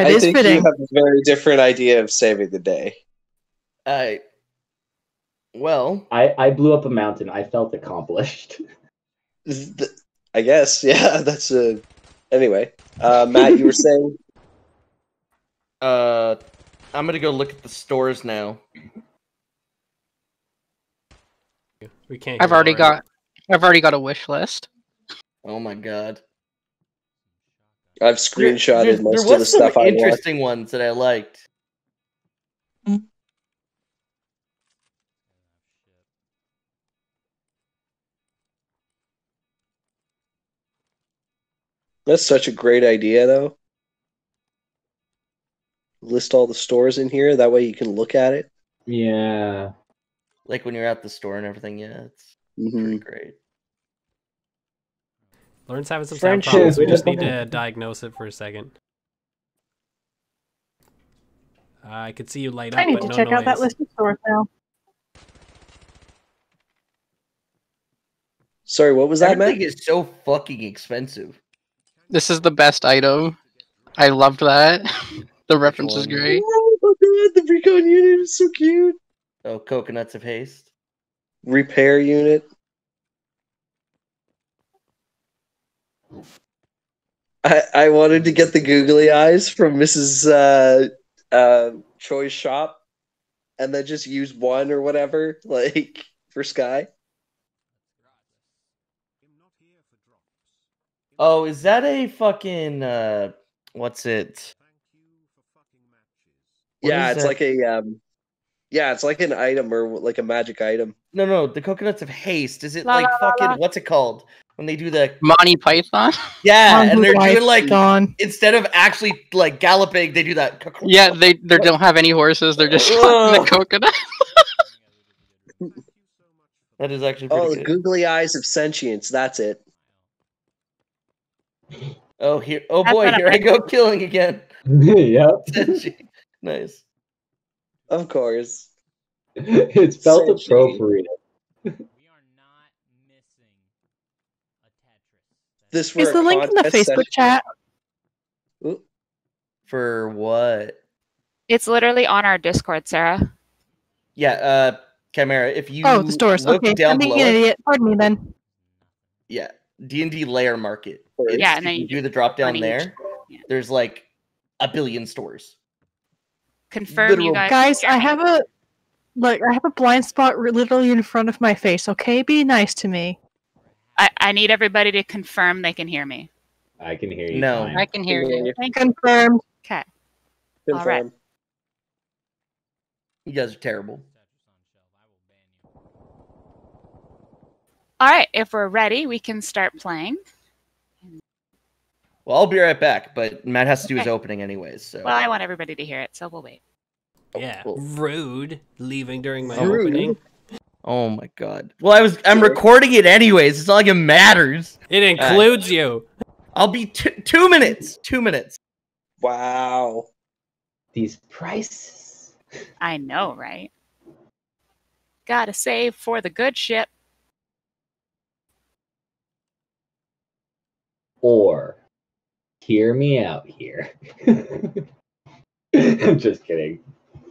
I is think fitting. you have a very different idea of saving the day. Well, I blew up a mountain. I felt accomplished. I guess, yeah. That's a. Anyway, Matt, you were saying. I'm gonna go look at the stores now. We can't. I've already got a wish list. Oh my god. I've screenshotted there most was of the stuff some I want. interesting ones that I liked. That's such a great idea, though. List all the stores in here. That way you can look at it. Yeah. Like when you're at the store and everything, yeah, it's pretty great. Lauren's having some sound Friendship. problems. We just need to diagnose it for a second. I could see you light up, I need but to no check out that noise. list of stores now. Sorry, what was that, Everything Matt? is so fucking expensive. This is the best item. I loved that. The reference is one? great. Oh my god, the recon unit is so cute. Oh, coconuts of haste. Repair unit. I wanted to get the googly eyes from Mrs. Choi's shop, and then just use one or whatever, like for Sky. Oh, is that a fucking what's it? What Yeah, is it's that? like a yeah, it's like an item or like a magic item. No, the coconuts of haste. Is it La, like la, la, fucking la. what's it called? When they do the Monty Python? yeah, and they're doing like gone. instead of actually like galloping, they do that. Yeah, they don't have any horses. They're just the coconut. That is actually pretty Oh, the good. googly eyes of sentience. That's it. Oh here, oh That's boy, what here I I'm- go killing again. Yep. Nice. Of course. It's felt Sanchi. appropriate. This were Is the a link in the contest Facebook chat? Ooh. For what? It's literally on our Discord, Sarah. Yeah, Chimera, if you Oh, the stores. look Okay, down I'm being below an it, idiot. Pardon me then. yeah, D&D layer market. Yeah, and if then you you do the drop down on each. there, Yeah. there's like a billion stores. Confirm Literal- you guys. Guys, I have a blind spot literally in front of my face. Okay, be nice to me. I need everybody to confirm they can hear me. I can hear you No. fine. I can hear you. Confirmed. Okay. All right. Confirm. You guys are terrible. All right. If we're ready, we can start playing. Well, I'll be right back, but Matt has to do his Okay. opening anyways. So Well, I want everybody to hear it, so we'll wait. Yeah, Cool. rude. Leaving during my Rude. opening. oh my god. Well, I'm recording it anyways. It's not like it matters. It includes you. I'll be 2 minutes. 2 minutes. Wow. These prices. I know, right? Gotta save for the good shit. Or hear me out here. I'm just kidding.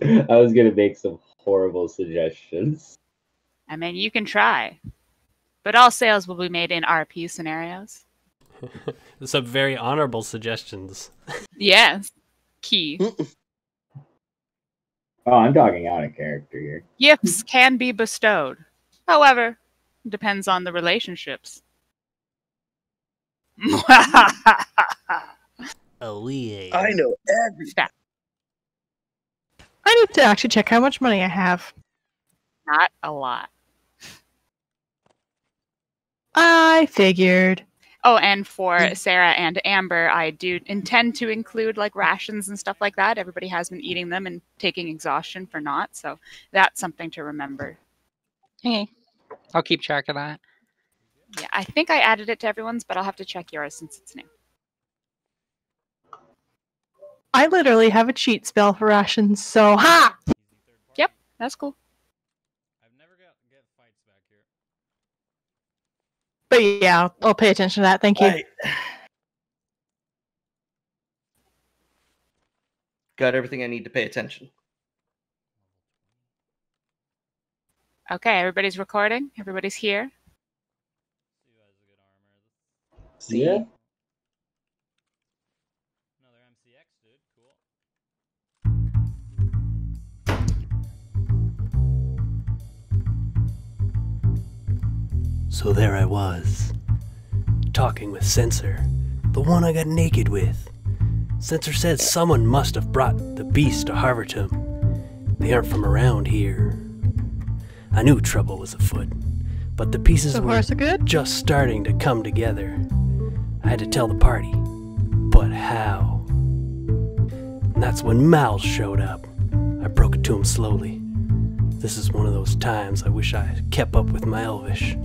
I was gonna make some horrible suggestions. I mean, you can try. But all sales will be made in RP scenarios. Some very honorable suggestions. Yes. Key. Oh, I'm talking out of character here. Gifts can be bestowed. However, it depends on the relationships. Oh yeah. I know everything. I need to actually check how much money I have. Not a lot. I figured. Oh, and for Sarah and Amber, I do intend to include like rations and stuff like that. Everybody has been eating them and taking exhaustion for not, so that's something to remember. Hey, I'll keep track of that. Yeah, I think I added it to everyone's, but I'll have to check yours since it's new. I literally have a cheat spell for rations, so ha! Yep, that's cool. But yeah, I'll pay attention to that. Thank you. Right. got everything I need to pay attention. Okay, everybody's recording. Everybody's here. See? Yeah. So there I was, talking with Censor, the one I got naked with. Censor says someone must have brought the beast to Harvertum. They aren't from around here. I knew trouble was afoot, but the pieces So were far, so good? just starting to come together. I had to tell the party, but how? And that's when Mal showed up. I broke it to him slowly. This is one of those times I wish I had kept up with my Elvish.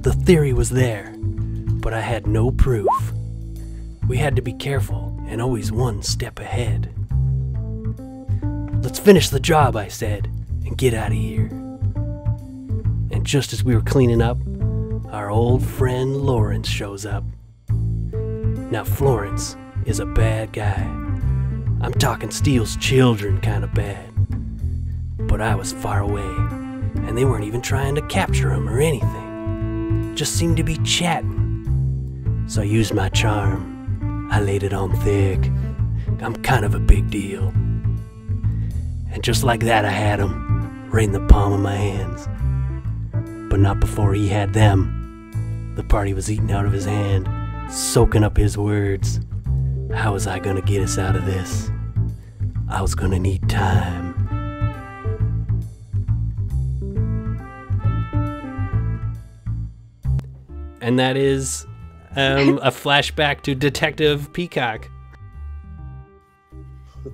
The theory was there, but I had no proof. We had to be careful and always one step ahead. Let's finish the job, I said, and get out of here. And just as we were cleaning up, our old friend Lawrence shows up. Now Florence is a bad guy. I'm talking steals children kind of bad. But I was far away, and they weren't even trying to capture him or anything. Just seemed to be chatting. So I used my charm. I laid it on thick. I'm kind of a big deal. And just like that I had him, right in the palm of my hands. But not before he had them. The party was eating out of his hand, soaking up his words. How was I gonna get us out of this? I was gonna need time. And that is a flashback to Detective Peacock.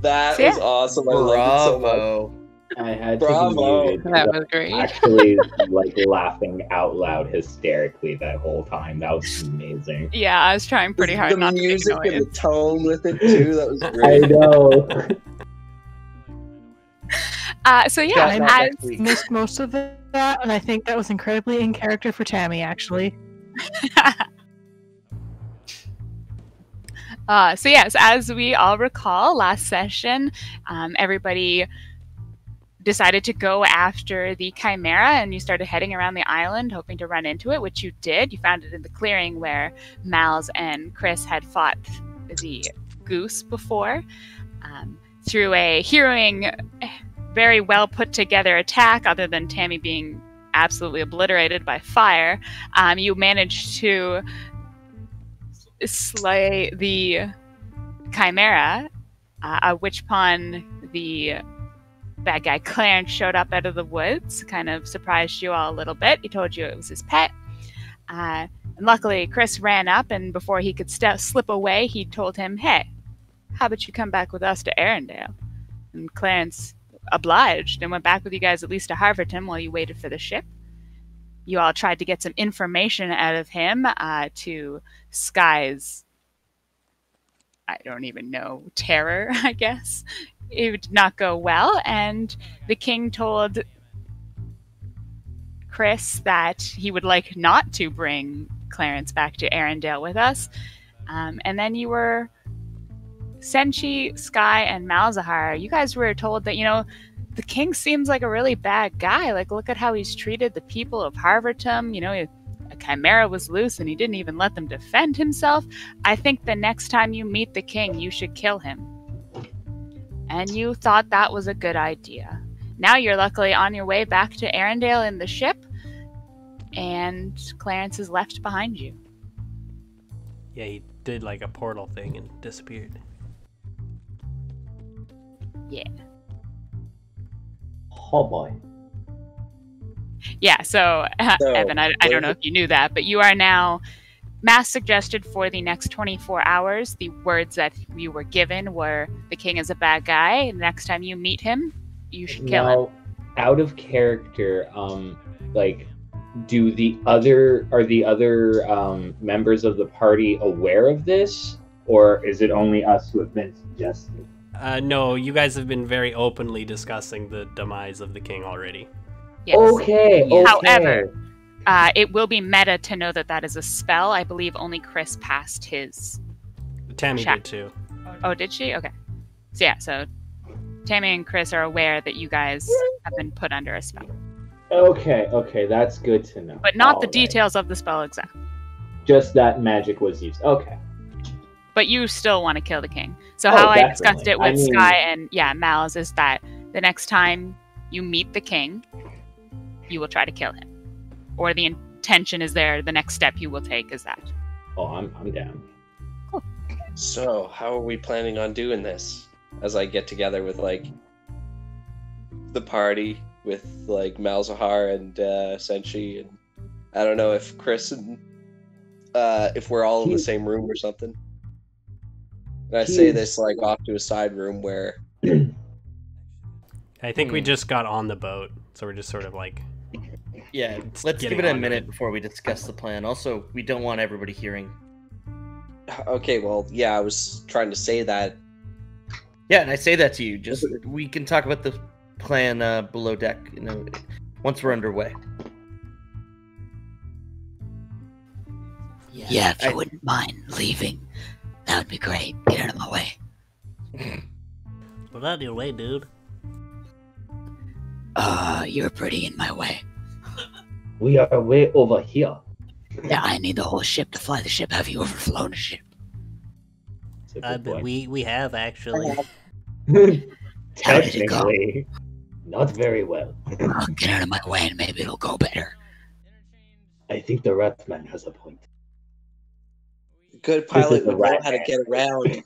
That Yeah. was awesome. I loved it so much. Bravo. I had Bravo. to be muted. That was great. Actually, like laughing out loud hysterically that whole time. That was amazing. Yeah, I was trying pretty hard the not to make music noise. and the tone with it too. That was I great. know. So yeah, Shout out as next week. Missed most of that, and I think that was incredibly in character for Tammy, actually. So yes, as we all recall, last session, everybody decided to go after the Chimera, and you started heading around the island, hoping to run into it, which you did. You found it in the clearing where Mal's and Chris had fought the goose before. Through a heroing, very well put together attack, other than Tammy being absolutely obliterated by fire, you managed to slay the Chimera, at which upon the bad guy Clarence showed up out of the woods, kind of surprised you all a little bit. He told you it was his pet. And luckily, Chris ran up, and before he could slip away, he told him, "Hey, how about you come back with us to Arendelle?" And Clarence obliged and went back with you guys at least to Harverton while you waited for the ship. You all tried to get some information out of him to Sky's, I don't even know, terror, I guess. It did not go well, and the king told Chris that he would like not to bring Clarence back to Arendelle with us. And then you were Senchi, Sky, and Malzahar. You guys were told that, the king seems like a really bad guy. Like, look at how he's treated the people of Harvertum. A Chimera was loose and he didn't even let them defend himself. I think the next time you meet the king, you should kill him. And you thought that was a good idea. Now you're luckily on your way back to Arendelle in the ship, and Clarence is left behind you. Yeah, he did like a portal thing and disappeared. Yeah. Oh boy. Yeah, so, So, Evan, I don't know if you knew that, but you are now mass suggested for the next 24 hours. The words that you were given were, the king is a bad guy. Next time you meet him, you should kill him. Now, out of character, are the other members of the party aware of this, or is it only us who have been suggested? No, you guys have been very openly discussing the demise of the king already. Yes. Okay. However, it will be meta to know that that is a spell. I believe only Chris passed his. Tammy Check. did too. Oh, Oh, did she? Okay. So yeah, so Tammy and Chris are aware that you guys have been put under a spell. Okay, that's good to know. But not the Alright. details of the spell exactly. Just that magic was used. Okay. But you still want to kill the king. So Oh, how I definitely. discussed it I with mean- Sky and Mal's is that the next time you meet the king, you will try to kill him. Or the intention is there, the next step you will take is that. Oh, I'm down. So, how are we planning on doing this? As I get together with like the party with like Malzahar and Senshi, and I don't know if Chris and if we're all in the same room or something. And I say this like off to a side room where I think we just got on the boat, so we're just sort of like... Yeah, let's give getting it a onto minute it. before we discuss the plan. Also, we don't want everybody hearing. okay, well, yeah, I was trying to say that. Yeah, and I say that to you. Just we can talk about the plan below deck, once we're underway. Yeah, if you wouldn't mind leaving, that would be great. Get out of my way. Well, out of your way, dude. You're pretty in my way. We are way over here. Yeah, I need the whole ship to fly the ship. Have you overflown a ship? That's a good point. We have, actually. How did it go? Technically, not very well. Get out of my way and maybe it'll go better. I think the Ratman has a point. Good pilot the would know rat how to man. get around.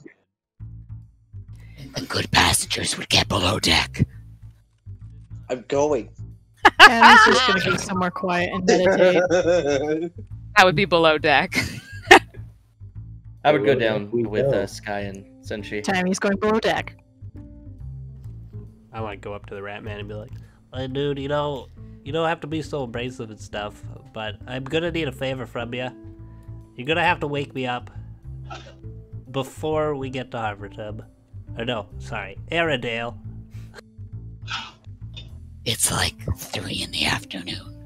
And good passengers would get below deck. I'm going. Tammy's just gonna be somewhere quiet and meditate. That would be below deck. I would go Below down deck we with go. Sky and Senshi. Tammy's going below deck. I want to go up to the Rat Man and be like, "Hey, dude, you don't have to be so abrasive and stuff, but I'm gonna need a favor from you. You're gonna have to wake me up before we get to Harbortub. Or no, sorry, Airedale. It's like 3 in the afternoon.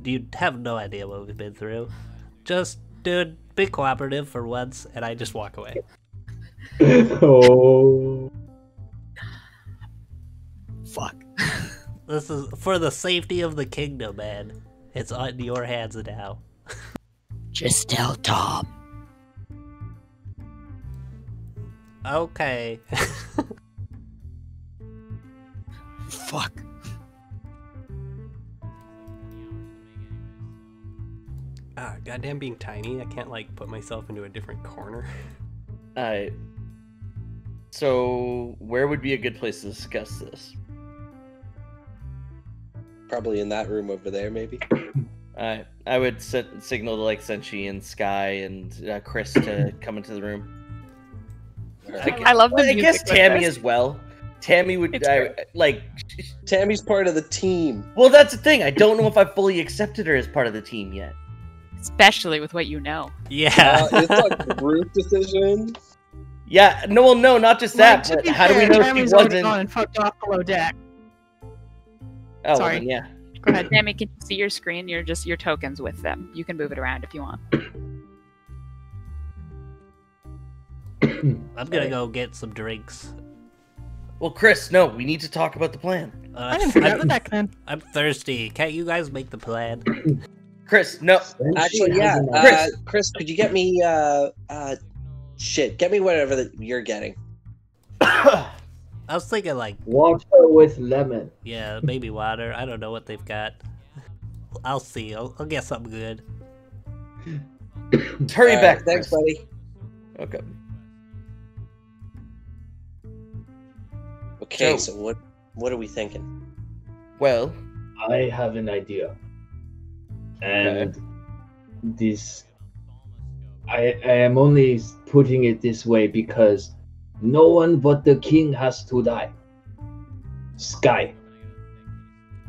You have no idea what we've been through. Just, dude, be cooperative for once," and I just walk away. Oh. Fuck. This is for the safety of the kingdom, man. It's on your hands now. Just tell Tom. Okay. Fuck. Goddamn being tiny, I can't, like, put myself into a different corner. Alright. So, where would be a good place to discuss this? Probably in that room over there, maybe. I would signal to like Senshi and Sky and Chris to come into the room. I love the Well, I music guess with Tammy this. as well. Tammy would It's great. like. Tammy's part of the team. Well, that's the thing. I don't know if I fully accepted her as part of the team yet. Especially with what you know. Yeah. It's like a group decision. Yeah. No. Well, no. Not just that. to But be how do we fair, know she Tammy's already wasn't? gone and fucked off below deck. Oh, Sorry. well, then, yeah. Go ahead. Tammy, can you see your screen? You're just your tokens with them. You can move it around if you want. I'm gonna go get some drinks. Well, Chris, no. We need to talk about the plan. I didn't forget the deck then. I'm thirsty. Can't you guys make the plan? Chris, no. Actually, yeah. Chris. Chris, could you get me get me whatever that you're getting. I was thinking, like, Water with lemon. yeah, maybe water. I don't know what they've got. I'll see. I'll get something good. Hurry back. Thanks, Chris. buddy. Okay. Okay, So- so what are we thinking? Well, I have an idea. And this I am only putting it this way because no one but the king has to die. Sky,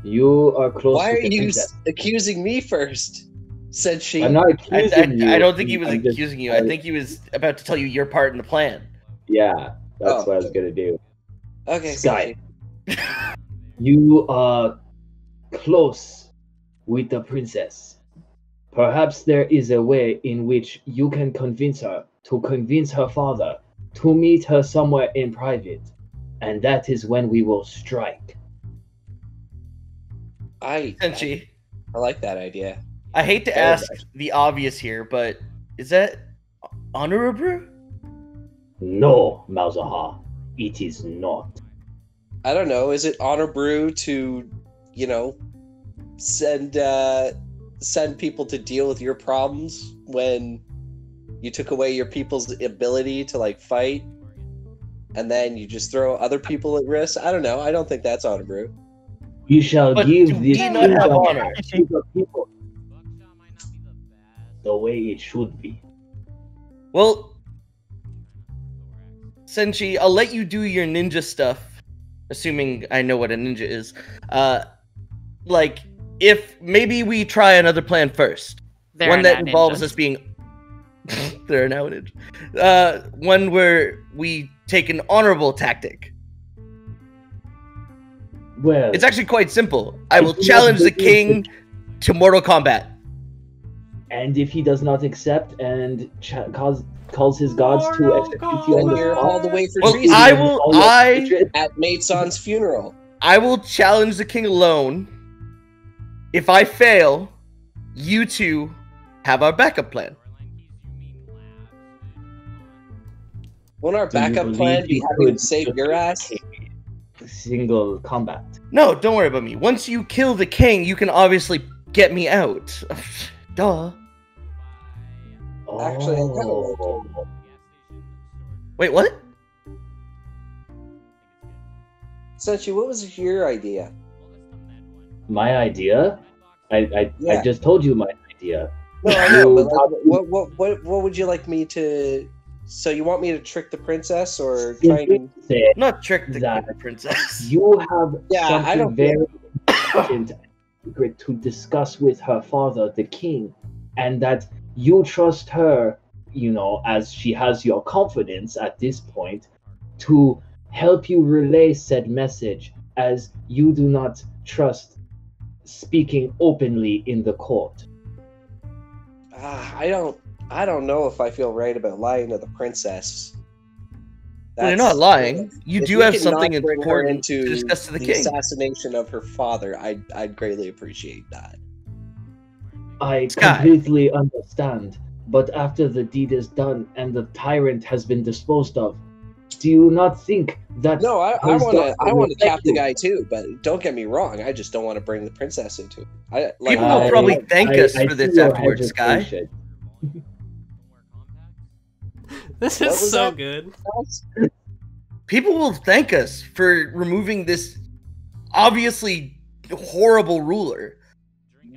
you are close Why to are the you princess. accusing me first? Said she. I'm not accusing you. I don't think he was I'm just- accusing you. I think he was about to tell you your part in the plan. Yeah, that's Oh. what I was gonna do. Okay, Sky. Senshi. You are close with the princess. Perhaps there is a way in which you can convince her to convince her father to meet her somewhere in private, and that is when we will strike. I like that idea. I hate to Very ask much. the obvious here, but is that honorable? No, Malzahar, it is not. I don't know. Is it honor brew to, you know, send people to deal with your problems when you took away your people's ability to like fight, and then you just throw other people at risk? I don't know. I don't think that's honor brew. You shall But give do this we not have kingdom honor? to the people the way it should be. Well, Senshi, I'll let you do your ninja stuff, assuming I know what a ninja is. Like, if maybe we try another plan first. There One are that not involves ninjas. us being... there are now ninjas. One where we take an honorable tactic. Well, It's actually quite simple. I will challenge the king to Mortal Kombat. and if he does not accept and calls his gods to execute you Then on the you're spot, all the way for Well, treason at Matesan's funeral. I will challenge the king alone. If I fail, you two have our backup plan. Won't our Do you backup believe plan be you having him could save your ass? single combat. No, don't worry about me. Once you kill the king, you can obviously get me out. Duh. Actually, I kinda like Oh. Wait, what? Senshi, what was your idea? My idea? I Yeah. just told you my idea. No, I know, but You like, probably- what would you like me to? So you want me to trick the princess or try and? Say Not trick the that princess. you have Yeah, I something don't- very important and secret to discuss with her father, the king, and that you trust her, you know, as she has your confidence at this point, to help you relay said message, as you do not trust speaking openly in the court. I don't know if I feel right about lying to the princess. Well, you're not lying. You If do we have can something not bring her important to into discuss to the the king. assassination of her father, I'd greatly appreciate that. I Sky. completely understand, but after the deed is done and the tyrant has been disposed of, do you not think that No, I his want to daughter I will want to cap thank the you? guy too, but don't get me wrong. I just don't want to bring the princess into it. People will probably thank us for see this your afterwards, Sky. hesitation. This What is was so that? good. People will thank us for removing this obviously horrible ruler.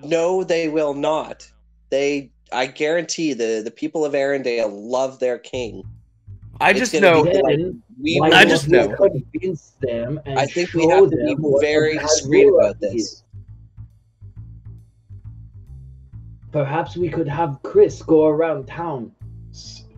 No, they will not. I guarantee the people of Arendelle love their king. I It's just gonna know. be like, Then we why I will just don't know. you convince them and I think we show have to them be what a very bad discreet ruler about he this. is. Perhaps we could have Chris go around town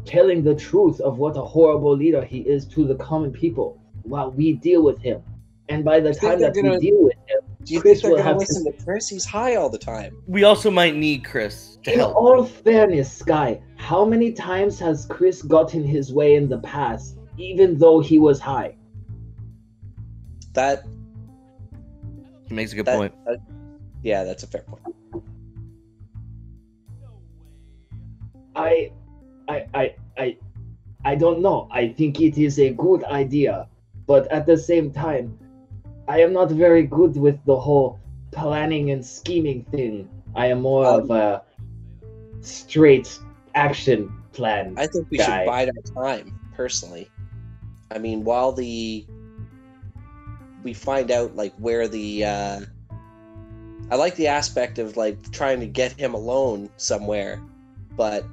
telling the truth of what a horrible leader he is to the common people while we deal with him. And by the You think time they're that gonna- we deal with him, Do you Chris think they're will going to have listen to Chris? He's high all the time. We also might need Chris to in help. all fairness, Sky, how many times has Chris gotten his way in the past, even though he was high? That He makes a good that, point. yeah, that's a fair point. I don't know. I think it is a good idea, but at the same time, I am not very good with the whole planning and scheming thing. I am more of a straight action plan. I think we guy. should bide our time, personally. I mean, while we find out like where the I like the aspect of like trying to get him alone somewhere, but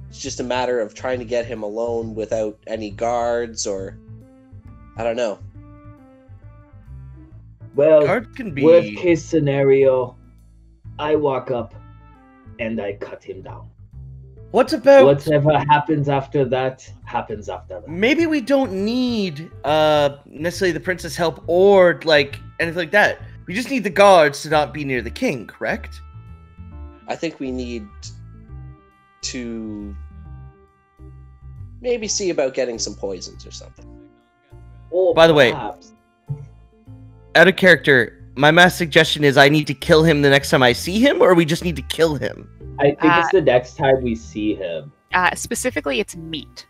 it's just a matter of trying to get him alone without any guards, or I don't know. Well, Guards can be. worst case scenario, I walk up and I cut him down. What about? Whatever happens after that, happens after that. Maybe we don't need necessarily the princess help or like anything like that. We just need the guards to not be near the king, correct? I think we need to maybe see about getting some poisons or something. Or By the way, perhaps- out of character, my mass suggestion is I need to kill him the next time I see him, or we just need to kill him? I think it's the next time we see him. Specifically, it's meat.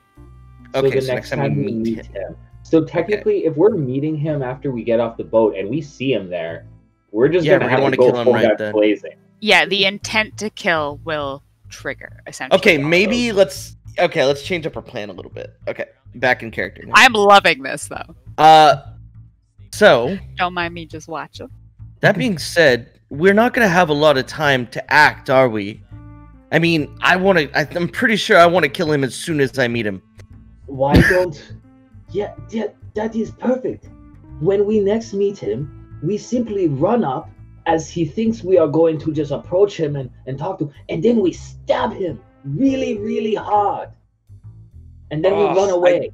So Okay, the so next time we meet him. So technically, if we're meeting him after we get off the boat and we see him there, we're just Yeah, gonna we have don't to wanna go kill him full right guns then. blazing. Yeah, the intent to kill will trigger, essentially. Okay, maybe let's change up our plan a little bit. Okay, back in character now. I'm loving this, though. So Don't mind me just watching. that being said, we're not gonna have a lot of time to act, are we? I mean, I'm pretty sure I want to kill him as soon as I meet him. Why don't? Yeah, that is perfect. When we next meet him, we simply run up as he thinks we are going to just approach him and talk to him, and then we stab him really, really hard. And then we run away.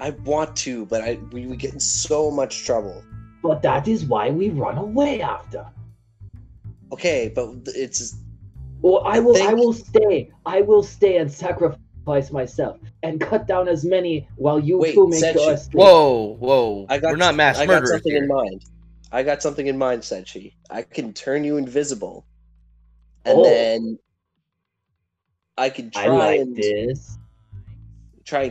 I want to, but we would get in so much trouble. But that is why we run away after. Okay, but it's... Or I will stay and sacrifice myself and cut down as many while you two make your escape. Whoa. We're not mass I murderers got something here. in mind. I got something in mind, Senshi. I can turn you invisible. And then I can try and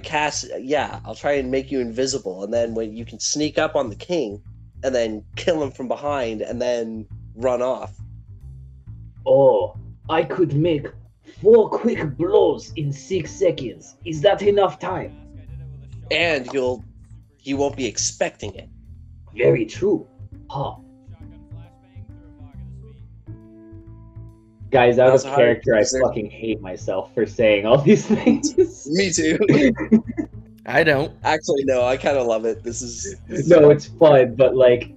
cast... Yeah, I'll try and make you invisible. And then when you can sneak up on the king and then kill him from behind and then run off. Oh, I could make 4 quick blows in 6 seconds. Is that enough time? And you won't be expecting it. Very true. Huh. Guys, out of character, I fucking hate myself for saying all these things. Me too. I don't. Actually, no, I kind of love it. This is No, it's fun, but like,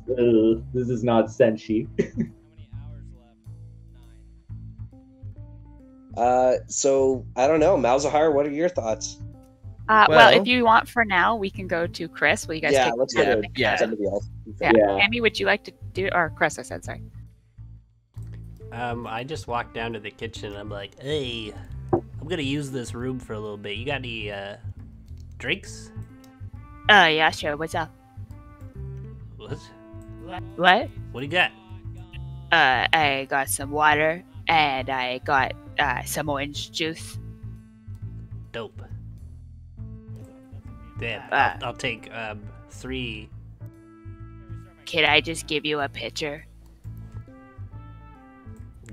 this is not Senshi. So I don't know, Malzahar, what are your thoughts? Well, if you want for now, we can go to Chris. Will you guys take let's a go minute? to somebody else. Yeah. Amy, would you like to do, or Chris, I said, sorry. I just walked down to the kitchen and I'm like, hey, I'm gonna use this room for a little bit. You got any drinks? Yeah, sure. What's up? What? What? What do you got? I got some water and I got some orange juice. Dope. Damn, I'll take 3. Can I just give you a pitcher?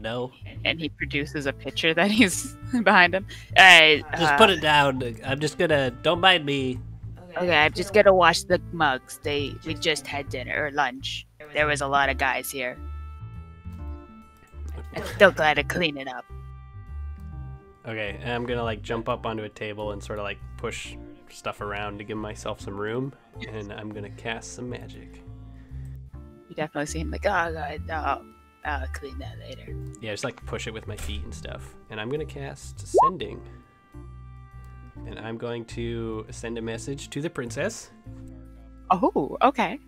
No. And he produces a pitcher that he's behind him. Just put it down. I'm just gonna. Don't mind me. Okay, I'm just gonna wash the mugs. We just had dinner or lunch. There was a lot of guys here. I'm still glad to clean it up. Okay, and I'm gonna like jump up onto a table and sort of like push stuff around to give myself some room, and I'm gonna cast some magic. You definitely see him like, oh god, no, I'll clean that later. Yeah, just like push it with my feet and stuff. And I'm gonna cast Sending. And I'm going to send a message to the princess. Oh, okay.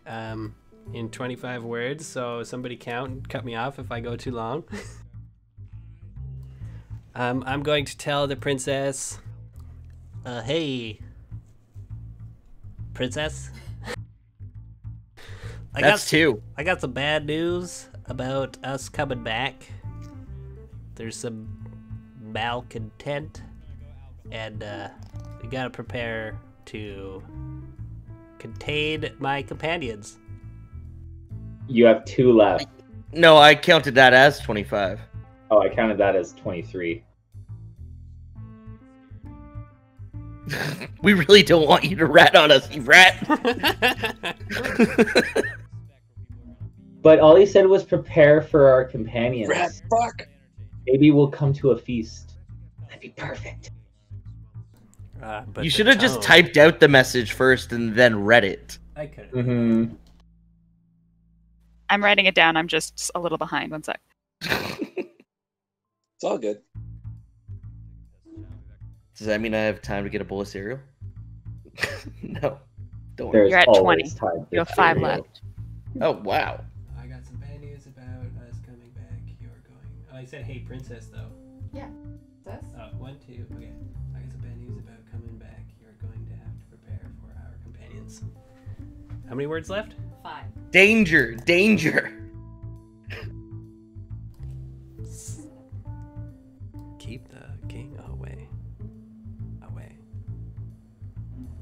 In 25 words, so somebody count and cut me off if I go too long. I'm going to tell the princess, hey, princess. That's 2. I got some bad news about us coming back. There's some malcontent, and we gotta prepare to contain my companions. You have 2 left. No, I counted that as 25. Oh, I counted that as 23. We really don't want you to rat on us, you rat. But all he said was prepare for our companions. Rat fuck. Maybe we'll come to a feast. That'd be perfect. But You should have just typed out the message first and then read it. I could. Mm-hmm. I'm writing it down. I'm just a little behind. One sec. It's all good. Does that mean I have time to get a bowl of cereal? No. Don't worry. There's You're at always 20. time for You have 5 cereal. left. Oh, wow. I got some bad news about us coming back. You're going. Oh, I said, hey, princess, though. Yeah. Oh, 1, 2. Okay. I guess the bad news about coming back. You're going to have to prepare for our companions. How many words left? 5. Danger, danger. Keep the king away. Away.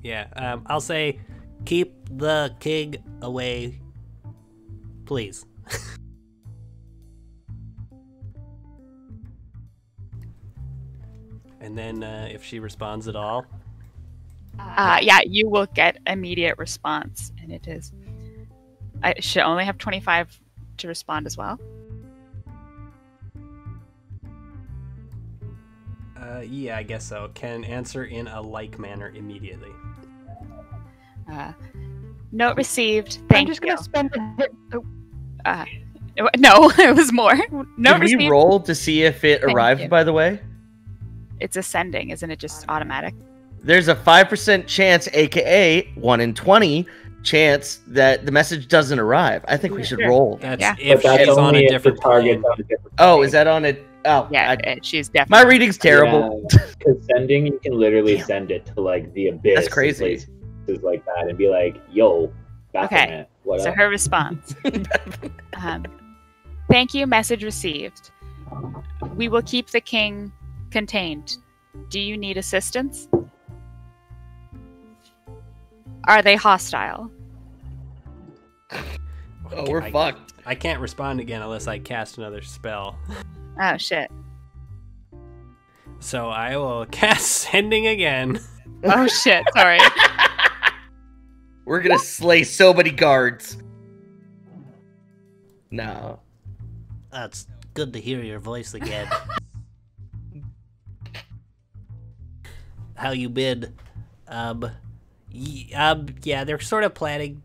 Yeah, I'll say keep the king away, please. And then if she responds at all, Yeah, you will get immediate response, and it is. I should only have 25 to respond as well. yeah, I guess so. Can answer in a like manner immediately. Note received. Thank I'm just you. gonna spend a hit. Oh, No, it was more. Note Did we received. roll to see if it Thank arrived, you. by the way? It's ascending, isn't it? Just automatic. There's a 5% chance, aka 1 in 20 chance, that the message doesn't arrive. I think we should Sure. roll. That's Yeah. if But that's she's on only a if different the target's plane. on a different Oh, plane. is that on it? Oh, Yeah, I- she's my definitely. reading's terrible. Because sending, you can literally send it to like the abyss. That's and crazy. places like that, and be like, "Yo, Baphomet, what So up?" her response. Thank you. Message received. We will keep the king contained. Do you need assistance? Are they hostile? Oh, we're I- fucked. I can't respond again unless I cast another spell. Oh shit. So I will cast sending again. Oh shit. Sorry. We're gonna slay so many guards. No. It's good to hear your voice again. How you been? Yeah, they're sort of planning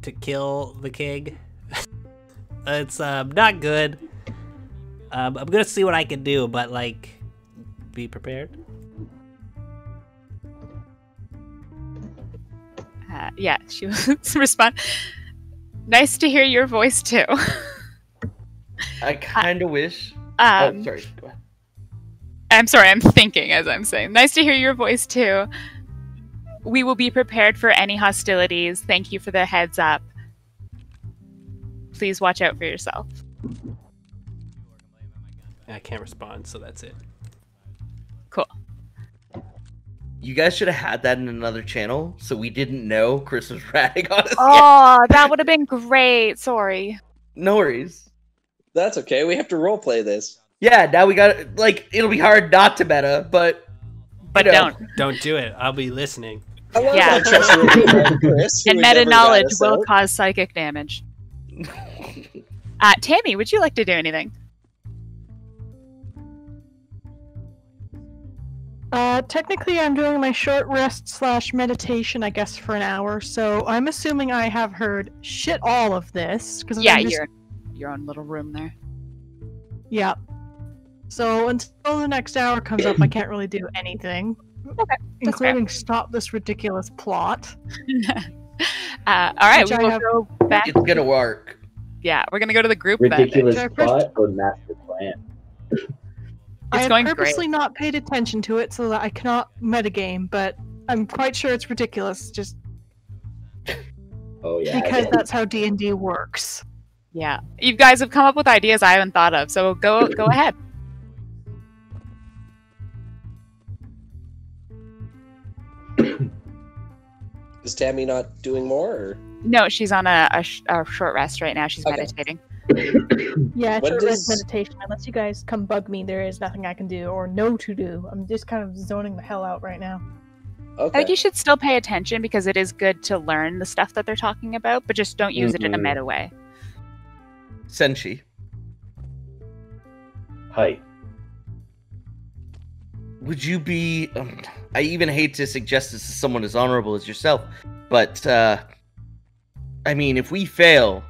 to kill the king. It's not good. I'm gonna see what I can do, but like, be prepared. Yeah, she was respond. Nice to hear your voice too. I kind of wish. Um, Oh, sorry. Go ahead. I'm sorry, I'm thinking as I'm saying. Nice to hear your voice too. We will be prepared for any hostilities. Thank you for the heads up. Please watch out for yourself. I can't respond, so that's it. Cool. You guys should have had that in another channel, so we didn't know Chris was ratting on us. Oh, that would have been great. Sorry. No worries. That's okay. We have to roleplay this. Yeah, now we got like it'll be hard not to meta, but But you know. Don't do it. I'll be listening. I love Yeah. that trustworthy Chris, who And would meta never rat knowledge us will out. cause psychic damage. Tammy, would you like to do anything? Technically, I'm doing my short rest / meditation, I guess, for an hour. So I'm assuming I have heard shit all of this because Yeah, just... you're in your own little room there. Yeah. So until the next hour comes up, I can't really do anything, Okay, that's fair. including stop this ridiculous plot. All right, Which we I will have- go back. It's gonna work. Yeah, we're gonna go to the group Ridiculous Should I plot or master plan? I It's have going purposely not paid attention to it so that I cannot metagame, but I'm quite sure it's ridiculous, just Oh yeah. because again. that's how D&D works. then. Yeah, you guys have come up with ideas I haven't thought of, so go ahead. Is Tammy not doing more? Or? No, she's on a short rest right now. She's Okay. meditating. Yeah, When short rest does- meditation. Unless you guys come bug me, there is nothing I can do or know to do. I'm just kind of zoning the hell out right now. I think Okay. you should still pay attention because it is good to learn the stuff that they're talking about, but just don't use it in a Mhm. meta way. Senshi, Hi. would you be? I even hate to suggest this to someone as honorable as yourself, but I mean, if we fail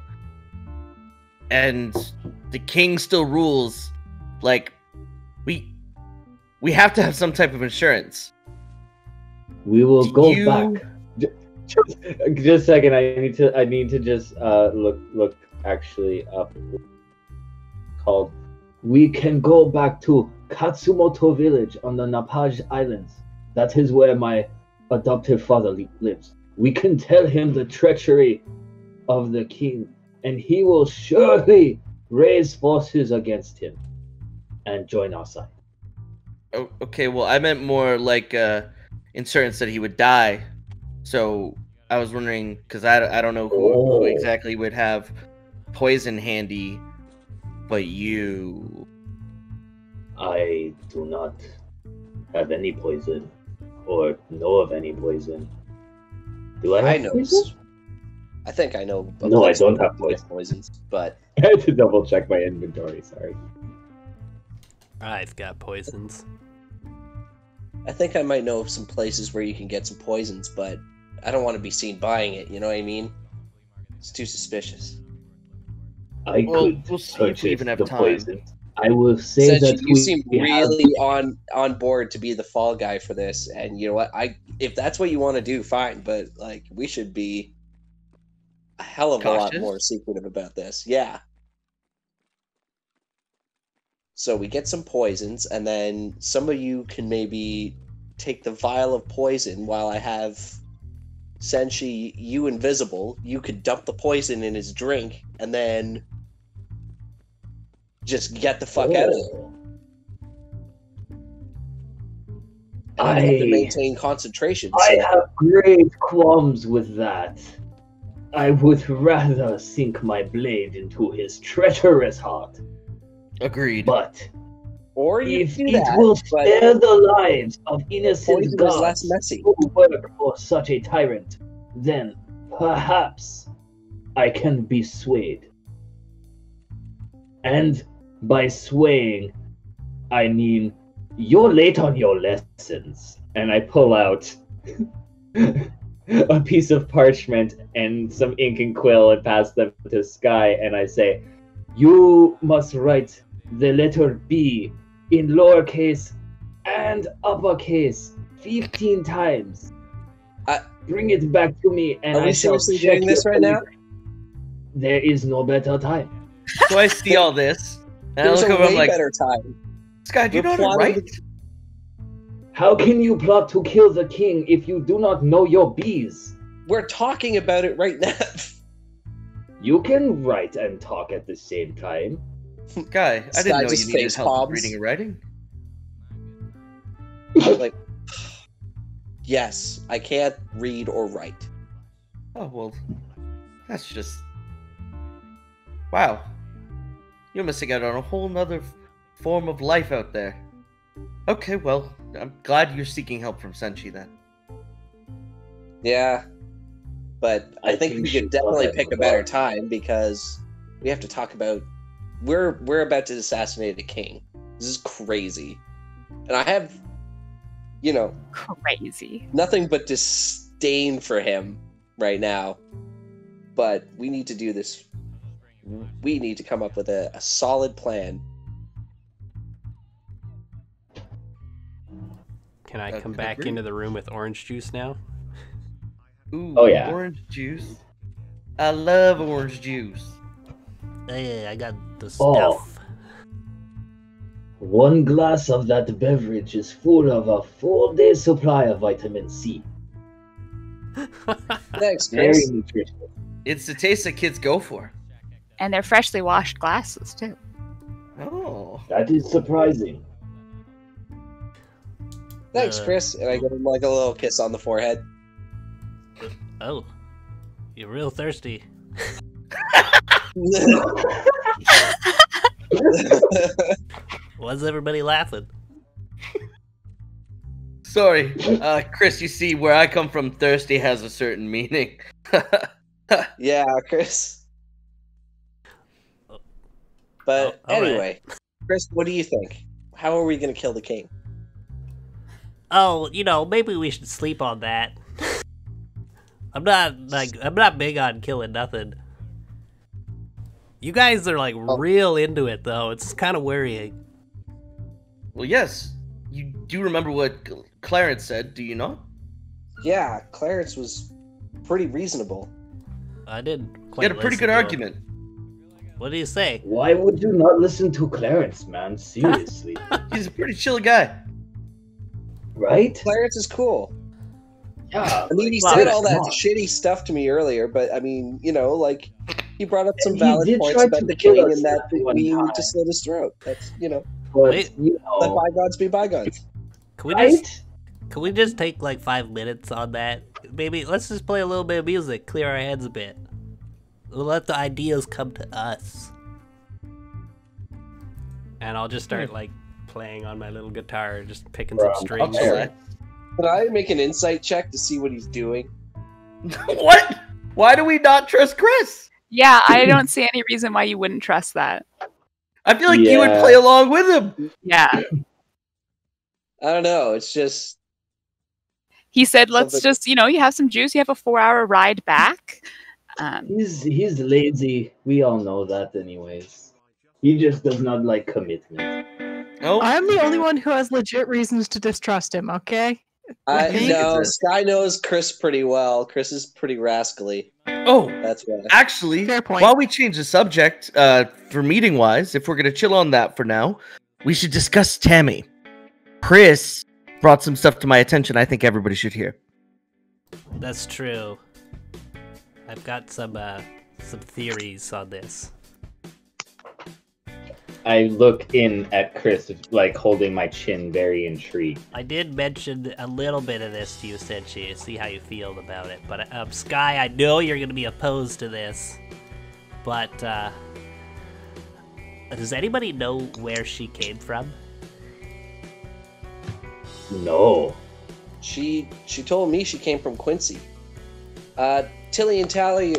and the king still rules, like we have to have some type of insurance. We will Do go you- back. Just a second. I need to just look actually up. Called. We can go back to Katsumoto village on the Napaj Islands. That is where my adoptive father lives. We can tell him the treachery of the king, and he will surely raise forces against him and join our side. Oh, okay, well, I meant more like in certain said he would die. So I was wondering, because I don't know who exactly would have poison handy, but you. I do not have any poison or know of any poison. Do I have poison? I think I know. No, I don't have poisons, but I had to double check my inventory. Sorry. I've got poisons. I think I might know of some places where you can get some poisons, but I don't want to be seen buying it. You know what I mean? It's too suspicious. We'll see if we even have time. Poison. I will say Senshi, that you seem really on board to be the fall guy for this, and you know what? If that's what you want to do, fine. But like, we should be a hell of a lot more secretive about this. Yeah. So we get some poisons, and then some of you can maybe take the vial of poison while I have Senshi, you invisible. You could dump the poison in his drink, and then just get the fuck out of there. I have to maintain concentration. I have great qualms with that. I would rather sink my blade into his treacherous heart. Agreed. But or if it will spare the lives of innocent gods who work for such a tyrant, then perhaps I can be swayed. And by swaying, I mean you're late on your lessons. And I pull out a piece of parchment and some ink and quill and pass them to Sky, and I say, you must write the letter B in lowercase and uppercase 15 times. Bring it back to me, and I shall check. Are we seriously doing this right now? There is no better time. So I see all this, and There's I look a over, I'm way like, better time. Sky, do you know how to write? How can you plot to kill the king if you do not know your bees? We're talking about it right now. You can write and talk at the same time. Guy, I didn't know you needed help with reading and writing. Like, yes, I can't read or write. Oh, well, that's just... Wow. You're missing out on a whole nother form of life out there. Okay, well, I'm glad you're seeking help from Senshi then. Yeah, but I think we could definitely pick a better time because we have to talk about... We're about to assassinate a king. This is crazy. And I have, crazy. Nothing but disdain for him right now. But we need to do this. We need to come up with a solid plan. Can I come back into the room with orange juice now? Ooh, oh yeah, orange juice. I love orange juice. Hey, I got the stuff. One glass of that beverage is full of a full day's supply of vitamin C. Thanks, Very Chris. nutritious. It's the taste that kids go for. And they're freshly washed glasses, too. Oh. That is surprising. Thanks, Chris. And I give him like a little kiss on the forehead. Oh, you're real thirsty. Why's everybody laughing? Sorry, Chris, you see, where I come from, thirsty has a certain meaning. Yeah, Chris. But anyway, right. Chris, what do you think? How are we going to kill the king? Oh, maybe we should sleep on that. I'm not big on killing nothing. You guys are real into it though. It's kind of worrying. Well, yes. You do remember what Clarence said, do you not? Yeah, Clarence was pretty reasonable. I did. He had a pretty good argument. What do you say? Why would you not listen to Clarence, man? Seriously. He's a pretty chill guy. Right? Clarence is cool. Yeah. I mean, he Well, said all that not. shitty stuff to me earlier, but I mean, like he brought up some He valid did points try about to the kill king us and that one we time. need to slit his throat. That's But, Wait. let bygones be bygones. Can we right? can we just take like 5 minutes on that? Maybe let's just play a little bit of music, clear our heads a bit. We'll let the ideas come to us. And I'll just start like playing on my little guitar, just picking some strings. Okay. Can I make an insight check to see what he's doing? What? Why do we not trust Chris? Yeah, I don't see any reason why you wouldn't trust that. I feel like you would Yeah. play along with him. Yeah. I don't know. It's just He said, let's Something- just, you have some juice. You have a 4-hour ride back. He's lazy. We all know that anyways. He just does not like commitment. Oh, I'm the only one who has legit reasons to distrust him, okay? I think know it's Sky knows Chris pretty well. Chris is pretty rascally. oh. That's why. Actually, Fair point. while we change the subject, for meeting wise, if we're gonna chill on that for now, we should discuss Tammy. Chris brought some stuff to my attention. I think everybody should hear. That's true. I've got some theories on this. I look in at Chris, like holding my chin, very intrigued. I did mention a little bit of this to you, Senshi, see how you feel about it. But Sky, I know you're going to be opposed to this. But does anybody know where she came from? No. She told me she came from Quincy. Tilly and Tally,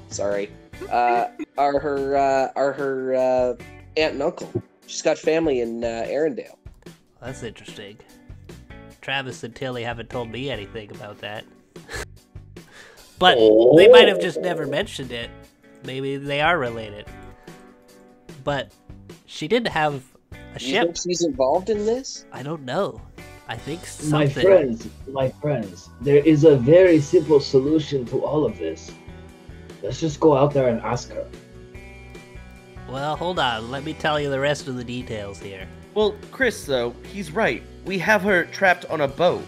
sorry, are her aunt and uncle. She's got family in Arendelle. That's interesting. Travis and Tilly haven't told me anything about that. But they might have just never mentioned it. Maybe they are related. But she didn't have a You ship. think she's involved in this? I don't know. I think My something. friends, there is a very simple solution to all of this. Let's just go out there and ask her. Well, hold on. Let me tell you the rest of the details here. Well, Chris, though, he's right. We have her trapped on a boat.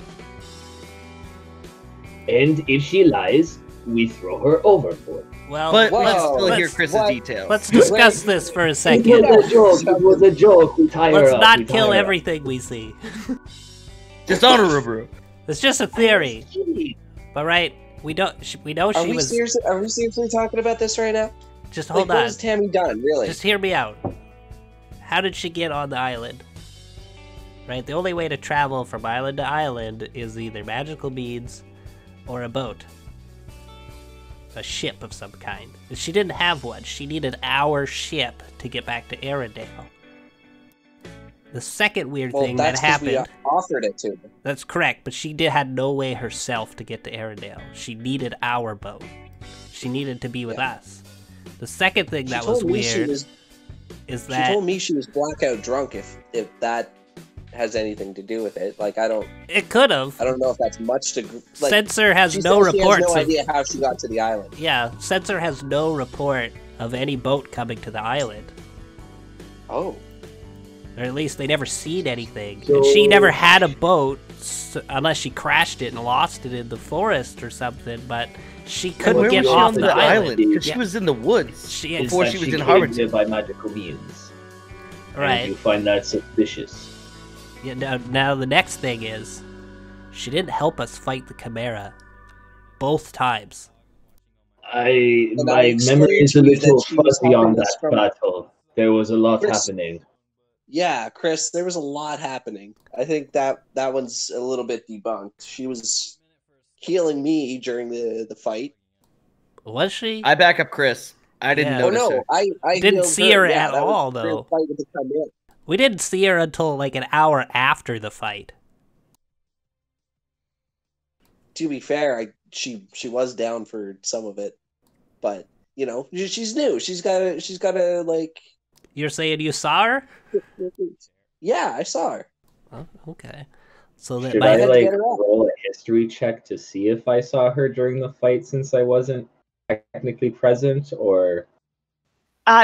And if she lies, we throw her overboard. Well, But Whoa, let's still hear let's- Chris's what? details. let's discuss this for a It second. was a joke. It was a joke. We tie her Let's up. not we tie kill her up. everything we see. Dishonorable. It's just a theory. But right, we know Are she we was. seriously? Are we seriously talking about this right now? Just Like, hold what on. has Tammy done? Really? Just hear me out. How did she get on the island? Right, the only way to travel from island to island is either magical means or a boat. A ship of some kind. And she didn't have one. She needed our ship to get back to Arendelle. The second weird well, thing that that's because we happened. offered it to her. That's correct, but she had no way herself to get to Arendelle. She needed our boat. She needed to be with us. The second thing that was weird is She that told me she was blackout drunk. If that has anything to do with it, like I don't it could have. know if that's much to. Like, Censor has she no says she reports has no of. idea how she got to the island. Yeah, Censor has no report of any boat coming to the island. Oh, Or at least they never seen anything. And she never had a boat, unless she crashed it and lost it in the forest or something, but she And couldn't where get was she off on the the island. Because Yeah. she was in the woods She, Is before that she was in came Harvardton. there by magical means. And right. you find that suspicious. Yeah, now the next thing is, she didn't help us fight the Chimera both times. My explained memory is a to you little that she was fuzzy on helping us that from- battle. There was a lot Chris- happening. yeah, Chris. There was a lot happening. I think that one's a little bit debunked. She was healing me during the fight. Was she? I back up Chris. I didn't Yeah. Oh notice no, her. I Didn't healed see her Yeah, at that was all, during though. the fight with the Chimera. We didn't see her until like an hour after the fight. To be fair, she was down for some of it, but she's new. She's gotta like. You're saying you saw her? Yeah, I saw her. Oh, okay. So that Should might I had to like get her up. roll a history check to see if I saw her during the fight since I wasn't technically present, or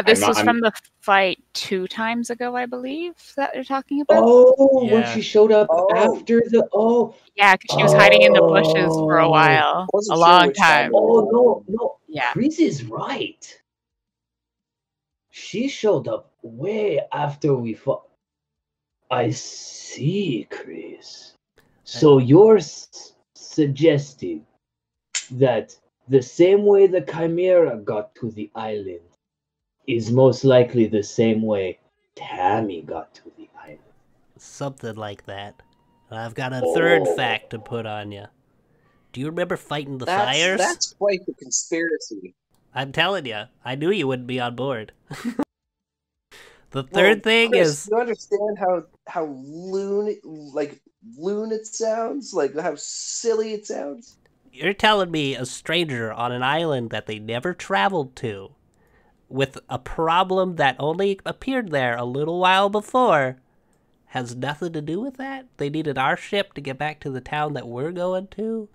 This I'm was not- from the fight 2 times ago, I believe, that you're talking about. Oh, when Yeah. she showed up Oh. after the Yeah, because she was hiding in the bushes for a Oh. while. Wasn't A sure long which time. time. Oh no, Yeah. Chris is right. She showed up way after we fought. I see, Chris. So you're suggesting that the same way the Chimera got to the island is most likely the same way Tammy got to the island. Something like that. I've got a third Oh. fact to put on you. Do you remember fighting the fires? That's quite the conspiracy. I'm telling you, I knew you wouldn't be on board. The third thing Chris, is, you understand how loon it sounds? Like how silly it sounds? you're telling me a stranger on an island that they never traveled to, with a problem that only appeared there a little while before, has nothing to do with that? They needed our ship to get back to the town that we're going to?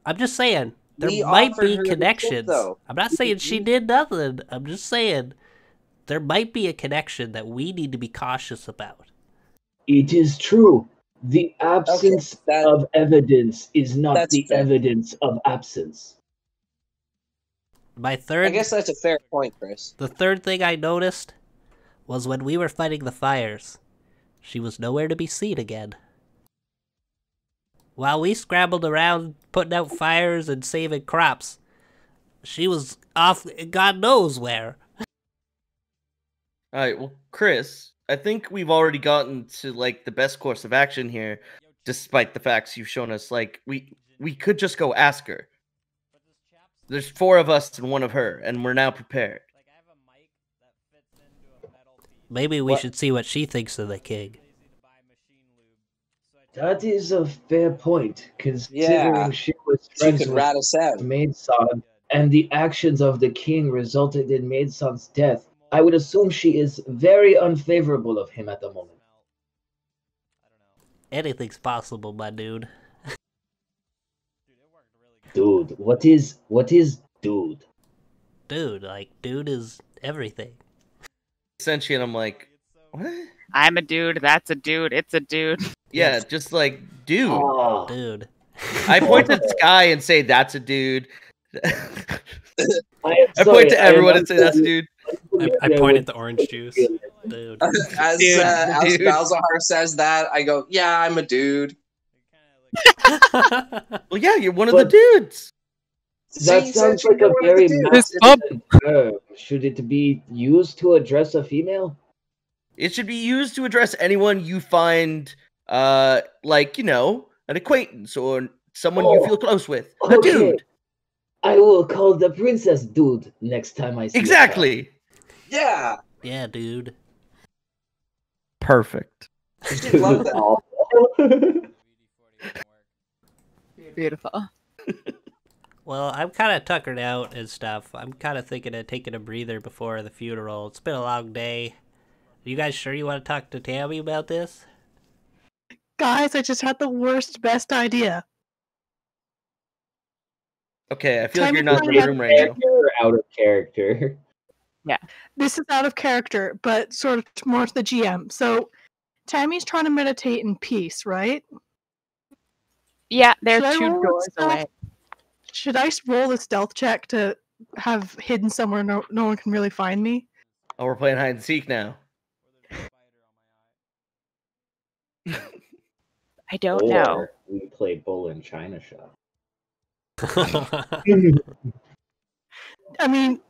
I'm just saying, there We might offered be her the ship, connections. though. I'm not saying she did nothing. I'm just saying there might be a connection that we need to be cautious about. It is true. The absence Okay, of evidence is not that's the fair. evidence of absence. My I third, guess that's a fair point, Chris. the third thing I noticed was when we were fighting the fires, she was nowhere to be seen again. While we scrambled around putting out fires and saving crops, she was off God knows where. All right, well, Chris, I think we've already gotten to like the best course of action here, despite the facts you've shown us. Like we could just go ask her. There's 4 of us and 1 of her, and we're now prepared. Maybe we What? should see what she thinks of the king. That is a fair point, considering Yeah. she was She friends could with rat us out. Maidson, and the actions of the king resulted in Maidson's death. I would assume she is very unfavorable of him at the moment. Anything's possible, my dude. Dude, what is dude? Dude is everything. Essentially, and I'm like, what? I'm a dude, that's a dude, it's a dude. Yeah, just like, dude. Ah, Dude. I point to Sky and say, that's a dude. I point to everyone and say, that's a dude. I point at the orange juice. Dude. As Dude. Malzahar says that, I go, yeah, I'm a dude. Well, yeah, you're one of But- the dudes. That See, sounds Sentry, like you're a one of the very dudes. masculine term. Should it be used to address a female? It should be used to address anyone you find, like, you know, an acquaintance or someone you feel close with. A Okay. dude. I will call the princess dude next time I see her. Exactly. Yeah. Yeah, dude. Perfect. She'd love that. Beautiful. Well, I'm kind of tuckered out and stuff. I'm kind of thinking of taking a breather before the funeral. It's been a long day. Are you guys sure you want to talk to Tammy about this? Guys, I just had the best idea. Okay, I feel like Timmy you're not in the had room right now. Character or out of character? This is out of character, but sort of more to the GM. So, Tammy's trying to meditate in peace, right? Yeah, they're Should I 2 roll doors stealth? away. Should I roll a stealth check to have hidden somewhere no one can really find me? Oh, we're playing hide and seek now. I don't know. Or we play bull in China shop. I mean,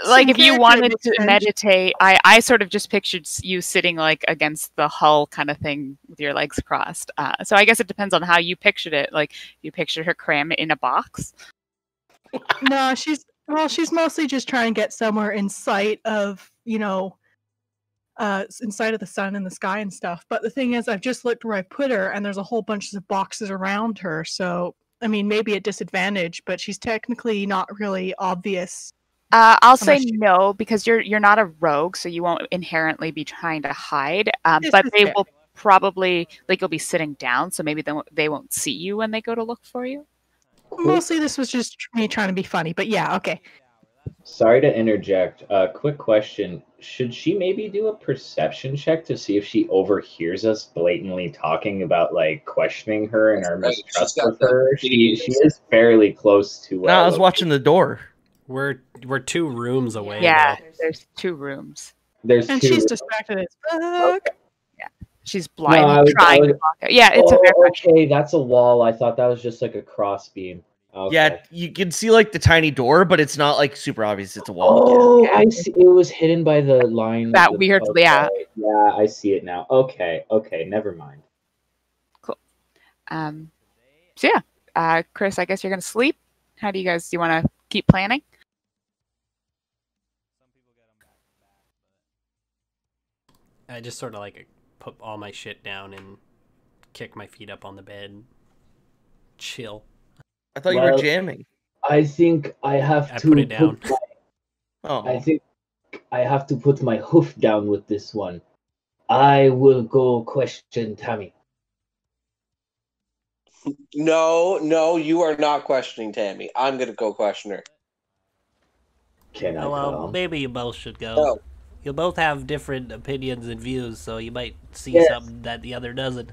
Like, some if you character wanted makes to sense. meditate, I sort of just pictured you sitting like against the hull kind of thing with your legs crossed. So I guess it depends on how you pictured it. Like, you pictured her cram in a box. No, she's mostly just trying to get somewhere in sight of, in sight of the sun and the sky and stuff. But the thing is, I've just looked where I put her, and there's a whole bunch of boxes around her. So, I mean, maybe at disadvantage, but she's technically not really obvious. I'll say Unless you- no, because you're not a rogue, so you won't inherently be trying to hide. This But is they fair. will probably, like, you'll be sitting down, so maybe they won't see you when they go to look for you. Mostly this was just me trying to be funny, but yeah, okay. Sorry to interject. Quick question. Should she maybe do a perception check to see if she overhears us blatantly talking about, like, questioning her and our Right, she's mistrust got of her? the- She is fairly close to... No, I was watching the door. We're 2 rooms away. Yeah, though. there's 2 rooms. There's And 2... she's distracted as fuck. She's blind, I was- trying to walk out. Yeah, it's a fair question. okay, that's a wall. I thought that was just like a cross beam. Okay. Yeah, you can see like the tiny door, but it's not like super obvious. It's a wall. Oh, Yeah. I see. It was hidden by the line. That of the- weird, okay. yeah. Yeah, I see it now. Okay, never mind. So yeah, Chris, I guess you're gonna sleep. How do you want to keep planning? I just sort of like put all my shit down and kick my feet up on the bed. Chill. I thought you were jamming. I think I have I to put it down. I think I have to put my hoof down with this one. I will go question Tammy. No, you are not questioning Tammy. I'm gonna go question her. Can I Oh, well, come? maybe you both should go. No. You both have different opinions and views, so you might see Yes. something that the other doesn't.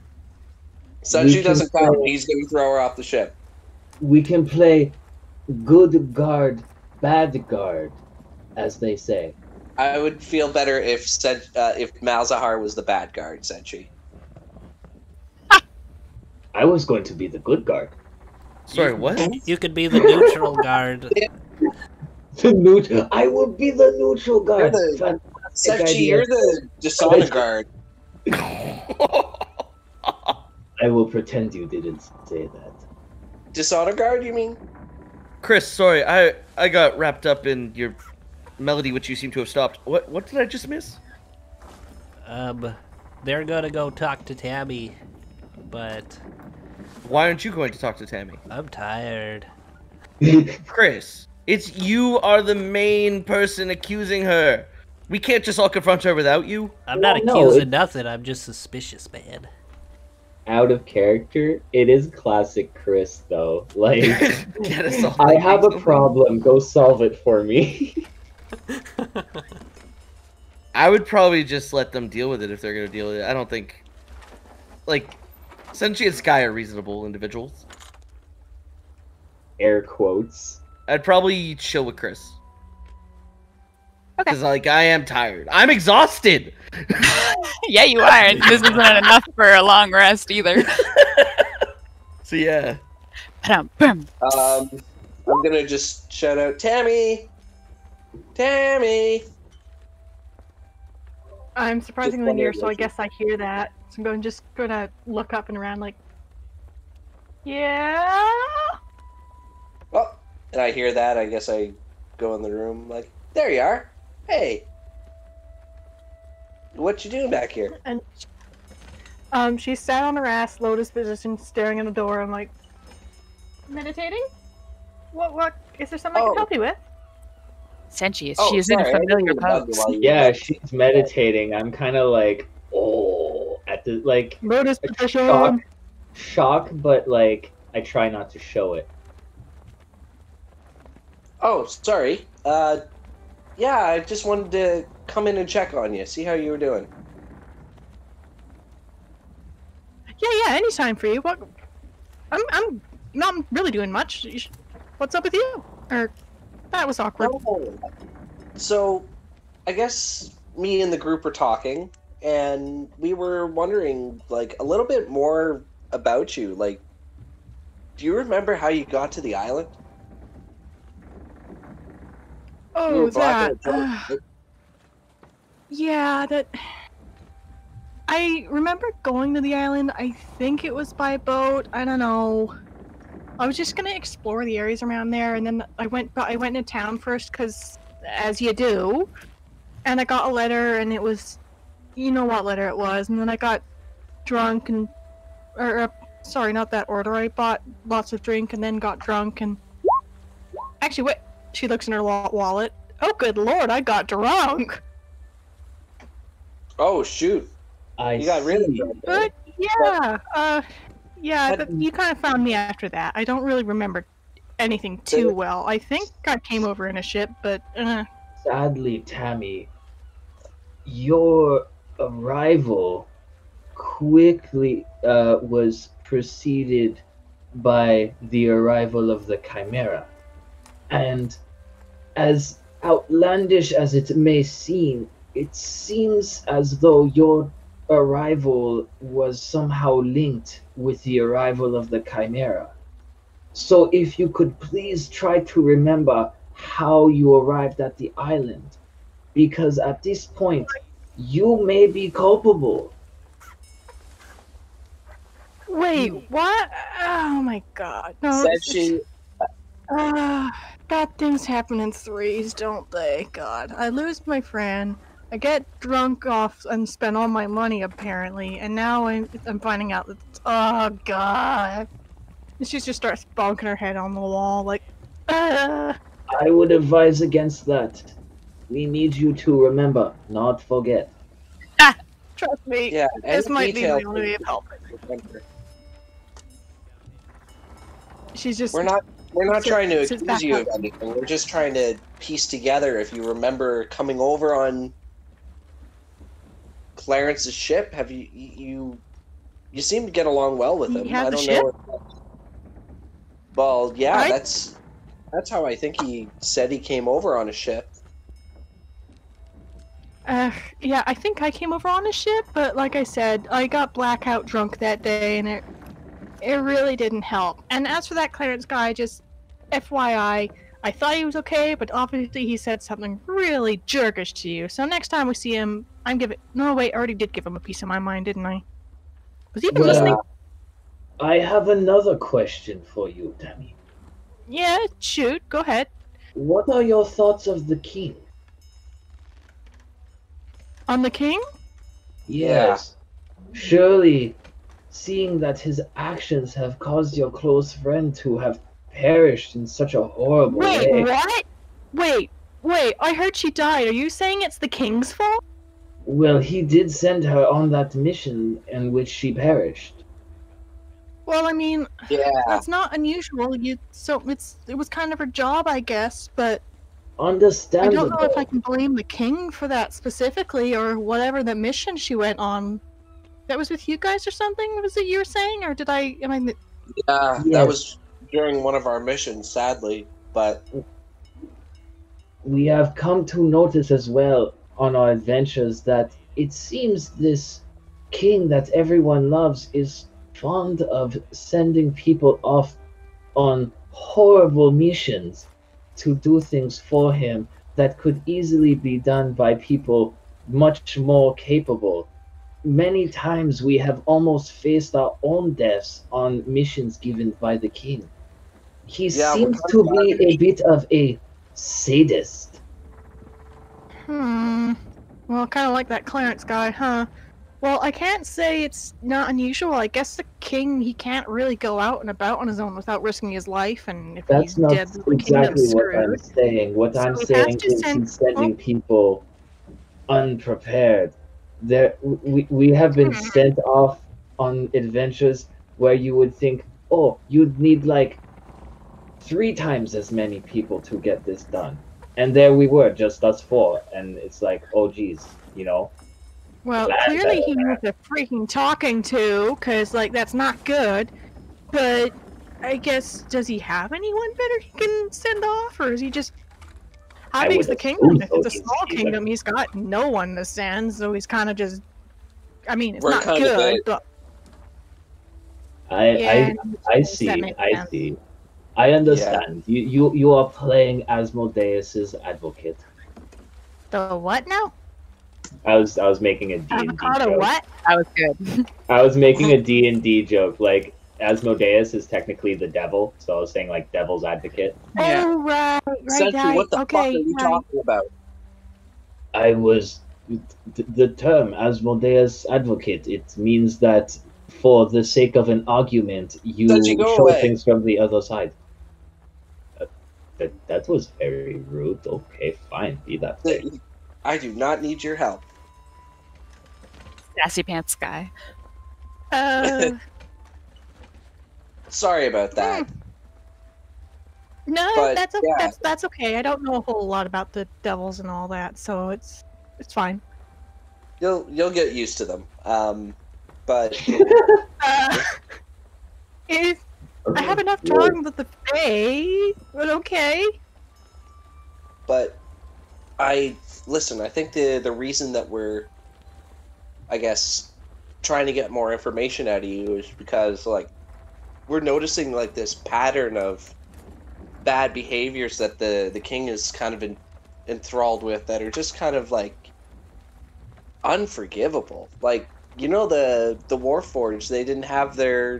Since she can doesn't come, play- he's gonna throw her off the ship. We can play good guard, bad guard, as they say. I would feel better if Malzahar was the bad guard, Senshi. I was going to be the good guard. Sorry, what? You could be the neutral guard. I will be the neutral guard. You're the- Fantastic Senshi, idea. you're the Dishonor guard. I will pretend you didn't say that. Dishonor guard, you mean? Chris, sorry, I got wrapped up in your melody, which you seem to have stopped. What did I just miss? They're gonna go talk to Tammy, but Why aren't you going to talk to Tammy? I'm tired. Chris, you are the main person accusing her. We can't just all confront her without you. I'm not No, accusing it- nothing. I'm just suspicious, man. Out of character, it is classic Chris, though. Like, Get us all I have a thinking. problem. Go solve it for me. I would probably just let them deal with it if they're going to deal with it. I don't think... Like, Senshi and Sky are reasonable individuals. Air quotes. I'd probably chill with Chris. Okay. Because, like, I am tired. I'm exhausted! Yeah, you are. And this isn't enough for a long rest either. So, yeah. Boom. I'm gonna just shout out, Tammy! Tammy! I'm surprisingly Just near, so I wondering. guess I hear that. So I'm just gonna look up and around like, yeah. Oh, and I hear that. I guess I go in the room like, there you are. Hey. What you doing back here? And she sat on her ass, lotus position, staring at the door. I'm like, meditating? What? Is there something I Oh. can help you with? Senshi, Oh, she is in a sorry, I didn't familiar mean to bug you pose. while you were Yeah, back. she's meditating. I'm kind of like, at the Lotus a position. shock, but like I try not to show it. Oh, sorry. Yeah, I just wanted to come in and check on you, see how you were doing. Yeah, anytime for you. What? I'm not really doing much. What's up with you? Or that was awkward. So, I guess me and the group were talking, and we were wondering, like, a little bit more about you. Like, do you remember how you got to the island? You Oh, were black that. and white. Yeah, that. I remember going to the island. I think it was by boat. I don't know. I was just gonna explore the areas around there, and then I went into town first, cause as you do. And I got a letter, and it was, you know what letter it was. And then I got drunk and, sorry, not that order. I bought lots of drink and then got drunk and. Actually, wait. She looks in her wallet. Oh, good lord! I got drunk. Oh, shoot. You got really drunk. But yeah, yeah, but you kind of found me after that. I don't really remember anything too well. I think I came over in a ship, but Sadly, Tammy, your arrival quickly was preceded by the arrival of the Chimera. And as outlandish as it may seem, it seems as though your arrival was somehow linked with the arrival of the Chimera. So if you could please try to remember how you arrived at the island, because at this point, you may be culpable. wait, what? Oh my god! No, Senshi, bad things happen in threes, don't they? God, I lose my friend. I get drunk off and spend all my money apparently, and now I'm finding out that oh god. And she just starts bonking her head on the wall like, I would advise against that. We need you to remember, not forget. trust me, yeah, this any might be detail the only way of helping. remember. She's just We're not trying to sits accuse back you up. of anything. We're just trying to piece together if you remember coming over on Clarence's ship. Have you seem to get along well with He him. had I the don't ship? know. Well, yeah, I- that's how I think he said he came over on a ship. Yeah, I think I came over on a ship, but like I said, I got blackout drunk that day, and it really didn't help. And as for that Clarence guy, just FYI, I thought he was okay, but obviously he said something really jerkish to you. So next time we see him, I'm giving. No, wait, I already did give him a piece of my mind, didn't I? Was he even listening? I have another question for you, Tammy. Yeah, shoot, go ahead. What are your thoughts of the king? On the king? Yes. Surely, seeing that his actions have caused your close friend to have perished in such a horrible Wait, way. what? Wait, I heard she died. Are you saying it's the king's fault? Well, he did send her on that mission in which she perished. Well, I mean, Yeah. that's not unusual. It was kind of her job, I guess, but I Understandable. don't know if I can blame the king for that specifically, or whatever the mission she went on. That was with you guys or something? Was it you were saying, or did I? Am I? Yeah, Yes. that was during one of our missions, sadly. But We have come to notice as well on our adventures that it seems this king that everyone loves is fond of sending people off on horrible missions to do things for him that could easily be done by people much more capable. Many times we have almost faced our own deaths on missions given by the king. He Yeah, seems we're to be a bit of a sadist. Well, kind of like that Clarence guy, huh? Well, I can't say it's not unusual. I guess the king, he can't really go out and about on his own without risking his life, and if That's he's not dead, the kingdom's exactly what I'm screwed. saying. What So I'm he has saying to is send- he's sending people unprepared. We have been sent off on adventures where you would think, oh, you'd need like 3 times as many people to get this done. And there we were, just us 4. And it's like, oh, geez, you know? Well, Glad clearly that- he knows the freaking talking to, because, like, that's not good. But I guess, does he have anyone better he can send off, or is he just... How I big's would the kingdom? assume If so. it's a He's- small he's a- kingdom, he's got no one to send, so he's kind of just... I mean, it's We're not kinda good, the- but... I that see. makes I sense. see. I understand. You are playing Asmodeus's advocate. The what now? I was making a D&D Avocado joke. what? That was good. I was making a D&D joke. Like Asmodeus is technically the devil, so I was saying like devil's advocate. Yeah. Oh, right, essentially, what the fuck are you talking about? I was the term Asmodeus advocate. It means that for the sake of an argument, you Senshi, go show away. things from the other side. That was very rude. Okay, fine, be that way. I do not need your help. Sassy pants guy. Sorry about that. No, But, yeah. that's okay. I don't know a whole lot about the devils and all that, so it's fine. You'll get used to them. But If I have enough time with the Fae, but okay. But I think the reason that we're, I guess, trying to get more information out of you is because like we're noticing like this pattern of bad behaviors that the king is kind of enthralled with that are just kind of like unforgivable. Like, you know, the Warforged, they didn't have they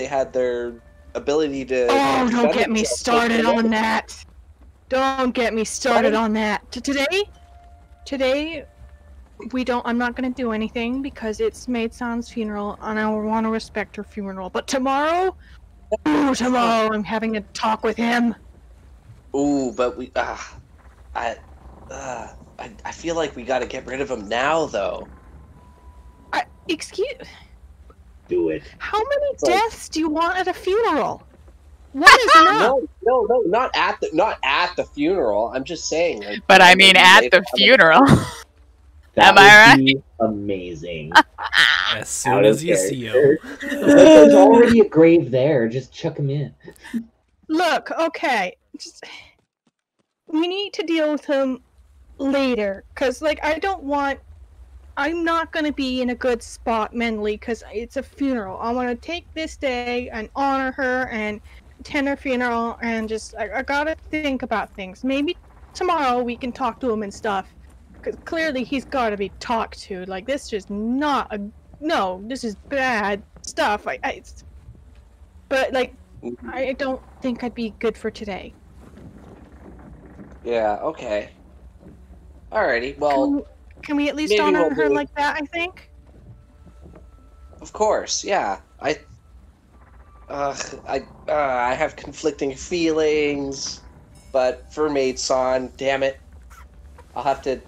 had their ability to Oh, don't defend get me themselves started against on that. Don't get me started on that. Today, I'm not gonna do anything because it's Maid-san's funeral and I want to respect her funeral. But tomorrow, I'm having a talk with him. Ooh, but I feel like we got to get rid of him now, though. Excuse. Do it. How many It's like- deaths do you want at a funeral? What is enough? No, not at the funeral. I'm just saying. Like, But I mean, at the funeral. That Am I would be amazing. As soon as you see him. Like, there's already a grave there. Just chuck him in. Look, okay. We need to deal with him later. Because, like, I'm not going to be in a good spot mentally because it's a funeral. I want to take this day and honor her and attend her funeral and just, I gotta think about things. Maybe tomorrow we can talk to him and stuff. Because clearly he's got to be talked to. Like, this is not no, this is bad stuff. But, like, I don't think I'd be good for today. Yeah. Okay. Alrighty. Well, Can we at least maybe honor we'll her do- like that, I think? of course. Yeah. I have conflicting feelings, but for Maid-san, damn it, I'll have to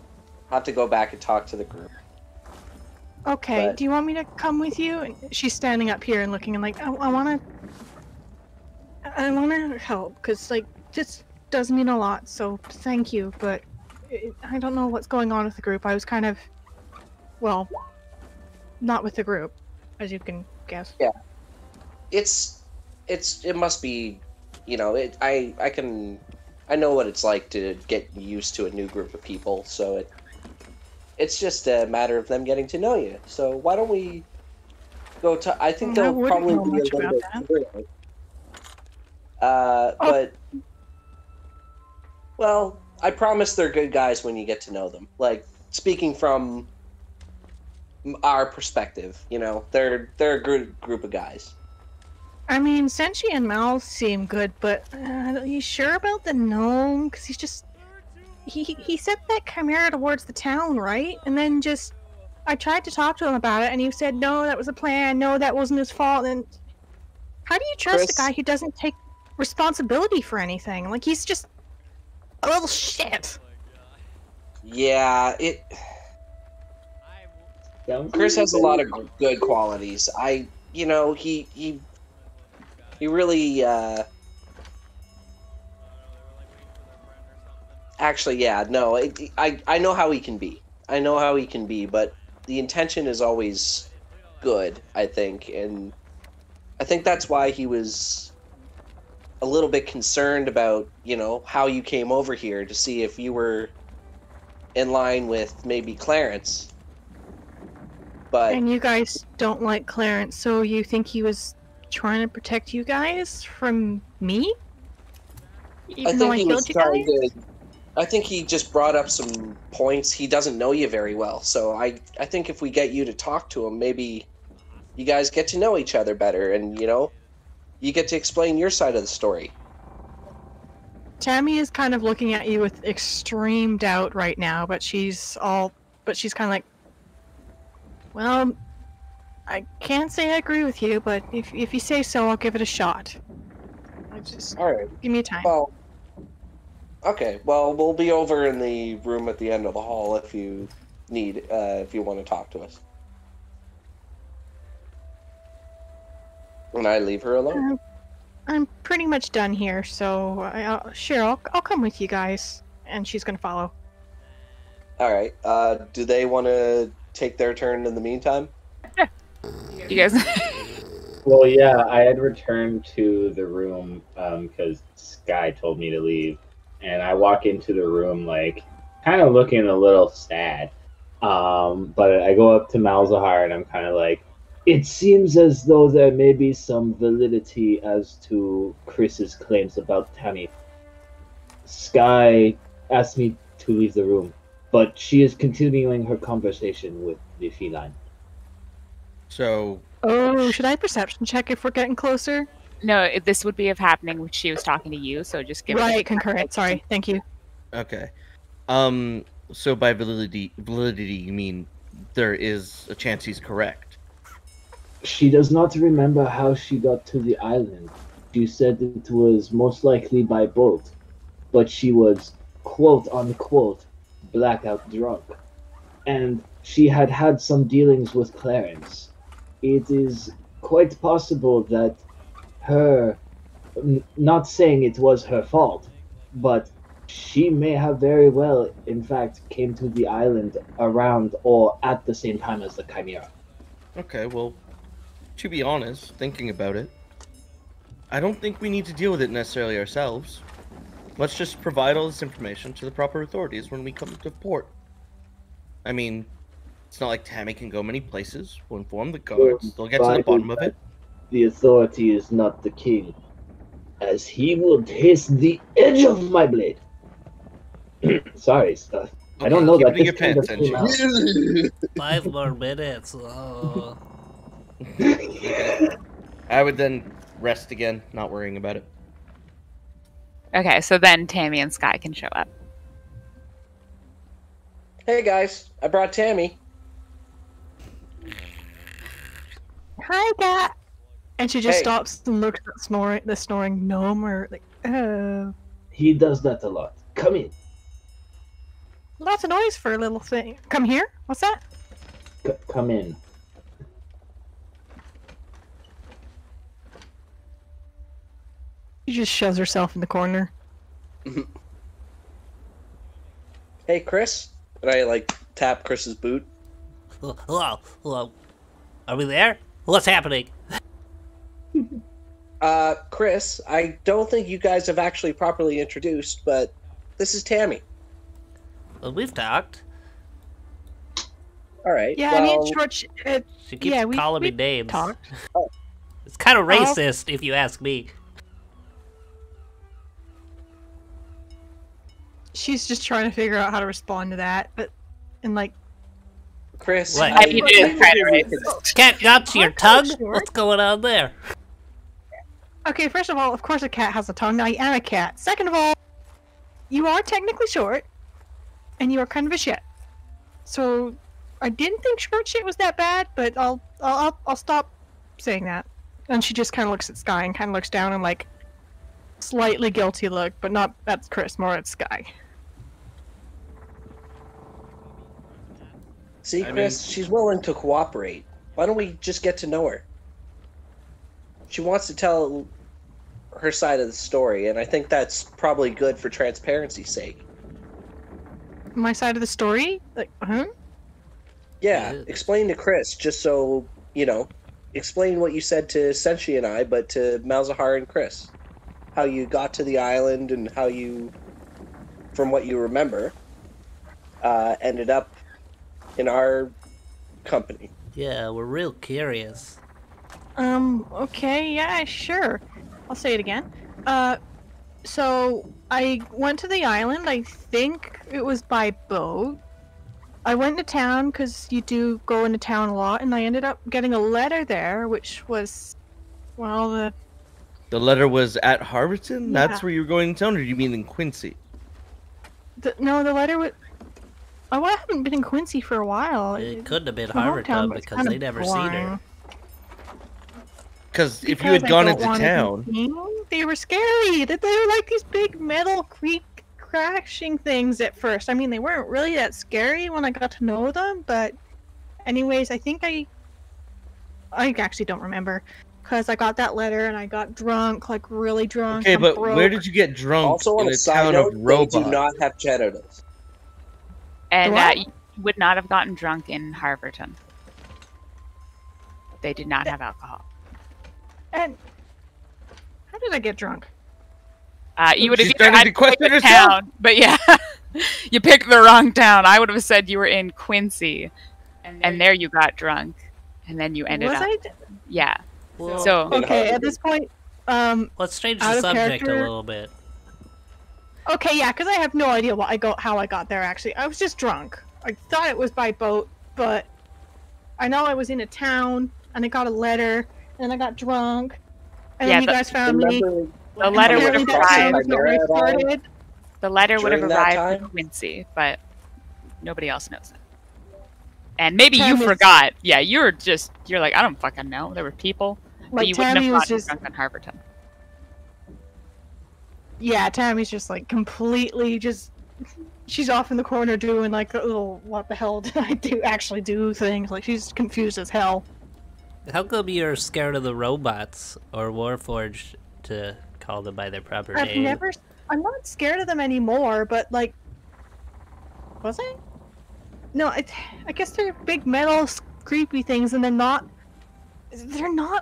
go back and talk to the group. Okay, But- do you want me to come with you? And she's standing up here and looking and like, I wanna help, because, like, this does mean a lot, so thank you, but I don't know what's going on with the group. I was kind of, well, not with the group, as you can guess. Yeah. It must be, you know, I know what it's like to get used to a new group of people, so it's just a matter of them getting to know you. So why don't we go to? I think I they'll wouldn't probably know be a much little about bit thrilling. But well, I promise they're good guys when you get to know them. Like, speaking from our perspective, you know, they're a good group of guys. I mean, Senshi and Mal seem good, but are you sure about the gnome? Because he's just... He sent that chimera towards the town, right? And then I tried to talk to him about it, and he said, no, that was a plan, no, that wasn't his fault, and... How do you trust Chris? a guy who doesn't take responsibility for anything? Like, he's just a little shit. Yeah, Chris has a lot of good qualities. You know, he really, actually, yeah, no, I know how he can be. I know how he can be, but the intention is always good, I think, and I think that's why he was a little bit concerned about, you know, how you came over here to see if you were in line with maybe Clarence. But And you guys don't like Clarence, so you think he was trying to protect you guys from me? Even though I killed you guys? I think he just brought up some points. He doesn't know you very well, so I think if we get you to talk to him, maybe you guys get to know each other better, and, you know, you get to explain your side of the story. Tammy is kind of looking at you with extreme doubt right now, but she's kind of like, well, I can't say I agree with you, but if you say so, I'll give it a shot. All right. Give me time. Well, okay. Well, we'll be over in the room at the end of the hall if you need, if you want to talk to us. And I leave her alone. I'm pretty much done here, so I'll come with you guys. And she's gonna follow. All right. Do they want to take their turn in the meantime? You guys. Well, yeah, I had returned to the room because Sky told me to leave, and I walk into the room like kind of looking a little sad. But I go up to Malzahar and I'm kind of like, it seems as though there may be some validity as to Chris's claims about Tammy. Sky asked me to leave the room, but she is continuing her conversation with the feline. So, Oh, should I perception check if we're getting closer? No, this would be of happening when she was talking to you, so just give it Right, concurrent. Sorry, thank you. okay. So by validity, you mean there is a chance he's correct? She does not remember how she got to the island. She said it was most likely by boat, but she was, quote unquote, blackout drunk. And she had had some dealings with Clarence. It is quite possible that her, not saying it was her fault, but she may have very well, in fact, came to the island around or at the same time as the Chimera. Okay, well, to be honest, thinking about it, I don't think we need to deal with it necessarily ourselves. Let's just provide all this information to the proper authorities when we come to port. I mean, it's not like Tammy can go many places. We'll inform the guards. They'll get to the bottom of it. The authority is not the king, as he will taste the edge of my blade. Sorry, stuff. I don't know keep that it in this your kind of pants, came out. 5 more minutes. Oh. Okay. I would then rest again, not worrying about it. Okay, so then Tammy and Sky can show up. Hey guys, I brought Tammy. Hi, cat. And she just Hey. stops and looks at the snoring gnome, or like, oh. He does that a lot. Come in. Lots of noise for a little thing. Come here? What's that? Come in. She just shoves herself in the corner. Hey Chris. And I like tap Chris's boot. Hello, hello. Are we there? What's happening? Chris, I don't think you guys have actually properly introduced, but this is Tammy. Well, we've talked. All right. Yeah, well, I mean, short. She keeps yeah, calling me we names. talked. It's kind of racist, if you ask me. She's just trying to figure out how to respond to that, but and like. Chris, What? I mean, it is kind of racist. Cat got to your tongue? Sure. What's going on there? Okay, first of all, of course a cat has a tongue. I am a cat. Second of all, you are technically short, and you are kind of a shit. So, I didn't think short shit was that bad, but I'll stop saying that. And she just kind of looks at Sky and kind of looks down and like slightly guilty look, but not at Chris, more at Sky. See, Chris, she's willing to cooperate. Why don't we just get to know her? She wants to tell her side of the story, and I think that's probably good for transparency's sake. My side of the story? Like, huh? Yeah, Yeah. explain to Chris, just so, you know, explain what you said to Senshi and I, but to Malzahar and Chris. How you got to the island and how you, from what you remember, ended up in our company. Yeah, we're real curious. Okay, yeah, sure. I'll say it again. So I went to the island, I think it was by boat. I went to town, because you do go into town a lot, and I ended up getting a letter there, which was, well, The letter was at Harvardton? Yeah. That's where you were going to town, or do you mean in Quincy? no, the letter was... Oh, I haven't been in Quincy for a while. It couldn't have been my hometown, Harvard but it's because kinda they never seen her. boring. Because if you Because had I gone don't into wanna be town, seen. They were scary. They were like these big metal creak crashing things at first. I mean, they weren't really that scary when I got to know them, but anyways, I think I actually don't remember. because I got that letter and I got drunk, like really drunk. Okay, I'm but broke. where did you get drunk Also, on in a a side town note, of they robots? do not have genitals. And what? you would not have gotten drunk in Harverton. They did not have alcohol. And how did I get drunk? You would have She either started had to to pick question a herself? town, but yeah, you picked the wrong town. I would have said you were in Quincy, and there you got drunk, and then you ended Was up. I? Yeah. Well, So Okay, at this point, let's change out the of subject a character. little bit. Okay, yeah, because I have no idea how I got there. Actually, I was just drunk. I thought it was by boat, but I know I was in a town and I got a letter, and I got drunk, and Yeah, then you guys found me. Remember the letter would Apparently have that town arrived. was not Chimera at all? restarted. The letter would have during that arrived to time? Quincy, but nobody else knows it. And maybe you Tam is- forgot. Yeah, you're like, I don't fucking know. There were people. But Like you wouldn't Tammy have was gotten just, drunk in Harverton. yeah, Tammy's just like completely just. She's off in the corner doing like a little what the hell did I actually do things. Like she's confused as hell. How come you're scared of the robots or Warforged, to call them by their proper name? I'm not scared of them anymore, but like, was I? No, I guess they're big metal creepy things, and they're not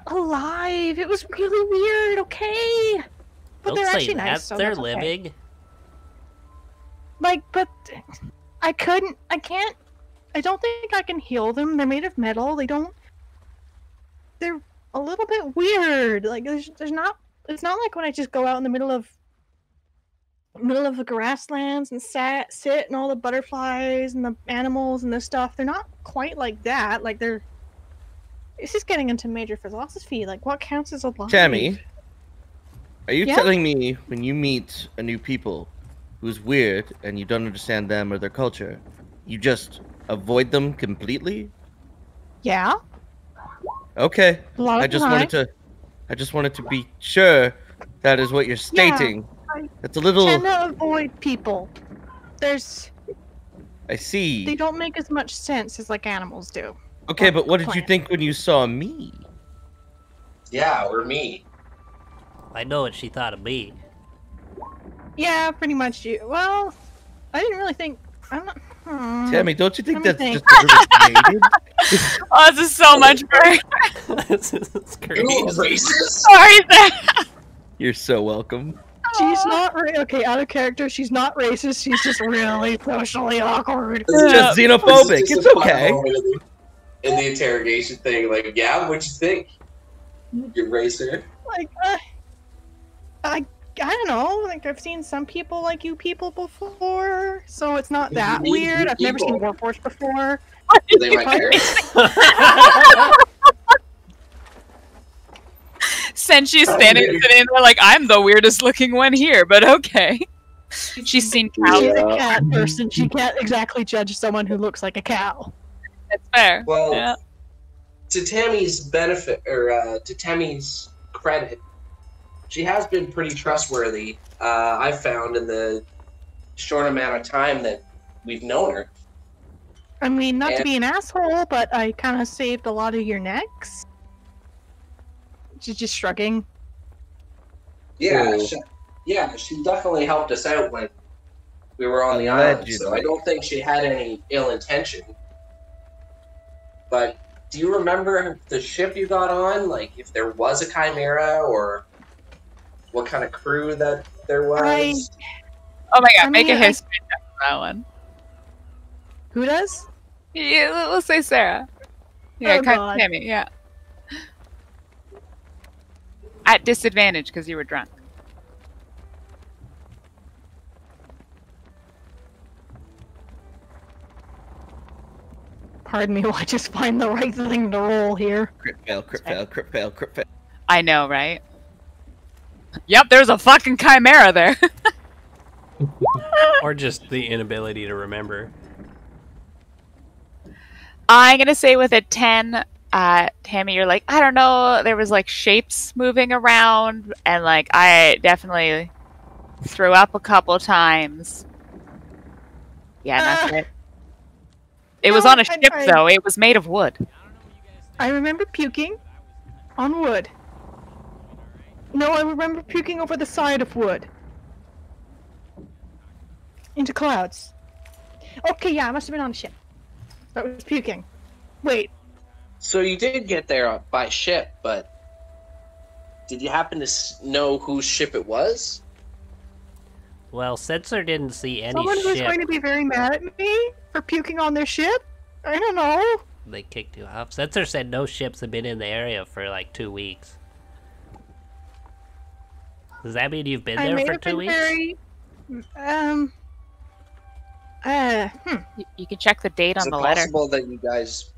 alive. It was really weird. Okay, but Don't they're say actually that. nice. So They're that's okay. living. Like, but I don't think I can heal them. They're made of metal. They're a little bit weird. Like, there's not. It's not like when I just go out in the middle of the grasslands and sit and all the butterflies and the animals and this stuff. They're not quite like that. Like it's just getting into major philosophy. Like, what counts as alive? Tammy, are you Yeah? telling me when you meet a new people who's weird and you don't understand them or their culture, you just avoid them completely? Yeah. Okay. A lot of I just wanted to be sure that is what you're stating. It's a little. Tend to avoid people. I They see. don't make as much sense as like animals do. Okay, but what did you plant. think when you saw me? Yeah, or me. I know what she thought of me. Yeah, pretty much. Well, I didn't really think. I'm not. Tammy, don't you think Let that's me just a little jaded? Oh, this is so much worse. This is crazy. Ooh, racist. Sorry, Zach. You're so welcome. She's not okay. Out of character. She's not racist. She's just really socially awkward. It's just xenophobic. This is It's just a okay. moment in the interrogation thing, like, yeah, what'd you think? You racer. Like, I don't know. Like, I've seen some people like you people before, so it's not that You mean weird. you I've never seen people? Warforged before. Are they my parents? Senshi standing sitting there like, I'm the weirdest looking one here, but okay. She's seen cows. She's a cat person. She can't exactly judge someone who looks like a cow. That's fair. Well, Yeah. to Tammy's benefit, or to Tammy's credit, she has been pretty trustworthy. I've found in the short amount of time that we've known her. I mean, not to And- be an asshole, but I kind of saved a lot of your necks. She's just shrugging. Yeah, Cool. she definitely helped us out when we were on the island. So I Allegedly. don't think she had any ill intention. But do you remember the ship you got on? Like, if there was a chimera, or what kind of crew that there was? Oh my god, I make a mean, I- history check for that one. Who does? Yeah, let's say Sarah. Yeah, Oh, kind God. of Tammy, yeah. At disadvantage because you were drunk. Pardon me while I just find the right thing to roll here. Crit fail, crit fail, crit fail, crit fail. I know, right? Yep, there's a fucking chimera there. Or just the inability to remember. I'm gonna say with a 10, Tammy, you're like, I don't know, there was like shapes moving around, and like I definitely threw up a couple times. Yeah, that's it. It was no, on a I- ship I- though. It was made of wood. I remember puking on wood. No, I remember puking over the side of wood. Into clouds. Okay, yeah, I must have been on a ship. That was puking. Wait. So you did get there by ship, but did you happen to know whose ship it was? Well, Censor didn't see any Someone ship. who's going to be very mad at me for puking on their ship? I don't know. They kicked you off. Censor said no ships have been in the area for like 2 weeks. Does that mean you've been there for 2 weeks? Very, You can check the date Is on it the letter. possible that you guys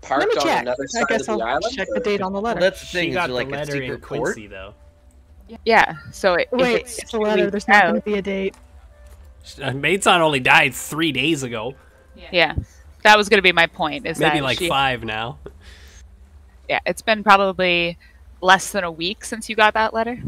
Let parked me on check. another I side of guess the I'll island? check or- the date on the letter. Well, that's the She thing. Is got there like the a letter in secret port? Quincy, though. Yeah, so Wait, if it's a letter. There's not going to be a date. Maidson only died 3 days ago. Yeah, that was going to be my point. Is Maybe that like she, 5 now. Yeah, it's been probably less than a week since you got that letter.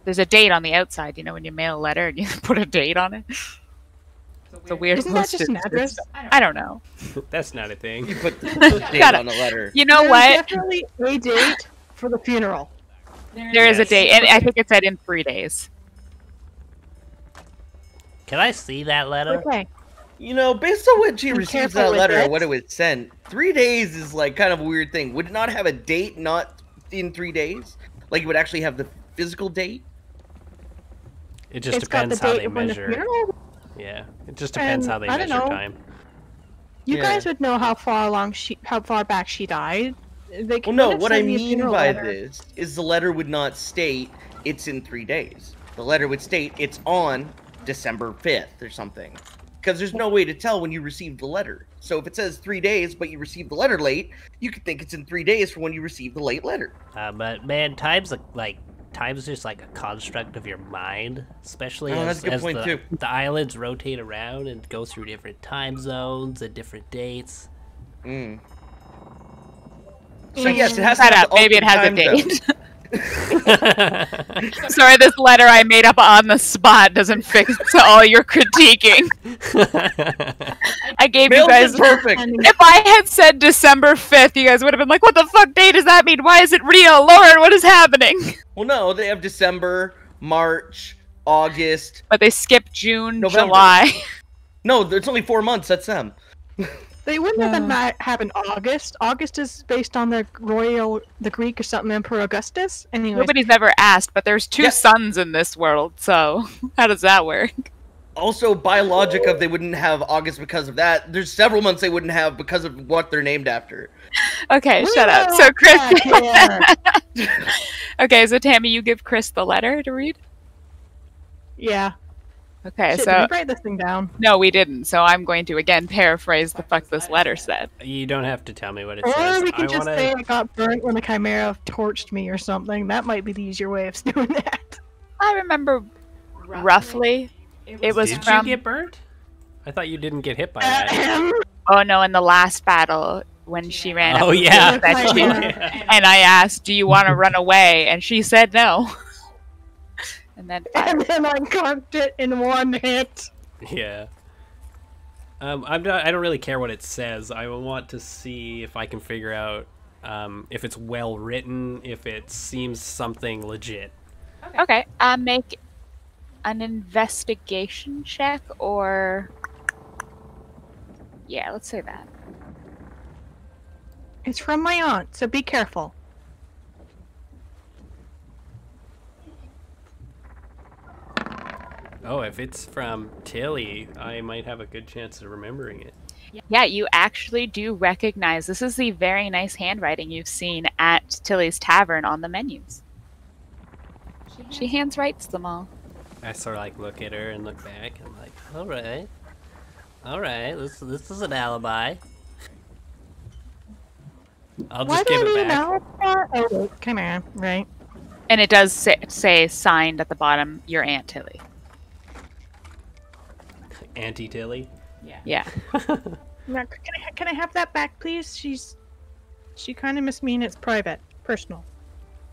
There's a date on the outside, you know, when you mail a letter and you put a date on it. It's a weird Isn't that just an postage address? system. I don't know. That's not a thing. You put the date Shut on a letter. You know There's what? definitely a date for the funeral. There is a Yes. date, and I think it said in 3 days. Can I see that letter? Okay. You know, based on when she Be receives careful that with letter it. and when it was sent, 3 days is like kind of a weird thing. Would it not have a date not in 3 days? Like it would actually have the physical date? It just It's got the depends how date they of when the measure. funeral. Yeah, it just depends And how they I don't measure know. time. You Yeah. guys would know how far back she died. They Well, could no, have what I sent me a mean funeral by letter. this is the letter would not state it's in 3 days. The letter would state it's on December 5th or something. Because there's no way to tell when you received the letter. So if it says 3 days, but you received the letter late, you could think it's in 3 days from when you received the late letter. But man, time's just like a construct of your mind, especially Oh, as, that's a good as point, the, too. the islands rotate around and go through different time zones and different dates. Mm. So yes, it has Shut to have up. Maybe it has a time zone. date. Sorry, this letter I made up on the spot doesn't fix all your critiquing. I gave you Mail's guys. been perfect. If I had said December 5th, you guys would have been like, what the fuck date does that mean? Why is it real? Lauren, what is happening? Well, no, they have December, March, August. But they skipped June, November. July. No, it's only 4 months. That's them. They wouldn't have happened August. August is based on the Greek or something, Emperor Augustus. Anyways, Nobody's ever asked, but there's 2 Yeah. suns in this world, so how does that work? Also, by logic of they wouldn't have August because of that, there's several months they wouldn't have because of what they're named after. Okay, We shut up. know So Chris. that here. Okay, so Tammy, you give Chris the letter to read? Yeah. Okay, Shit, so did we write this thing down? no, we didn't. So I'm going to again paraphrase the fuck this letter said. You don't have to tell me what it Or says. we can I just wanna... say I got burnt when the Chimera torched me or something. That might be the easier way of doing that. I remember roughly. It was Did from. you get burnt? I thought you didn't get hit by that. Oh no! In the last battle, when she ran. Oh up yeah. that she- Yeah. and I asked, "Do you want to run away?" And she said no. And then And then I conked it in one hit. Yeah. I don't really care what it says. I want to see if I can figure out if it's well written, if it seems something legit. okay, make an investigation check, or yeah, let's say that. It's from my aunt, so be careful. Oh, if it's from Tilly, I might have a good chance of remembering it. Yeah, you actually do recognize this is the very nice handwriting you've seen at Tilly's Tavern on the menus. She hands writes them all. I sort of like look at her and look back and I'm like, all right, this is an alibi. I'll Why just do give I it need an back. alibi? Oh, wait, Chimera, right? And it does say signed at the bottom, your Aunt Tilly. Auntie Tilly. Yeah. Now, can I have that back, please? She kind of must mean it's private, personal,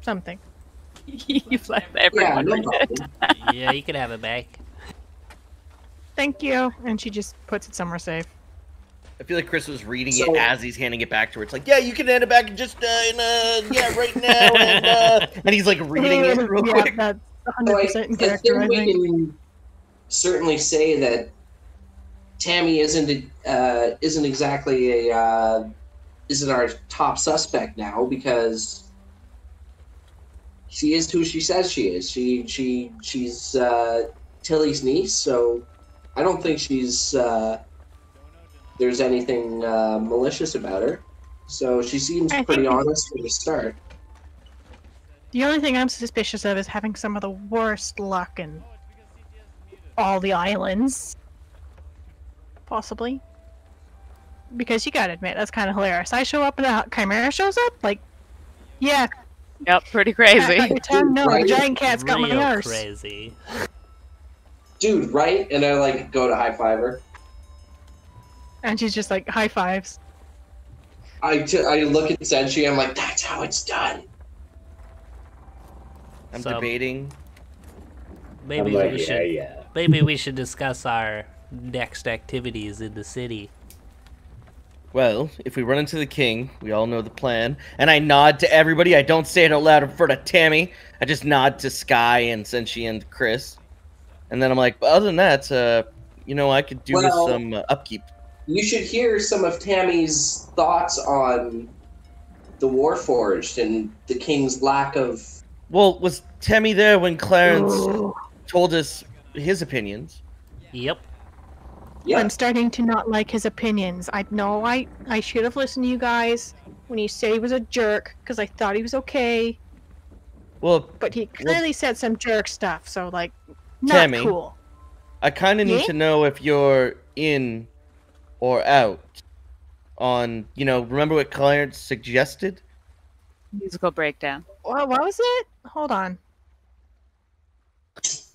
something. You've let Yeah, everyone no read it. problem. Yeah, you can have it back. Thank you. And she just puts it somewhere safe. I feel like Chris was reading So- it as he's handing it back to her. It's like, yeah, you can hand it back and just, right now, and he's like reading it real yeah, quick. that's So 100% in I character, think I we think. can certainly say that Tammy isn't exactly isn't our top suspect now, because she is who she says she is. She's Tilly's niece, so I don't think there's anything malicious about her. So she seems I pretty think- honest from the start. The only thing I'm suspicious of is having some of the worst luck in all the islands. Possibly. Because you gotta admit, that's kind of hilarious. I show up and a chimera shows up? Like, yeah. Yep, pretty cat got crazy. your tongue? No, Right? the giant cat's got my Real arse. crazy. Dude, right? And I like go to high five her. And she's just like, high fives. I look at Senshi, I'm like, that's how it's done. I'm So- debating. Maybe I'm like, we should. yeah. Maybe we should discuss our next activities in the city. Well, if we run into the king, we all know the plan. And I nod to everybody. I don't say it out loud in front of Tammy. I just nod to Sky and Senshi and Chris. And then I'm like, other than that, I could do with Well- some upkeep. You should hear some of Tammy's thoughts on the Warforged and the king's lack of. Well, was Tammy there when Clarence Ooh. told us his opinions? Yep. Yeah. I'm starting to not like his opinions. I know I should have listened to you guys when he said he was a jerk, because I thought he was okay, Well, but he clearly said some jerk stuff, so, like, not Tammy. cool. I kind of need Yeah? to know if you're in or out on, remember what Clarence suggested? Musical breakdown. What was it? Hold on.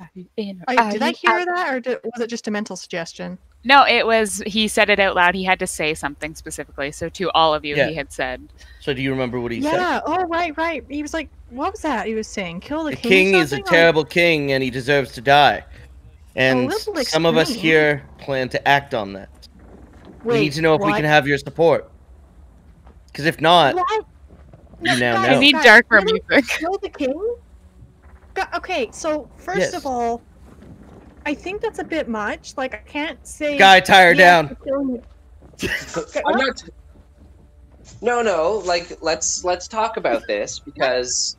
Are you in or Did are I you hear out? that, or was it just a mental suggestion? No, it was. He said it out loud. He had to say something specifically. So to all of you, Yeah. he had said, So do you remember what he said? Yeah, oh, right. He was like, what was that he was saying? Kill the The king? king or is a something? terrible king and he deserves to die. And little some of us extreme. here plan to act on that. Wait, We need to know if we what? can have your support. Because if not, What? you now guys, know. "I need guys, darker really? music." Kill the king? Okay, so first Yes. of all, I think that's a bit much. Like, I can't say. Guy, tie her yes down. to killing I'm not. No. Like, let's talk about this because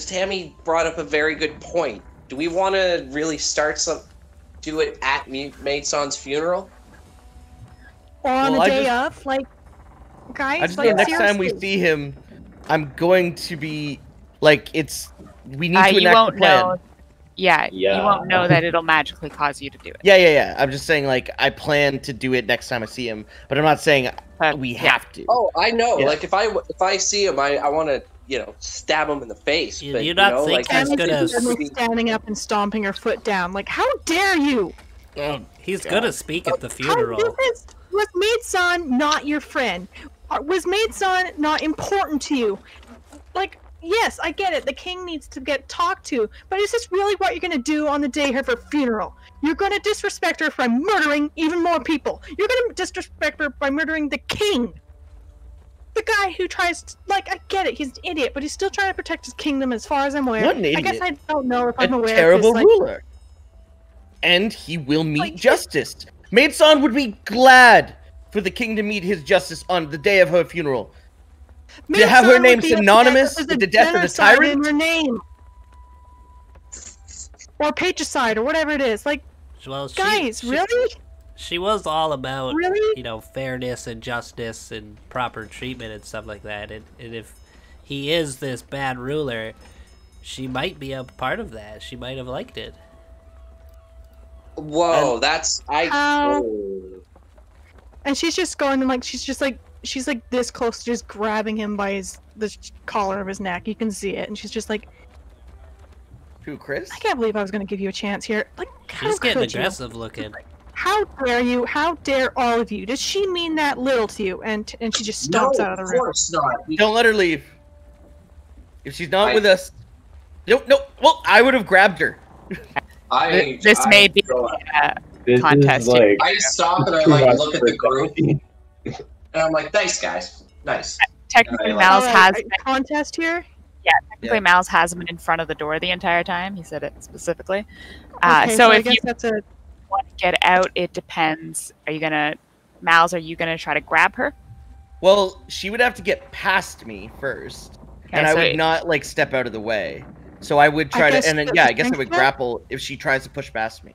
Tammy brought up a very good point. Do we want to really do it at Maidson's funeral? Or on Well, the I day just- of, like, guys. I just like, know next time we seriously. see him, I'm going to be like, we need to You enact won't the plan. know. Yeah, you Yeah. won't know that it'll magically cause you to do it. Yeah. I'm just saying, like, I plan to do it next time I see him, but I'm not saying But, we yeah. have to. Oh, I know. Yeah. Like, if I see him, I want to stab him in the face. You- but, you not think like, he's Tammy's gonna- suddenly standing up and stomping her foot down. Like, how dare you? Oh, He's gonna speak at the How funeral. was Maidson not your friend? Was Maidson not important to you? Like, yes, I get it. The king needs to get talked to, but is this really what you're gonna do on the day of her funeral? You're gonna disrespect her by murdering even more people. You're gonna disrespect her by murdering the king. The guy who tries to, like, I get it, he's an idiot, but he's still trying to protect his kingdom as far as I'm aware. Not an I guess idiot. I don't know if I'm a aware terrible of this, like, ruler. And he will meet Like, justice. Maidson would be glad for the king to meet his justice on the day of her funeral. To have her Maidson name would be upset synonymous if there's with a the death of the genocide tyrant? in her name. Or patricide, or whatever it is. Like, Well, guys, really? She was all about, Really? fairness and justice and proper treatment and stuff like that. And if he is this bad ruler, she might be a part of that. She might have liked it. Whoa, How- oh. And she's just going and, like, she's like this close to just grabbing him by the collar of his neck. You can see it. And she's just like, Who, Chris? I can't believe I was going to give you a chance here. Like, how She's getting could you? aggressive looking. How dare you? How dare all of you? Does she mean that little to you? And she just No, stomps out of the of room. course not. Don't let her leave. If she's not I- with us... No. Well, I would have grabbed her. I This I may be go- This contest. is like I stop and I too like much look at for the group, Johnny. and I'm like, "Nice guys, nice." Technically, Alright, Mal's has contest here. technically Mal's has been in front of the door the entire time. He said it specifically. Okay, so I if you guess that's a. want to get out, it depends. Are you gonna, Mal's? Are you gonna try to grab her? Well, she would have to get past me first, and I so would not like step out of the way. So I would try guess to, and then the yeah, I guess I strength would check? grapple if she tries to push past me.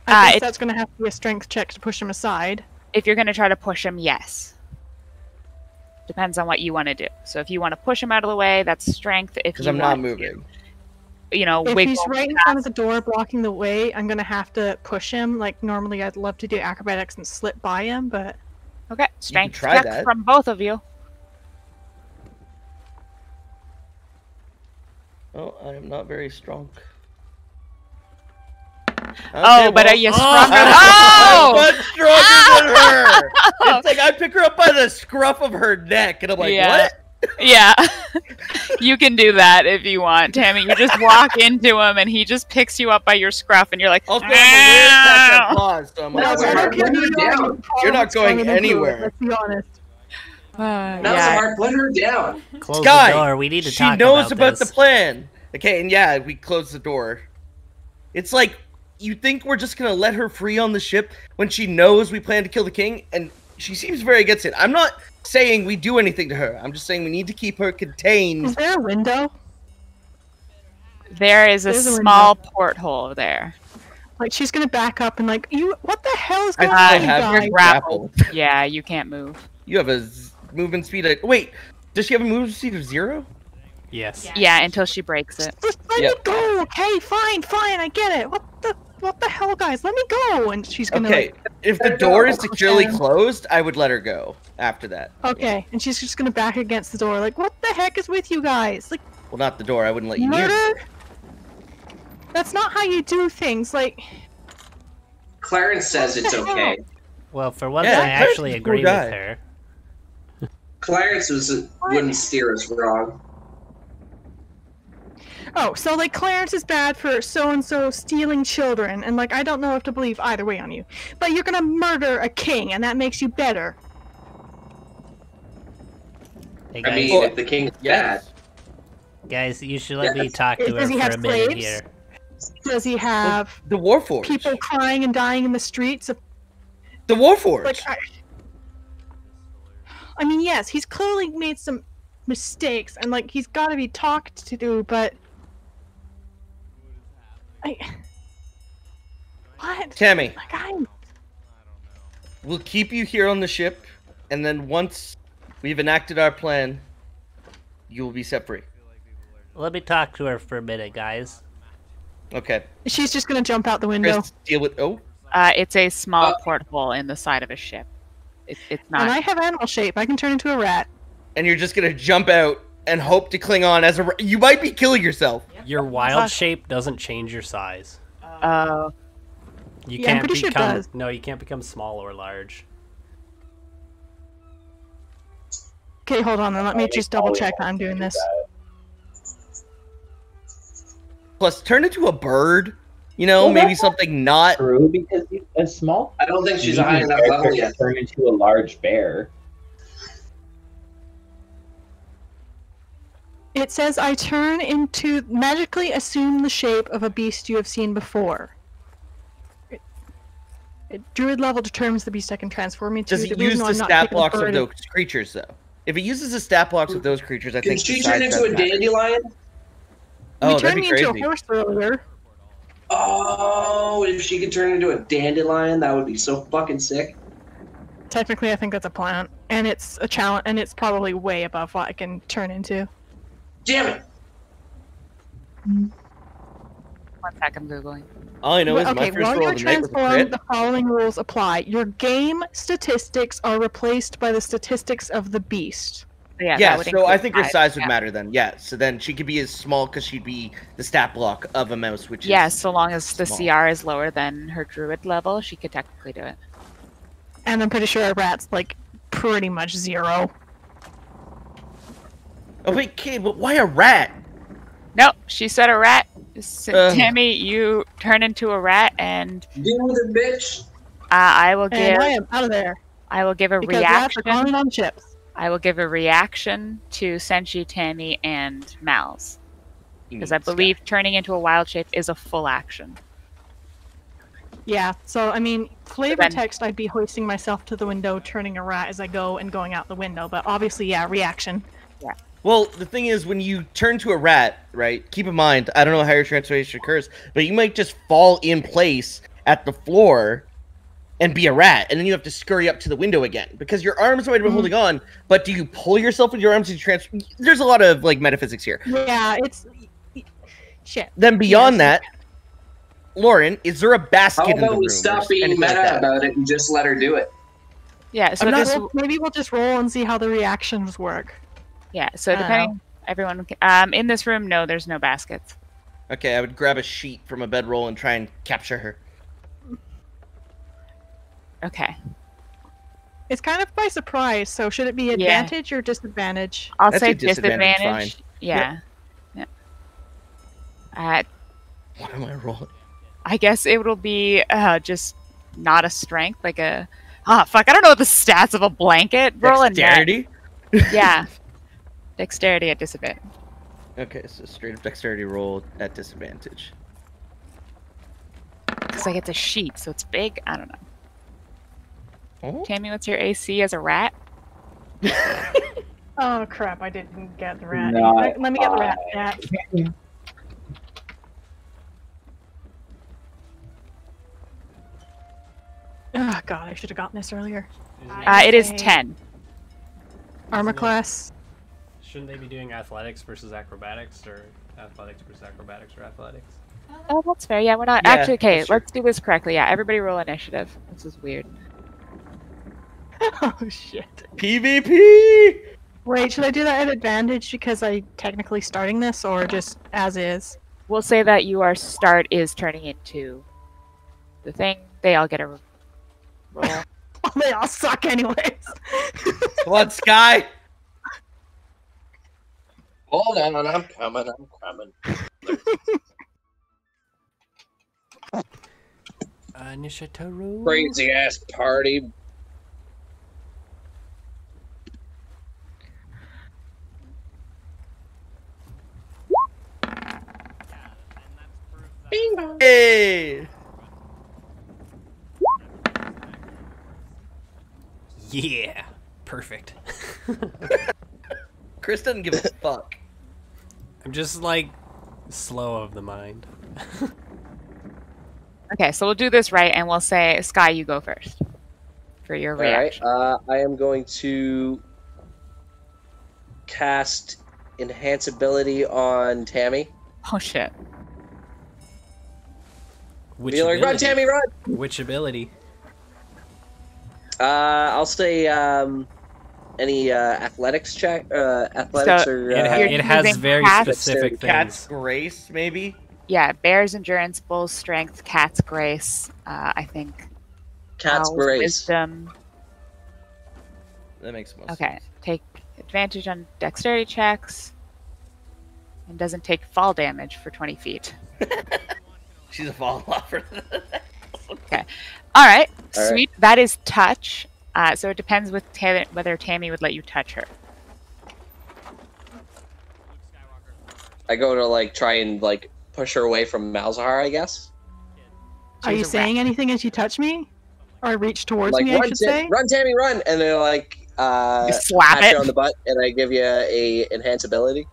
I guess it- that's going to have to be a strength check to push him aside. If you're gonna try to push him, yes. Depends on what you want to do. So if you want to push him out of the way, that's strength. If Because you I'm not want moving. to, you know, If wiggle he's right in front of the door blocking the way, I'm going to have to push him. Like, normally I'd love to do acrobatics and slip by him, but... Okay, strength try check that. from both of you. Oh, I am not very strong. Oh, but are you stronger? I'm Oh! much stronger than her. It's like I pick her up by the scruff of her neck, and I'm like, Yeah. what? Yeah, you can do that if you want, Tammy. You just walk into him, and he just picks you up by your scruff, and you're like, Also, I have a weird touch of claws, so I'm like, No, That's I a don't hard care put who her you are, down. you're You're not probably going stronger than anywhere. Let's be honest. That was a yeah. hard. Put her down. Close Sky, the door. We need to she talk knows about this. the plan. Okay, and yeah, we close the door. It's like, you think we're just gonna let her free on the ship when she knows we plan to kill the king? And she seems very against it. I'm not saying we do anything to her. I'm just saying we need to keep her Is contained. there a window? There is a There's a small porthole there. Like, she's going to back up and like, you... What the hell is I going still on, you have guys? your grappled. grapple. Yeah, you can't move. You have a movement speed of... Wait, does she have a movement speed of 0? Yes. Yeah, until she breaks it. Just let Yep. me go, okay? Fine, I get it. What the hell, guys? Let me go! And she's going to Okay, like... if the door is securely closed, I would let her go after that. Okay, and she's just going to back against the door like, what the heck is with you guys? Like, Well, not the door. I wouldn't let you near. murder? That's not how you do things, like... Clarence says it's okay. Well, for once, Yeah, I actually Clarence is a cool agree guy. with her. Clarence wouldn't steer us wrong. Oh, so like Clarence is bad for so-and-so stealing children, and like I don't know if to believe either way on you. But you're gonna murder a king, and that makes you better. Hey, I guys, mean, if the king's bad, Yes. guys, you should let me Yes. talk to her Does he for have a minute slaves? here. Does he have The Warforged. people crying and dying in the streets? The Warforged. Like, I mean, yes, he's clearly made some mistakes, and like he's got to be talked to, but what? Tammy, Like, we'll keep you here on the ship, and then once we've enacted our plan, you will be set free. Let me talk to her for a minute, guys. Okay. she's just gonna jump out the window, Chris, deal with... Oh, It's a small porthole in the side of a ship. It's and not. I have animal shape. I can turn into a rat. and you're just gonna jump out and hope to cling on as a... You might be killing yourself. Your wild shape doesn't change your size. Oh. You Yeah, I'm can't pretty sure it become does. no, you can't become small or large. Okay, hold on. Then let me just double check that I'm doing this. Plus, turn into a bird. You know, Well, maybe that's something not... True, because he's a small. I don't think she's a medium high enough bear level could yet. turn into a large bear. It says I turn into magically assume the shape of a beast you have seen before. Druid level determines the beast I can transform into. Does The it reason use why the I'm not stat taking a blocks of bird those creatures, though? If it uses the stat blocks of those creatures, I Can think she the turn size into doesn't a matter. dandelion? Oh, you that'd turned be me crazy. into a horse earlier. Oh, if she could turn into a dandelion, that would be so fucking sick. Technically, I think that's a plant, and it's a challenge, and it's probably way above what I can turn into. Damn it! 1 sec, I'm googling. All I know is my Okay, first while roll you're of the night was a transformed, crit. the following rules apply. Your game statistics are replaced by the statistics of the beast. Yeah, Yeah, that would so I include think her size, size would yeah. matter then. Yeah, so then she could be as small because she'd be the stat block of a mouse, which Yeah, is... so long as the small. CR is lower than her druid level, she could technically do it. And I'm pretty sure a rat's like pretty much 0. Oh, wait, kid, but why a rat? Nope, she said a rat. Tammy, you turn into a rat, and Deal with it, bitch. I will give. And I am out of there. I will give a Because rats are reaction. calling on chips. I will give a reaction to Senshi, Tammy, and Mal's. Because I believe turning into a wild shape is a full action. Yeah, so I mean, flavor then- text, I'd be hoisting myself to the window, turning a rat as I go, and going out the window. But obviously, yeah, reaction. Well, the thing is, when you turn to a rat, right, keep in mind, I don't know how your transformation occurs, but you might just fall in place at the floor and be a rat, and then you have to scurry up to the window again, because your arms might have been holding on, but do you pull yourself with your arms to There's a lot of, like, metaphysics here. Yeah, it's... Shit. Then beyond Yes. that, Lauren, is there a basket How in the about room? we or stop being anything like meta that? about it and just let her do it? Yeah, so I'm not- this, Maybe we'll just roll and see how the reactions work. yeah, so I don't depending, everyone, in this room, no, there's no baskets. Okay, I would grab a sheet from a bedroll and try and capture her. Okay, It's kind of by surprise, so should it be advantage or disadvantage? I'll That's say a disadvantage, disadvantage. Yeah. What am I rolling? I guess it will be just not a strength, like a... fuck, I don't know what the stats of a blanket. Roll a net. Dexterity? Yeah. Dexterity at disadvantage. Okay, so straight up dexterity roll at disadvantage. Because like it's a sheet, so it's big. I don't know. Oh. Tammy, what's your AC as a rat? Oh crap, I didn't get the rat. Not Let me get the rat stat. Oh god, I should have gotten this earlier. It is Okay. 10. Armor class. Shouldn't they be doing athletics versus acrobatics, or athletics versus acrobatics, or athletics? Oh, that's fair. Yeah, we're not... Yeah, Actually, okay, that's true. let's do this correctly. Yeah, everybody roll initiative. This is weird. Oh shit. PvP! Wait, should I do that at advantage because I technically starting this, or just as is? We'll say that your start is turning into the thing. They all get a roll. Oh, they all suck anyways. Come on, Sky! Hold on, I'm coming. Initiative roll. Crazy ass party. Hey! Yeah, perfect. Chris doesn't give a fuck. I'm just like slow of the mind. Okay, so we'll do this right, and we'll say, Sky, you go first for your All right. reaction. I am going to cast enhance ability on Tammy. Oh shit. Which Be like, run, ability? Tammy, run! Which ability? I'll say any athletics check, athletics So, or You're It has using very cat- specific Cat's things. Grace, maybe? Yeah, bear's endurance, bull's strength, cat's grace. I think. cat's owl's grace. Wisdom. That makes most Okay, sense. take advantage on dexterity checks, and doesn't take fall damage for 20 feet. She's a fall offer. All right, All sweet. That is touch. So it depends with whether Tammy would let you touch her. I go to like try and like push her away from Malzahar, I guess. Are you She's a saying anything as you touch me? Or reach towards Like me, I run, should say? run, Tammy, run, and then like You slap pat it. you on the butt, and I give you a enhance ability.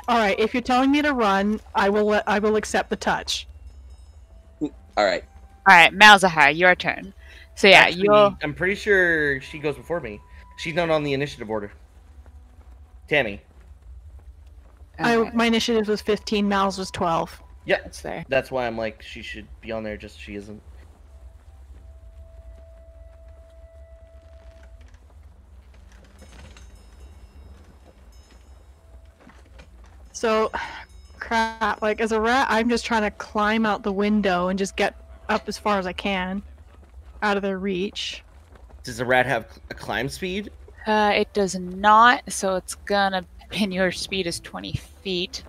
Alright, if you're telling me to run, I will accept the touch. All right. All right, Malzahar, your turn. So yeah, Actually, you'll. I'm pretty sure she goes before me. She's not on the initiative order. Tammy. Okay, My initiative was 15, Mal's was 12. Yeah, that's there. that's why I'm like, she should be on there, just she isn't. So, crap, like as a rat, I'm just trying to climb out the window and just get up as far as I can. Out of their reach. Does the rat have a climb speed? It does not. So it's gonna. And your speed is 20 feet.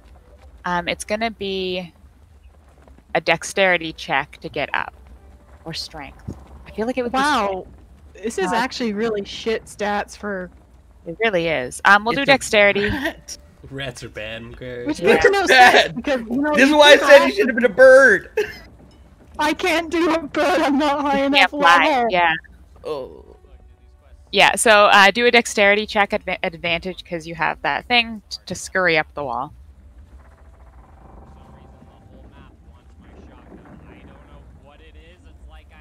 It's gonna be a dexterity check to get up, or strength. I feel like it would. Wow, this is actually really shit stats for. It really is. We'll do It's a dexterity. rat. Rats are bad. Okay. Which Yeah. makes no Bad. sense because This is why I said you should have been a bird. I can't do a bird. I'm not high Can't enough fly. level. Yeah. Oh. Yeah. So do a dexterity check at advantage because you have that thing to scurry up the wall.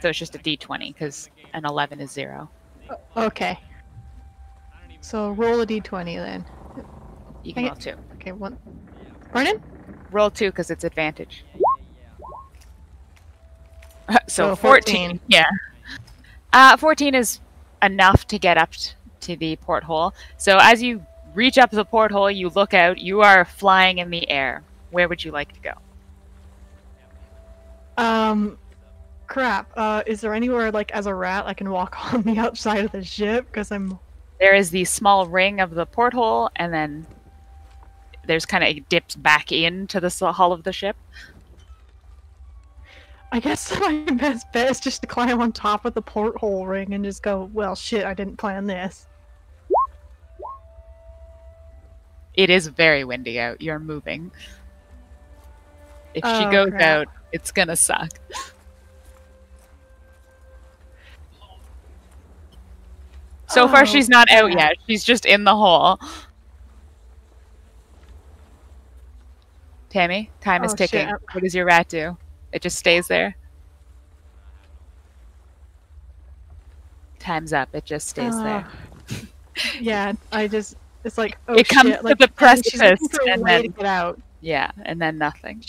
So it's just a d20 because an 11 is 0. Okay. So roll a d20 then. You can Okay. roll 2. Okay, one. Pardon? Roll 2 because it's advantage. So So 14. 14. Yeah. 14 is enough to get up to the porthole. So as you reach up the porthole, you look out. You are flying in the air. Where would you like to go? Crap. Is there anywhere, like, as a rat, I can walk on the outside of the ship? Because I'm... There is the small ring of the porthole, and then there's kind of, it dips back into the hull of the ship. I guess my best bet is just to climb on top of the porthole ring and just go, well, shit, I didn't plan this. It is very windy out. You're moving. If she Oh, goes crap. out, it's gonna suck. So far, Oh, she's not out crap. yet. She's just in the hole. Tammy, time is Oh, shit. ticking. What does your rat do? It just stays there. Time's up. It just stays there. Yeah, I just... It's like, oh, It comes shit. to Like, the and she's looking precipice, for a and way then- to get out. Yeah, and then nothing.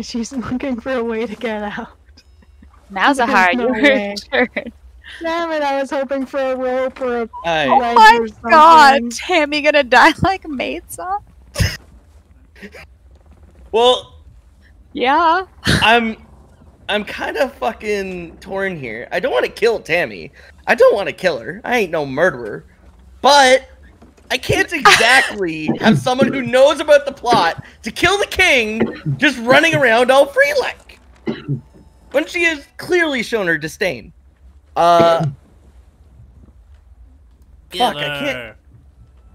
She's looking for a way to get out. Malzahar, There's no your way. turn. Damn it, I was hoping for a rope or a Hi. Oh ledge my or something. god, Tammy gonna die like Mesa? Well, Yeah. I'm kind of fucking torn here. I don't want to kill Tammy. I don't want to kill her. I ain't no murderer. But I can't exactly have someone who knows about the plot to kill the king just running around all free like. When she has clearly shown her disdain. Fuck, I can't.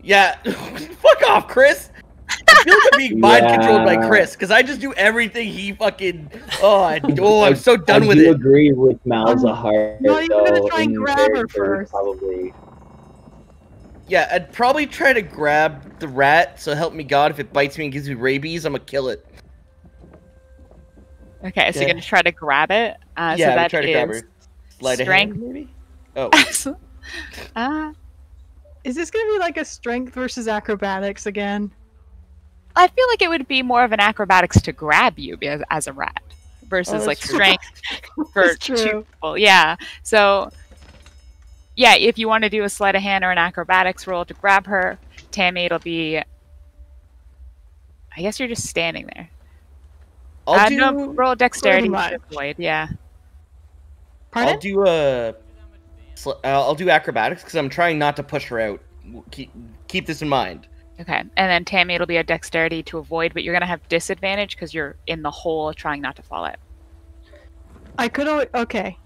Yeah, fuck off, Chris. I feel like I'm being mind controlled by Chris because I just do everything he fucking. I'm so done with I do it. agree with Malzahar. not even gonna though, try and in grab her character, first. Probably. Yeah, I'd probably try to grab the rat. So help me God, if it bites me and gives me rabies, I'm gonna kill it. Okay, so Yeah. you're gonna try to grab it. So Yeah, that try to grab is her. Sleight of strength. hand, maybe. Oh, Is this gonna be like a strength versus acrobatics again? I feel like it would be more of an acrobatics to grab you as a rat versus that's like true. strength for That's two true. people. Yeah. So, yeah, if you want to do a sleight of hand or an acrobatics roll to grab her, Tammy, it'll be. I guess you're just standing there. I'll do. No, roll dexterity much. to avoid. Yeah. Pardon? I'll do a. I'll do acrobatics because I'm trying not to push her out. Keep this in mind. Okay, and then Tammy, it'll be a dexterity to avoid, but you're gonna have disadvantage because you're in the hole trying not to fall out. I could. Okay.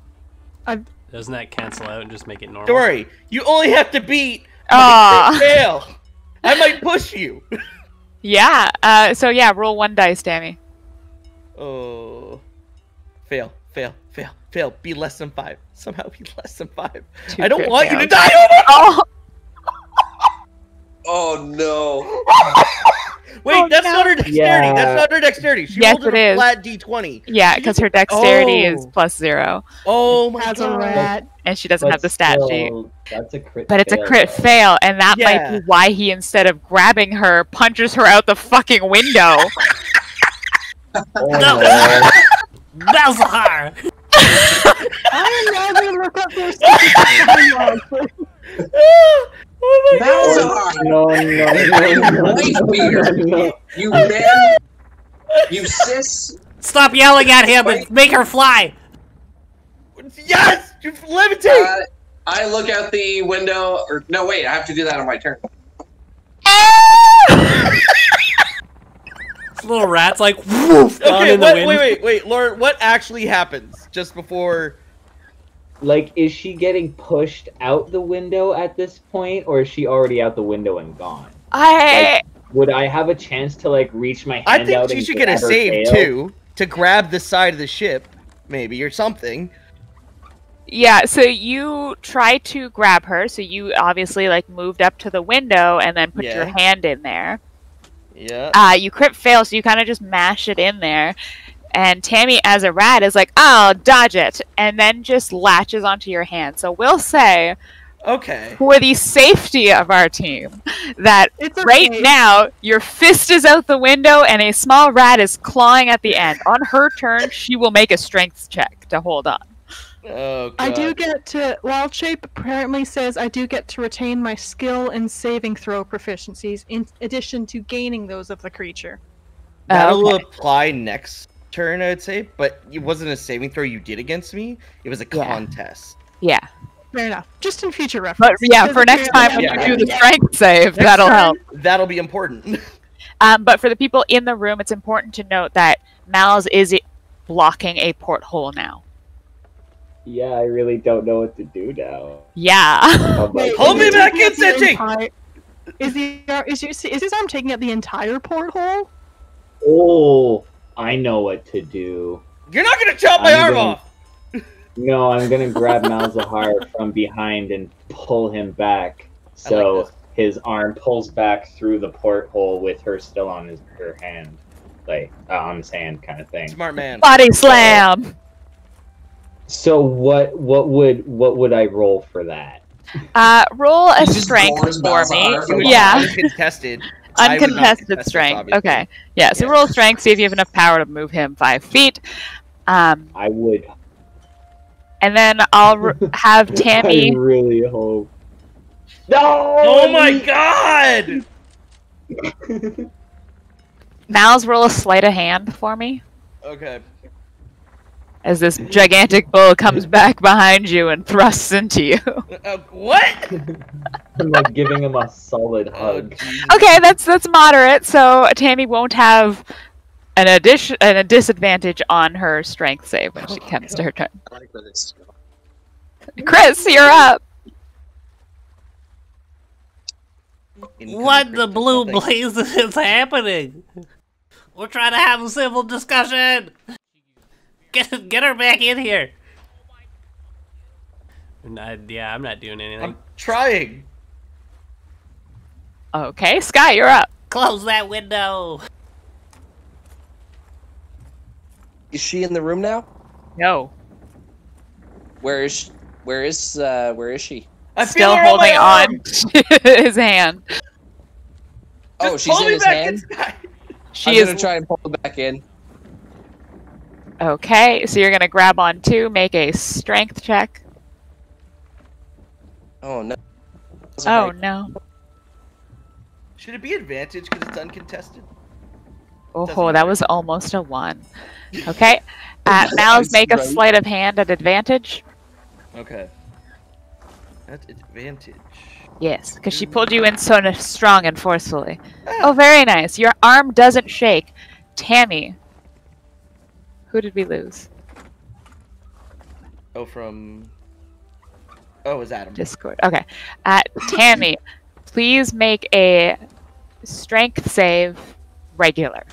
Doesn't that cancel out and just make it normal? Don't worry. You only have to beat. Ah. Fail. I might push you. Yeah. So yeah, roll 1 dice, Tammy. Oh. Fail. Be less than 5. Somehow be less than 5. Two I don't crit want you to fails. die over. Oh. Oh no! Wait, Oh, that's no. not her dexterity. Yeah. That's not her dexterity. She Yes, rolled it a is. flat d20. Yeah, because her dexterity is Oh. +0, Oh my As god. a rat. and she doesn't have the stat sheet. That's a crit. But it's a fail, crit though. fail, and that might Yeah. be why he, instead of grabbing her, punches her out the fucking window. Oh, No. no. Malzahar! I am now gonna look up their stupid Oh my god. Malzahar, No. Wife beater. No. You man, you sis. Stop yelling at him and make her fly! Yes! You levitate! I look out the window, or no, wait, I have to do that on my turn. little rat's like woof gone Okay, in the wind. wait, Lauren. What actually happens just before? Like, is she getting pushed out the window at this point, or is she already out the window and gone? Would I have a chance to like reach my hand I out think she and should get a grab her save tail? too to grab the side of the ship, maybe or something. Yeah, so you try to grab her, so you obviously like moved up to the window and then put your Yeah. hand in there. Yeah. You crit fail, so you kind of just mash it in there. And Tammy, as a rat, is like, "I'll dodge it," and then just latches onto your hand. So we'll say, Okay. for the safety of our team, that It's okay. right now your fist is out the window and a small rat is clawing at the end. On her turn, she will make a strength check to hold on. Oh, God. I do get to. Wild Shape apparently says I do get to retain my skill and saving throw proficiencies in addition to gaining those of the creature. That'll Okay. apply next turn, I'd say. But it wasn't a saving throw you did against me. It was a Yeah. contest. Yeah. Fair enough. Just in future But reference. yeah, Because for next time when apparently- you do the strength save, Next that'll turn, help. That'll be important. But for the people in the room, it's important to note that Mal's is blocking a porthole now. Yeah, I really don't know what to do now. Yeah. I'm like, Wait, Hold is me he back taking in, up the Senchi! entire- Is his arm taking up the entire porthole? oh, I know what to do. You're not gonna chop my I'm arm gonna- off. No, I'm gonna grab Malzahar from behind and pull him back, so this. his arm pulls back through the porthole with her still on her hand, like on his hand, kind of thing. Smart man. Body slam. So what would I roll for that? Roll a He just strength lowers for me. Malzahar from Yeah. Uncontested. I would not Uncontested contest this, strength. obviously. Okay. Yeah, so Yeah. roll strength, see if you have enough power to move him 5 feet. I would. And then I'll have Tammy. I really hope. No! Oh my God! Mal's roll a sleight of hand for me. Okay. As this gigantic bull comes back behind you and thrusts into you. What? I'm like giving him a solid Oh, hug. Jesus. Okay, that's moderate. So Tammy won't have a disadvantage on her strength save when she comes to her turn. I like where this is going. Chris, you're up. What the blue blazes is happening? We're trying to have a civil discussion. Get her back in here. Yeah, I'm not doing anything. I'm trying. Okay, Sky, you're up. Close that window. Is she in the room now? No. Where is she? Where is she? I feel Still her on holding my on arm. to his hand. Oh, Just she's pull in me his back hand. inside. She I'm is gonna try and pull it back in. okay. So you're gonna grab on 2, make a strength check. Oh no. Oh no. Should it be advantage because it's uncontested? Oh, Doesn't that matter. was almost a 1. Okay. Mal's make a sleight of hand at advantage. Okay. That's advantage. Yes, because she pulled you in so strong and forcefully. Oh, very nice. Your arm doesn't shake. Tammy. Who did we lose? Oh, from. Oh, it was Adam. Discord. Okay. Tammy, please make a strength save regular.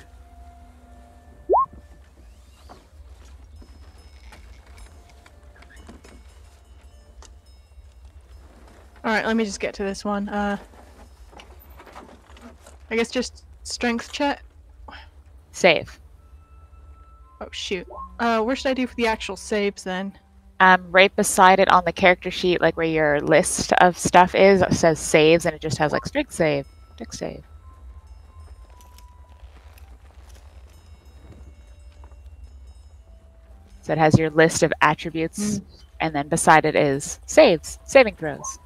Alright, let me just get to this one. I guess just strength check. Save. Oh shoot. Where should I do for the actual saves then? Right beside it on the character sheet, like where your list of stuff is, it says saves, and it just has like strength save, dex save. So it has your list of attributes, and then beside it is saves, saving throws.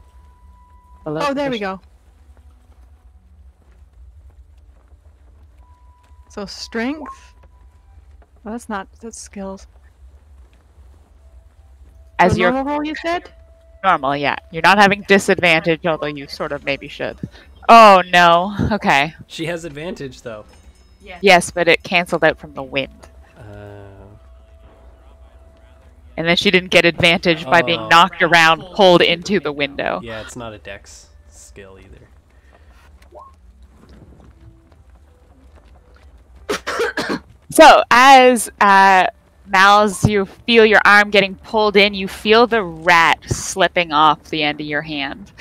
Below Oh, there we proficiency. go. So strength. Well, that's skills. As So your normal roll, you said? normal, yeah. You're not having disadvantage, although you sort of maybe should. Oh no. Okay. She has advantage though. Yes, but it canceled out from the wind. And then she didn't get advantage by being knocked around, pulled into the window. Yeah, it's not a dex skill either. So, as Mal's, you feel your arm getting pulled in, you feel the rat slipping off the end of your hand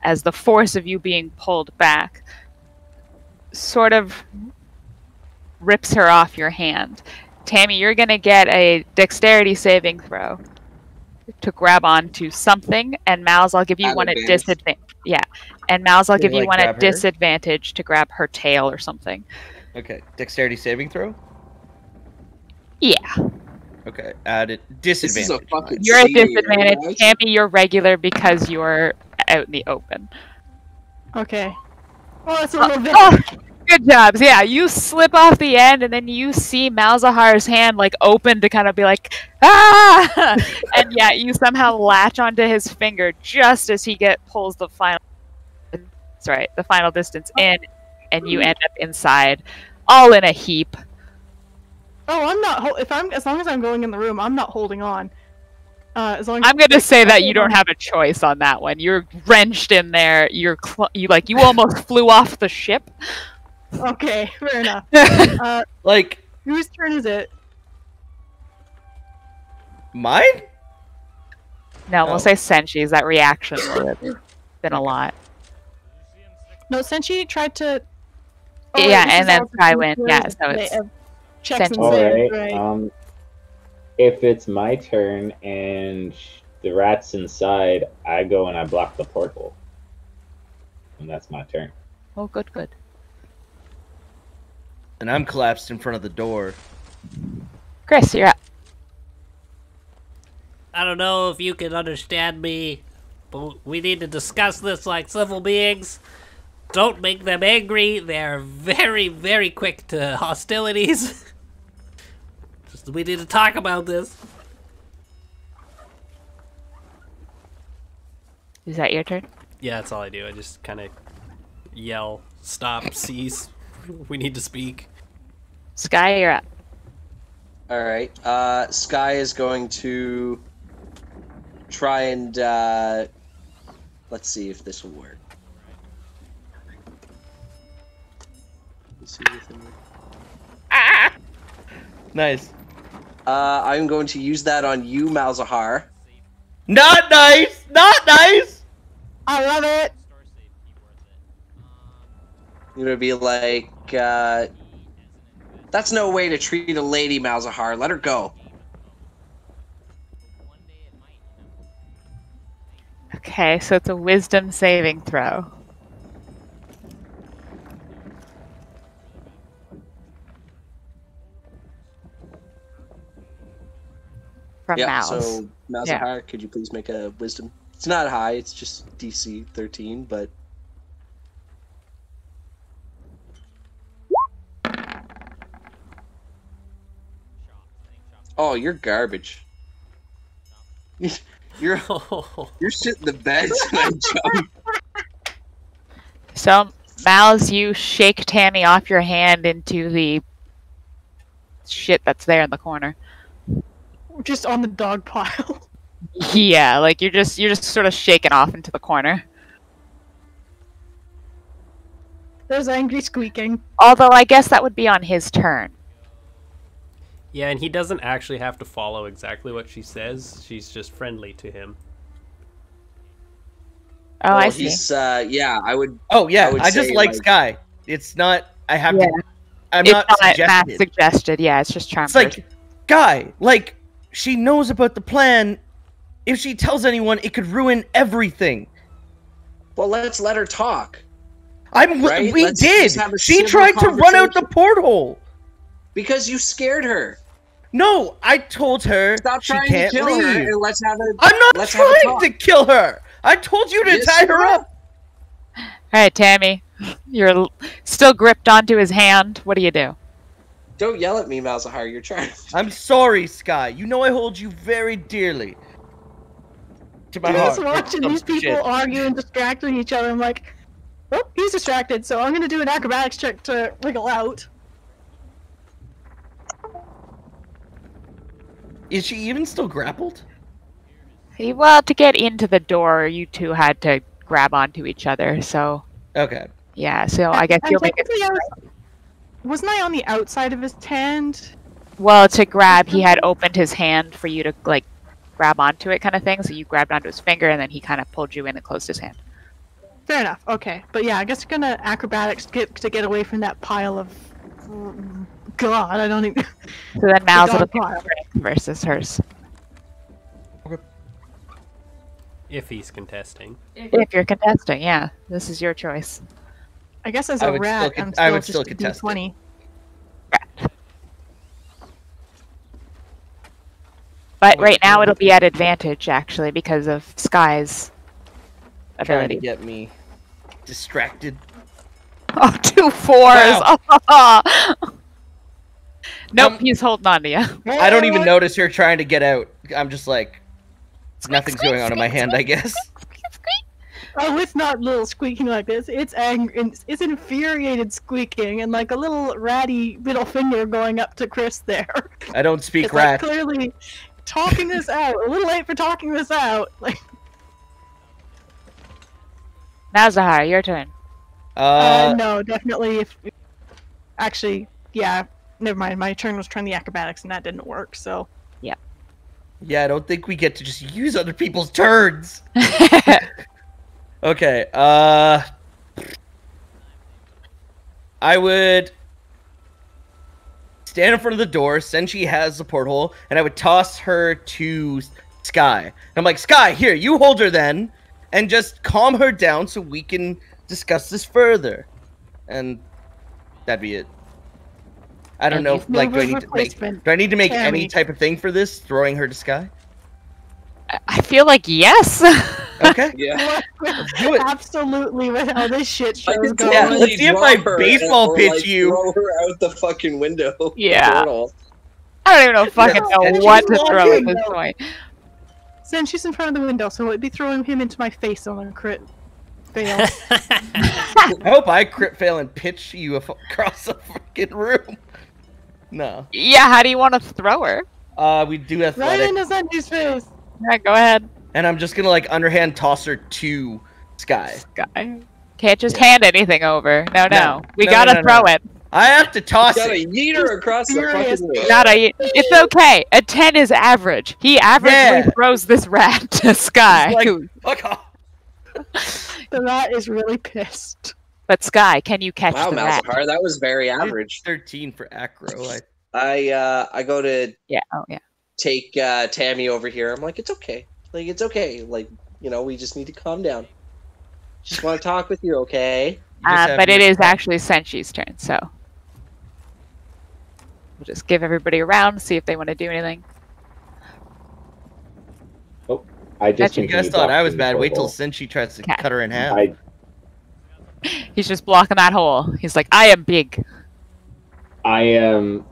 as the force of you being pulled back sort of rips her off your hand. Tammy, you're going to get a dexterity saving throw to grab onto something, and Mal's, I'll give you one at disadvantage. Yeah, and Mal's, I'll give you one at disadvantage to grab her tail or something. Okay, dexterity saving throw? Yeah. Okay, add it. Disadvantage. This is a fucking You're at senior, disadvantage. right? Tammy, you're regular because you're out in the open. Okay. Well, that's a little bit. Oh, good jobs. Yeah, you slip off the end, and then you see Malzahar's hand like open to kind of be like, ah! And yeah, you somehow latch onto his finger just as he pulls the final. Sorry, the final distance in, and you end up inside, all in a heap. Oh, I'm not. As long as I'm going in the room, I'm not holding on. As long as I'm going to say that you don't have a choice on that one. You're wrenched in there. You almost flew off the ship. Okay, fair enough. Like, whose turn is it? Mine? No, we'll say Senshi's. That reaction would have been a lot. No, Senshi tried to. Yeah, and then Sky went. Yeah, so it's checks and Alright, right. If it's my turn and the rat's inside, I go and I block the portal. And that's my turn. Oh, good, good. And I'm collapsed in front of the door. Chris, you're up. I don't know if you can understand me, but we need to discuss this like civil beings. Don't make them angry. They're very, very quick to hostilities. We need to talk about this. Is that your turn? Yeah, that's all I do. I just kind of yell, stop, cease. We need to speak. Sky, you're up. Alright, Sky is going to try and, let's see if this will work. Let's see if it works. Ah! Nice. I'm going to use that on you, Malzahar. Not nice! Not nice! I love it! I'm gonna be like, that's no way to treat a lady, Malzahar. Let her go. Okay, so it's a wisdom saving throw. From Mouse. So Malzahar, could you please make a wisdom? It's not high, it's just DC 13, but... Oh, you're garbage. You're shit in the bed tonight, John. So, Mouse, you shake Tammy off your hand into the shit that's there in the corner. Just on the dog pile. Yeah, like you're just sort of shaken off into the corner. There's angry squeaking. Although I guess that would be on his turn. Yeah, and he doesn't actually have to follow exactly what she says. She's just friendly to him. Oh, well, I see. He's, yeah, I would... Oh, yeah, I just say, like Sky. It's not... I have Yeah. to... I'm It's not not suggested. suggested, yeah, it's just charm. It's like, Guy, like, she knows about the plan. If she tells anyone, it could ruin everything. Well, let's let her talk. We Let's did! just have a She civil tried to run out the conversation. porthole! Because you scared her. No, I told her Stop she trying can't to kill leave. her and let's have a... I'm not let's have a trying talk. to kill her! I told you to Yes, tie you her are. up! Alright, Tammy. You're still gripped onto his hand. What do you do? Don't yell at me, Malzahar. You're trying. I'm sorry, Sky. You know I hold you very dearly. To my I'm heart. just watching these people argue and distracting each other. I'm like, oh, he's distracted, so I'm gonna do an acrobatics check to wiggle out. Is she even still grappled? Well, to get into the door, you two had to grab onto each other. So Okay. yeah. So I guess And you'll make it. technically wasn't I on the outside of his hand? Well, to grab, he had opened his hand for you to like grab onto it, kind of thing. So you grabbed onto his finger, and then he kind of pulled you in and closed his hand. Fair enough. Okay, but yeah, I guess we're gonna acrobatics to get away from that pile of. God, I don't even. So then Mal's dog will pile. versus hers. If he's contesting. If you're contesting, yeah, this is your choice. I guess as I a would rat, still I'm I would still still just contest it. D20. But right now it'll be at advantage actually because of Sky's Trying to ability. get me distracted. Oh, 2 4s. Wow. Nope, he's holding on to you. I don't even notice her trying to get out. I'm just like, nothing's going on in my hand, I guess. Oh, it's not little squeaking like this. It's angry. It's infuriated squeaking, and like a little ratty middle finger going up to Chris there. I don't speak It's like rat. clearly talking this out. A little late for talking this out. Like, Now Zahar, your turn. no, definitely. Actually, yeah. Never mind. My turn was trying the acrobatics, and that didn't work. So. Yeah, I don't think we get to just use other people's turns. Okay, I would stand in front of the door, since she has the porthole, and I would toss her to Sky. And I'm like, Sky, here, you hold her then, and just calm her down so we can discuss this further. And that'd be it. I don't And know, you've like, do I need to make Tammy. any type of thing for this, throwing her to Sky? I feel like yes. Okay. Yeah. do it. Absolutely, with how this shit I show's could going. Yeah, totally let's see if I drop her baseball or, pitch like, you. Throw her out the fucking window. Yeah. Portal. I don't even know fucking And know what she's to throw at walking. this point. Since she's in front of the window, so it'd be throwing him into my face on a crit fail. I hope I crit fail and pitch you across the fucking room. No. Yeah, how do you want to throw her? We do Right athletic, into Sanji's face. Yeah, go ahead. and I'm just gonna like underhand toss her to Sky. Guy. Can't just hand anything over. No. No. We No, gotta no, throw no. it. I have to toss Gotta it. yeet her across the Furious. fucking room. It's okay. A 10 is average. He averagely Yeah. throws this rat to Sky. Like, fuck off. The rat is really pissed. But Sky, can you catch Wow, the rat? Malzahar, that was very average. 13 for acro. I go to Yeah, oh yeah. take Tammy over here. I'm like, it's okay. Like, it's okay. Like, you know, we just need to calm down. Just want to talk with you, okay? But it is actually Senshi's turn, so we'll just give everybody a round, see if they want to do anything. I just You guys continued thought I was blocking bad. the Wait till portal. since she tries to Okay. cut her in half. He's just blocking that hole. He's like, I am big. I am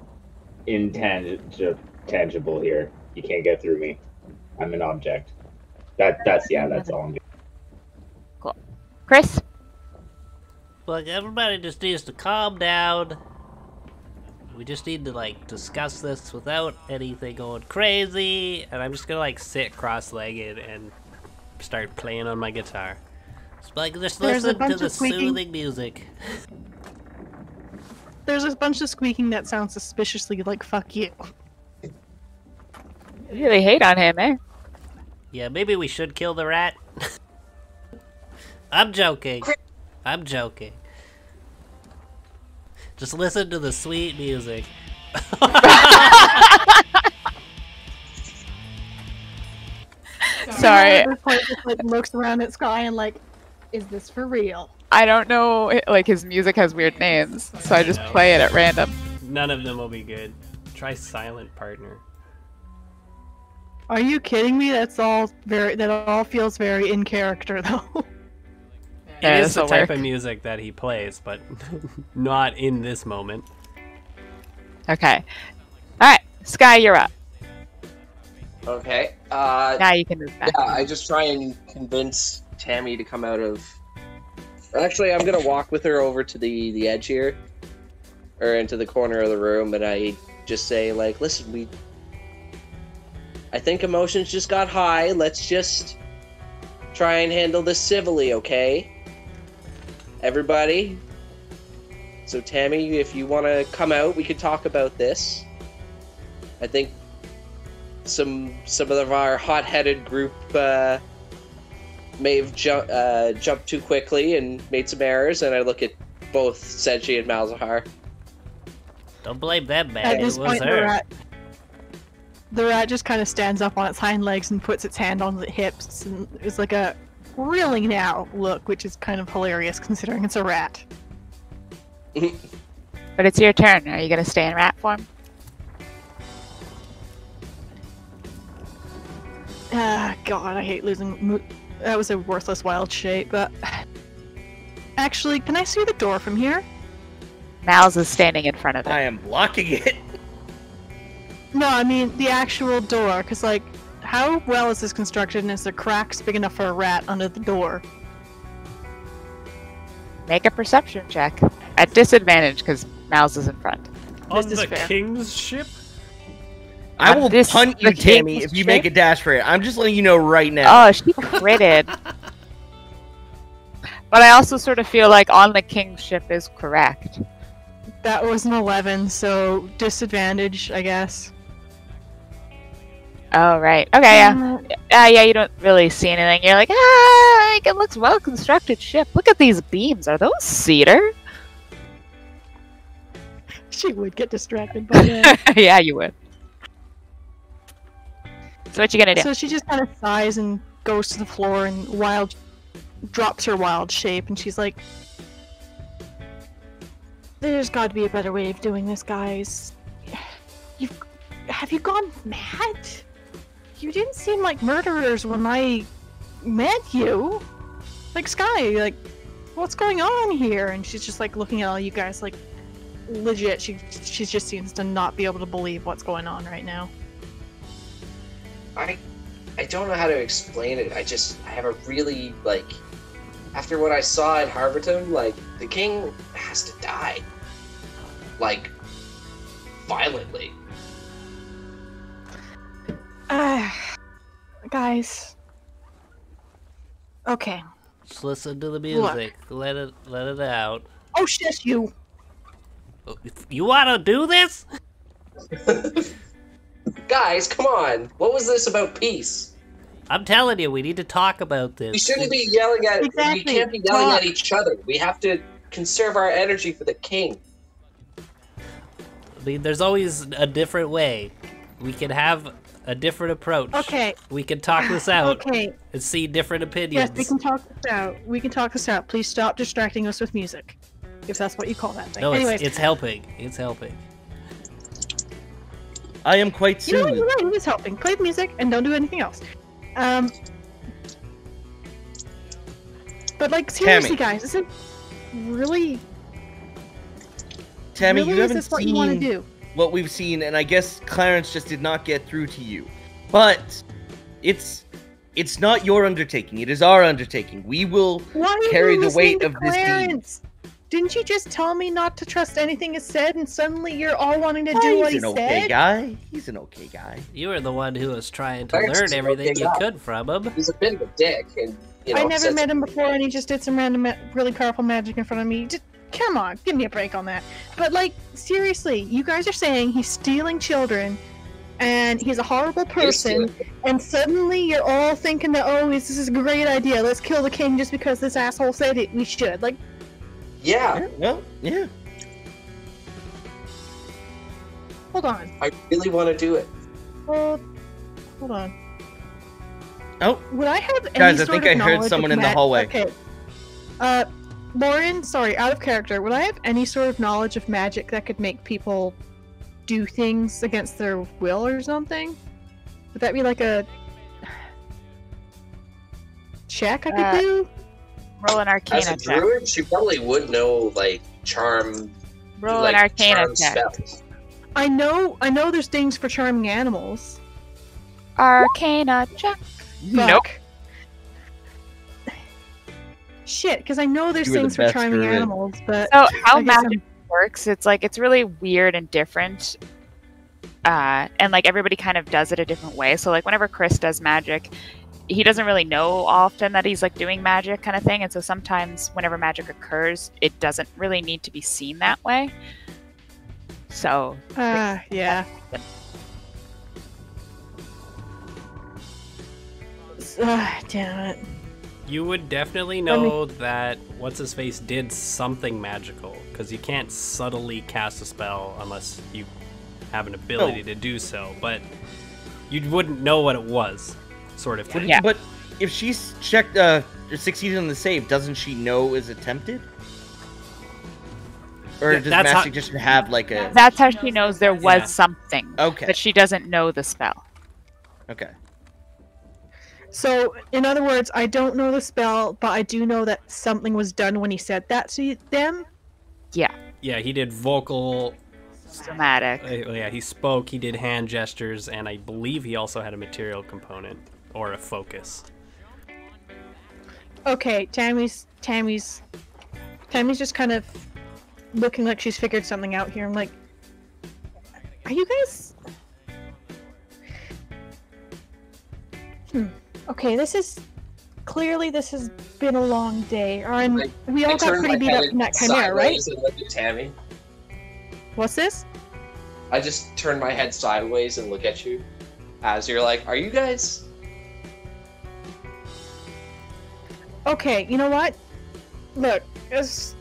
intangible here. You can't get through me. I'm an object. That's all I'm doing. Chris? Look, everybody just needs to calm down. We just need to, like, discuss this without anything going crazy. And I'm just gonna, like, sit cross-legged and start playing on my guitar. Just There's a listen to bunch the of squeaking. soothing music. There's a bunch of squeaking that sounds suspiciously like "fuck you." You really hate on him, eh? Yeah, maybe we should kill the rat. I'm joking. I'm joking. Just listen to the sweet music. Sorry. At this point, just, like, looks around at Sky and like, is this for real? I don't know, like, his music has weird names, so I just play it at random. None of them will be good. Try Silent Partner. Are you kidding me? That all feels very in character though. Yeah, It is the this'll type work. of music that he plays, but not in this moment. Okay. Alright, Sky, you're up. Okay. Now you can move back. Yeah, I just try and convince Tammy to come out of. Actually, I'm gonna walk with her over to the edge here, or into the corner of the room, and I just say like, "Listen, I think emotions just got high. Let's just try and handle this civilly, okay? Everybody. So Tammy, if you want to come out, we could talk about this. I think some of our hot-headed group may have jumped too quickly and made some errors, and I look at both Senshi and Malzahar. Don't blame them, man. At It this was point, her. the rat just kind of stands up on its hind legs and puts its hand on the hips, and it's like a really now look, which is kind of hilarious considering it's a rat. But it's your turn. Are you gonna stay in rat form? Ah, God, I hate losing. That was a worthless wild shape, but actually, can I see the door from here? Mal's is standing in front of it. I am blocking it. No, I mean the actual door, because like, how well is this constructed, and is there cracks big enough for a rat under the door? Make a perception check. At disadvantage, because Mal's is in front. On This is the fair. king's ship? I will This- punt you, the Tammy, king's if you make a ship? dash for it. I'm just letting you know right now. Oh, she critted. But I also sort of feel like on the king's ship is correct. That was an 11, so disadvantage, I guess. Oh, right. Okay, yeah. Yeah, you don't really see anything. You're like, like, it looks well-constructed ship. Look at these beams. Are those cedar? She would get distracted by that. Yeah, you would. So what you gonna do? So she just kind of sighs and goes to the floor and drops her wild shape, and she's like, "There's got to be a better way of doing this, guys. Have you gone mad? You didn't seem like murderers when I met you. Like, Sky, like, what's going on here?" And she's just like looking at all you guys, like, legit. She just seems to not be able to believe what's going on right now. I don't know how to explain it. I have a really, like, after what I saw in Harborton, like, the king has to die. Like, violently. Guys. Okay. Just listen to the music. Let it out. Oh, shit, you! You want to do this? Guys, come on! What was this about peace? I'm telling you, we need to talk about this. We shouldn't be yelling at... Exactly. We can't be yelling Talk. at each other. We have to conserve our energy for the king. I mean, there's always a different way. We can have a different approach. Okay. We can talk this out Okay. and see different opinions. Yes, we can talk this out. We can talk this out. Please stop distracting us with music. If that's what you call that thing. No, Anyways, it's helping. It's helping. I am quite you know what? soothed. You're right, it is helping. Play the music and don't do anything else. But like, seriously, Tammy. guys, is it really? Tammy, really, you is haven't this what you want to seen do? what we've seen, and I guess Clarence just did not get through to you. But it's not your undertaking. It is our undertaking. We will Why are carry you the weight listening of to this deed. Clarence? Didn't you just tell me not to trust anything he said, and suddenly you're all wanting to do He's what he an okay said? guy. He's an okay guy. You were the one who was trying to Clarence learn is an everything okay you guy. could from him. He's a bit of a dick, and, you know... I never says- met him before, and he just did some random, really powerful magic in front of me. Just, come on, give me a break on that. But like, seriously, you guys are saying he's stealing children, and he's a horrible person, and suddenly you're all thinking that, oh, this is a great idea. Let's kill the king just because this asshole said it. We should. Like, Yeah, Well, yeah. hold on. I really want to do it. Hold on. Oh, Would I have any Guys, I sort think of I heard knowledge someone of in the hallway. Okay. Lauren, sorry, out of character. Would I have any sort of knowledge of magic that could make people do things against their will or something? Would that be like a check I could do? Roll an As Arcana a check. druid, she probably would know, like, charm... Roll like, an Arcana charm check. spells. I know there's things for charming animals. Arcana check. Nope. Shit, because I know there's You were the things for best charming druid. animals, but So how I guess magic works, it's like it's really weird and different. and like everybody kind of does it a different way. So like whenever Chris does magic, he doesn't really know often that he's like doing magic kind of thing, and so sometimes whenever magic occurs, it doesn't really need to be seen that way. So yeah. Damn it. You would definitely know that What's-His-Face did something magical, because you can't subtly cast a spell unless you have an ability to do so, but you wouldn't know what it was, sort of thing. Yeah. But if she's checked, succeeded on the save, doesn't she know is attempted? Or Yeah, does that's Magic just have like a... That's how she knows there was something. Okay. But she doesn't know the spell. Okay. So, in other words, I don't know the spell, but I do know that something was done when he said that to them. Yeah. Yeah, he did vocal... Somatic. Yeah, he spoke, he did hand gestures, and I believe he also had a material component, or a focus. Okay, Tammy's just kind of looking like she's figured something out here. I'm like, are you guys... Okay, this has been a long day. And we all got pretty beat up in that chimera, right? And look at Tammy. What's this? I just turn my head sideways and look at you as you're like, are you guys... Okay, you know what? Look, this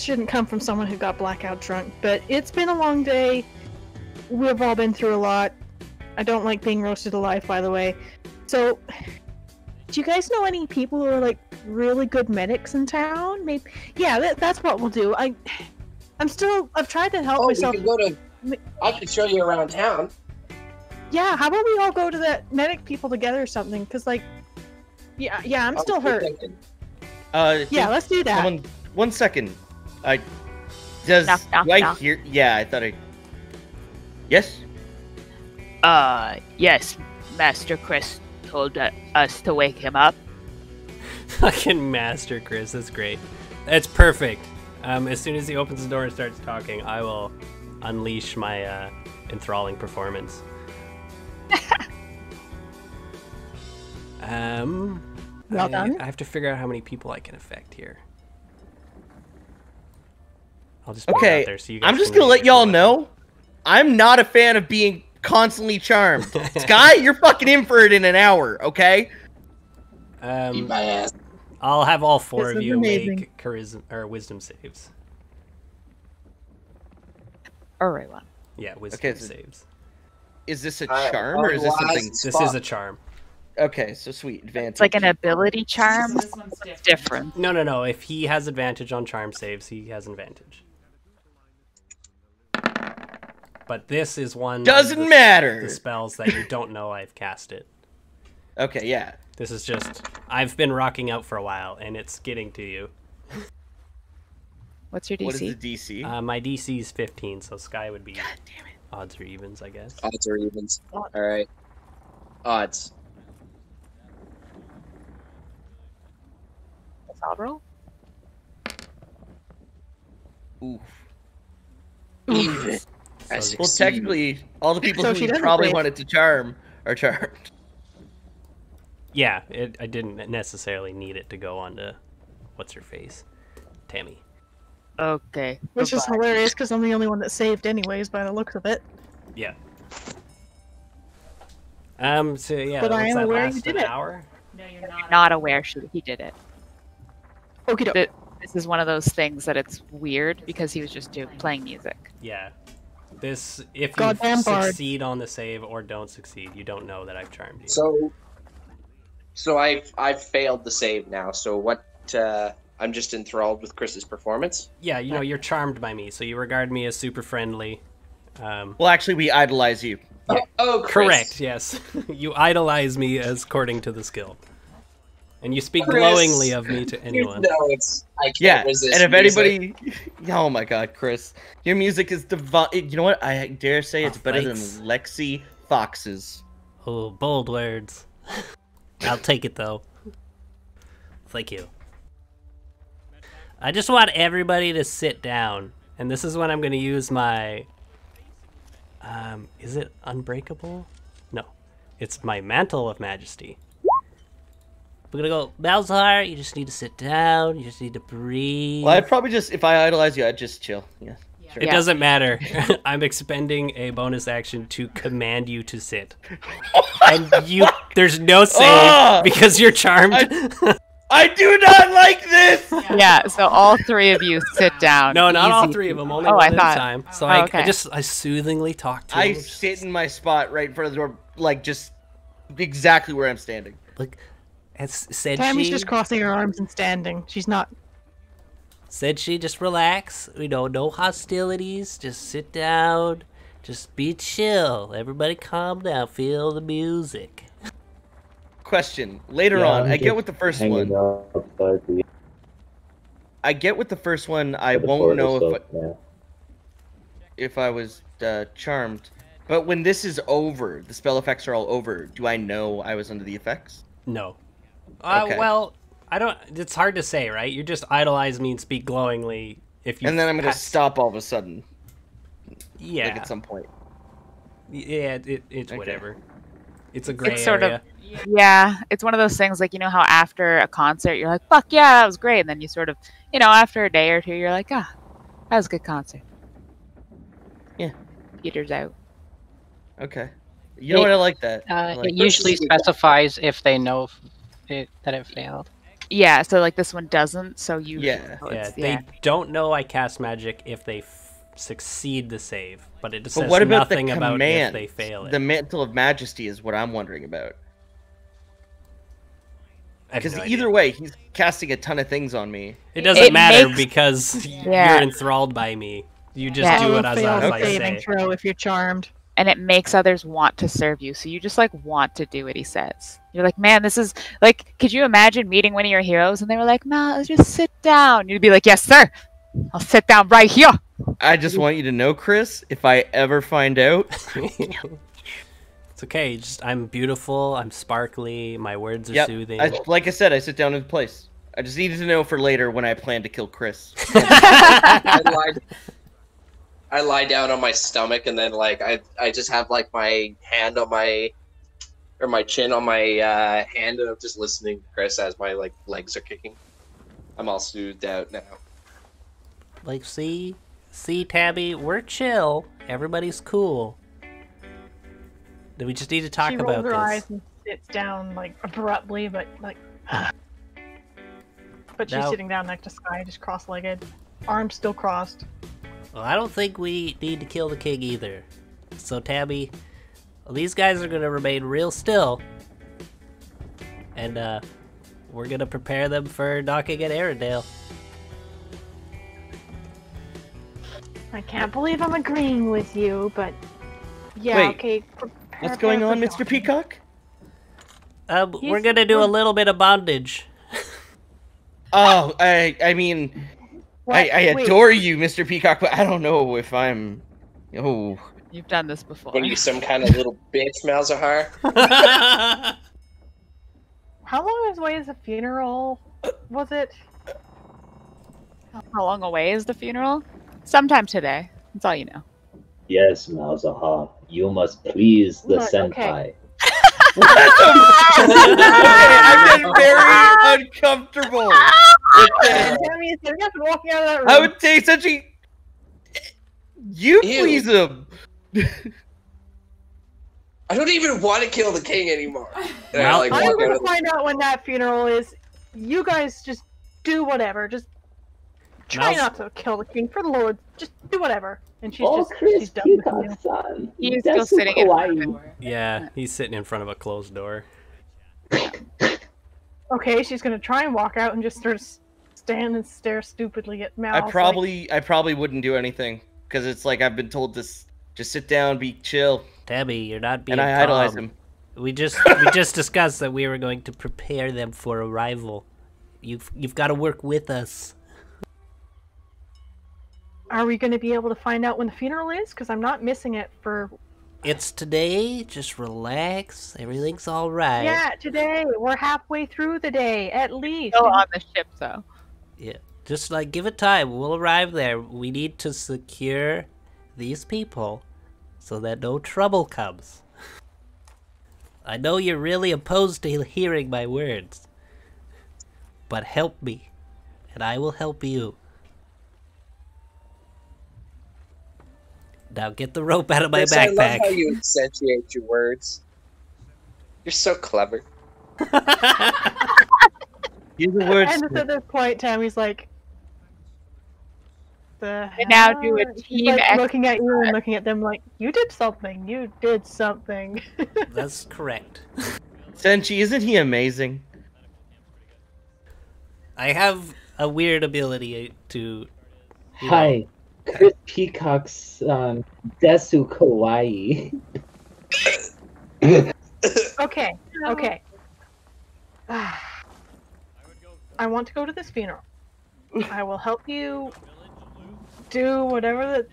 shouldn't come from someone who got blackout drunk, but it's been a long day. We've all been through a lot. I don't like being roasted alive, by the way. So, do you guys know any people who are like really good medics in town? Maybe, yeah, that's what we'll do. I've tried to help myself. I could show you around town. Yeah, how about we all go to the medic people together or something? Because like, yeah, I'm still hurt. Yeah, let's do that. 1 second. Knock, hear? Yeah, I thought I. Yes. Yes, Master Chris told us to wake him up. Fucking Master Chris, that's great. That's perfect. As soon as he opens the door and starts talking, I will unleash my enthralling performance. Well done. I have to figure out how many people I can affect here. I'll just put it Okay, out there so you guys I'm just can gonna let read y'all what- know, I'm not a fan of being constantly charmed. Sky, you're fucking in for it in an hour, okay? Eat my ass. I'll have all four This of is you amazing. make charisma or wisdom saves. Alright, one. Yeah, wisdom Okay, so- saves. Is this a charm or is this something? This is a charm. Okay, so sweet advantage. It's like an ability charm. It's different. No. If he has advantage on charm saves, he has advantage. But this is one Doesn't of matter. the spells that you don't know I've cast it. Okay, yeah. This is just I've been rocking out for a while and it's getting to you. What's your DC? What is the DC? My DC is 15, so Sky would be odds or evens, I guess. Odds or evens. Alright. Odds. Odd roll? Oof. Even. I Well, succeed. technically, all the people So who she we doesn't probably save. wanted to charm are charmed. Yeah, I didn't necessarily need it to go on to what's her face? Tammy. Okay. Which is hilarious because I'm the only one that saved anyways by the looks of it. Yeah. So yeah, But I what's am that aware you last did an it. hour? Not aware he did it. Okie doke. This is one of those things that it's weird because he was just playing music. Yeah. This if you Goddamn bard. succeed on the save or don't succeed, you don't know that I've charmed you. So I've failed the save now. So what? I'm just enthralled with Chris's performance. Yeah, you know, you're charmed by me, so you regard me as super friendly. Well, actually, we idolize you. Oh, Chris. Correct, yes. You idolize me as according to the skill. And you speak Chris, glowingly of me to anyone. No, I can't Yeah, resist. and if music. anybody... Oh my god, Chris. Your music is divine. You know what? I dare say it's better thanks. than Lexi Fox's. Oh, bold words. I'll take it, though. Thank you. I just want everybody to sit down. And this is when I'm going to use my Is it unbreakable? No. It's my Mantle of Majesty. We're gonna go, Malzahar, you just need to sit down, you just need to breathe. Well, I'd probably just, if I idolize you, I'd just chill. Yeah. Sure. It doesn't matter. I'm expending a bonus action to command you to sit. And there's no save because you're charmed. I do not like this! Yeah, so all three of you sit down. No, not all Easy. three of them, only one at a time. So okay. I soothingly talk to him. I sit in my spot right in front of the door, like, just exactly where I'm standing. Like, as said Tammy's she... just crossing her arms and standing. She's not... Said she, just relax. No hostilities. Just sit down. Just be chill. Everybody calm down. Feel the music. Question. Later on, I get with the first one. I get with the first one, I won't know if I was charmed. But when this is over, the spell effects are all over, do I know I was under the effects? No. Okay. Well, I don't... It's hard to say, right? You just idolize me and speak glowingly if you... And then I'm going to stop all of a sudden. Yeah. Like at some point. Yeah, it's whatever. It's a gray It's sort area. of... Yeah, it's one of those things like, you know how after a concert you're like, fuck yeah, that was great. And then you sort of, after a day or two, you're like, that was a good concert. Yeah. Peters out. Okay. You know what? I like that. It usually specifies if they know that it failed. Yeah, so like this one doesn't, so you... Yeah. They don't know I cast magic if they succeed the save, but it says what about nothing the about command? if they fail it. The Mantle of Majesty is what I'm wondering about. Because either way, he's casting a ton of things on me. It doesn't matter because you're enthralled by me. You just do it as I say. Throw if you're charmed. And it makes others want to serve you, so you just like want to do what he says. You're like, man, this is like, could you imagine meeting one of your heroes and they were like, nah, just sit down. You'd be like, yes, sir. I'll sit down right here. I just want you to know, Chris, if I ever find out... It's okay. I'm beautiful. I'm sparkly. My words are soothing. Like I said, I sit down in place. I just needed to know for later when I plan to kill Chris. I lie down on my stomach and then like I just have like my hand on my chin on my hand and I'm just listening to Chris as my like legs are kicking. I'm all soothed out now. Like, see, Tabby, we're chill. Everybody's cool. We just need to talk about this. She rolls her eyes and sits down, like, abruptly, but, like... But she's sitting down next to Sky, just cross-legged. Arms still crossed. Well, I don't think we need to kill the king either. So, Tabby, these guys are going to remain real still. And, we're going to prepare them for knocking at Arendelle. I can't believe I'm agreeing with you, but... Yeah, Wait. okay. What's going on, Mr. Peacock? We're gonna do a little bit of bondage. Oh, I mean, I adore you, Mr. Peacock, but I don't know if I'm... Oh. You've done this before. What are you, some kind of little bitch, Malzahar? How long away is the funeral? Was it? How long away is the funeral? Sometime today. That's all you know. Yes, Malzahar, you must please the senpai. Okay, I'm getting very uncomfortable. I would say essentially, you please him. I don't even want to kill the king anymore. Well, I'm gonna find out when that funeral is. You guys just do whatever. Just try not to kill the king, for the Lord. Just do whatever. And she's she's done with you. Son. He's still sitting in front of the door. Yeah, he's sitting in front of a closed door. Okay, she's gonna try and walk out and just sort of stand and stare stupidly at Mal. I probably wouldn't do anything because it's like I've been told to just sit down, be chill. Tabby, you're not being And I idolize him. We just discussed that we were going to prepare them for arrival. You've got to work with us. Are we going to be able to find out when the funeral is? Because I'm not missing it for... It's today. Just relax. Everything's all right. Yeah, today. We're halfway through the day, at least. Still on the ship, though. Yeah. Just, give it time. We'll arrive there. We need to secure these people so that no trouble comes. I know you're really opposed to hearing my words, but help me, and I will help you. Now get the rope out of my Chris, backpack. I love how you accentuate your words. You're so clever. Use the words. And at this point, Tammy's like, the And now hell? do a She's, team like, ex- looking at you and looking at them like, you did something. You did something. That's correct. Senshi, isn't he amazing? I have a weird ability to... you know, Hi, Chris Peacock's Desu Kawaii. Okay, okay. I want to go to this funeral. I will help you do whatever the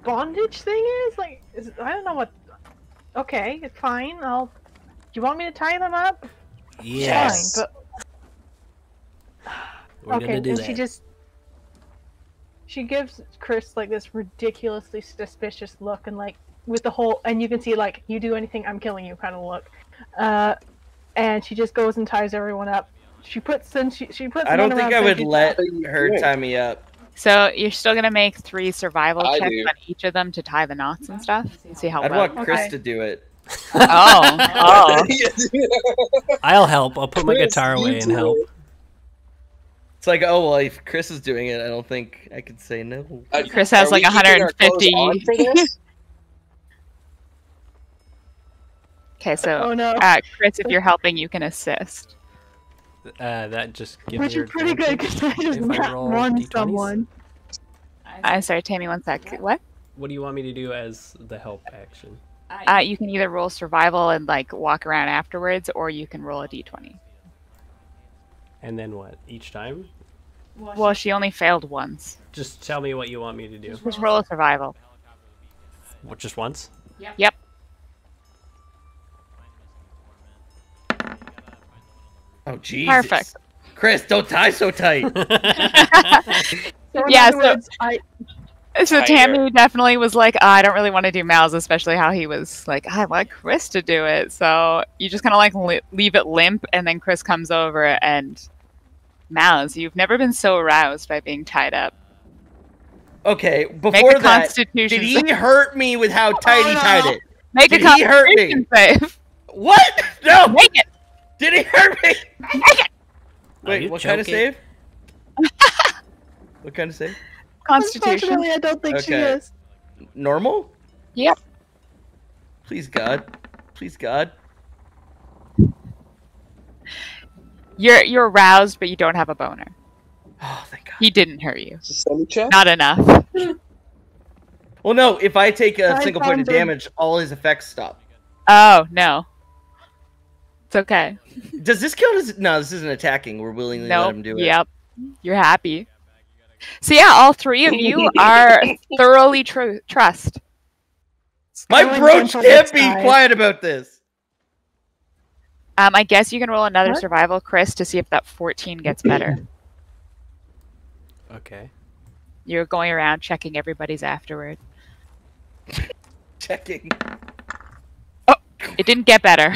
bondage thing is. Like, I don't know what. Okay, it's fine. Do you want me to tie them up? Yes. Fine, We're okay, gonna do and that. she gives Chris like this ridiculously suspicious look, and like with the whole, and you can see like, you do anything, I'm killing you kind of look. And she just goes and ties everyone up. She puts I don't think I would let her doing? tie me up. So you're still gonna make 3 survival I checks do. on each of them to tie the knots and stuff, and see how I'd well. want Chris Okay. to do it. Oh. I'll help. I'll put my Chris, guitar you away and do help. it. It's like, oh well, if Chris is doing it, I don't think I could say no. Chris has Are we like keeping our clothes 150. on for this? Okay, so Oh no. Chris, if you're helping, you can assist. That just gives Which her is pretty good because I just if I not roll won D20s? someone. I'm sorry, Tammy, one sec. What? What do you want me to do as the help action? You can either roll survival and like walk around afterwards, or you can roll a d20. And then what? Each time? Well, she only failed once. Just tell me what you want me to do. Just roll a survival. What, just once? Yep. Oh Jesus. Perfect. Chris, don't tie so tight. So in Yeah, other so- words, So Tighter. Tammy definitely was like, I don't really want to do Mal's, especially how he was like, I want Chris to do it. So you just kind of like leave it limp, and then Chris comes over and Mal's, you've never been so aroused by being tied up. Okay, Make before a that, constitution did he hurt me with how tight he no. tied it? Make Did a he hurt me? constitution save. What? No! Make it. Did he hurt me? Make it. Are Wait, you what kind of joking? save? What kind of save? Constitution. unfortunately, I don't think she Okay. is. Normal? Yep. Please God. Please God. You're aroused, but you don't have a boner. Oh, thank God. He didn't hurt you. Semi-check? Not enough. Well, no, if I take a I single point of found him. damage, all his effects stop. Oh no. It's okay. Does this count as... No, this isn't attacking. We're willingly let Nope. him do it. Yep. You're happy. So yeah, all 3 of you are thoroughly trust. My Going brooch gentle can't this be time. quiet about this. I guess you can roll another What? survival, Chris, to see if that 14 gets better. Okay. You're going around checking everybody's afterward. Checking. It didn't get better.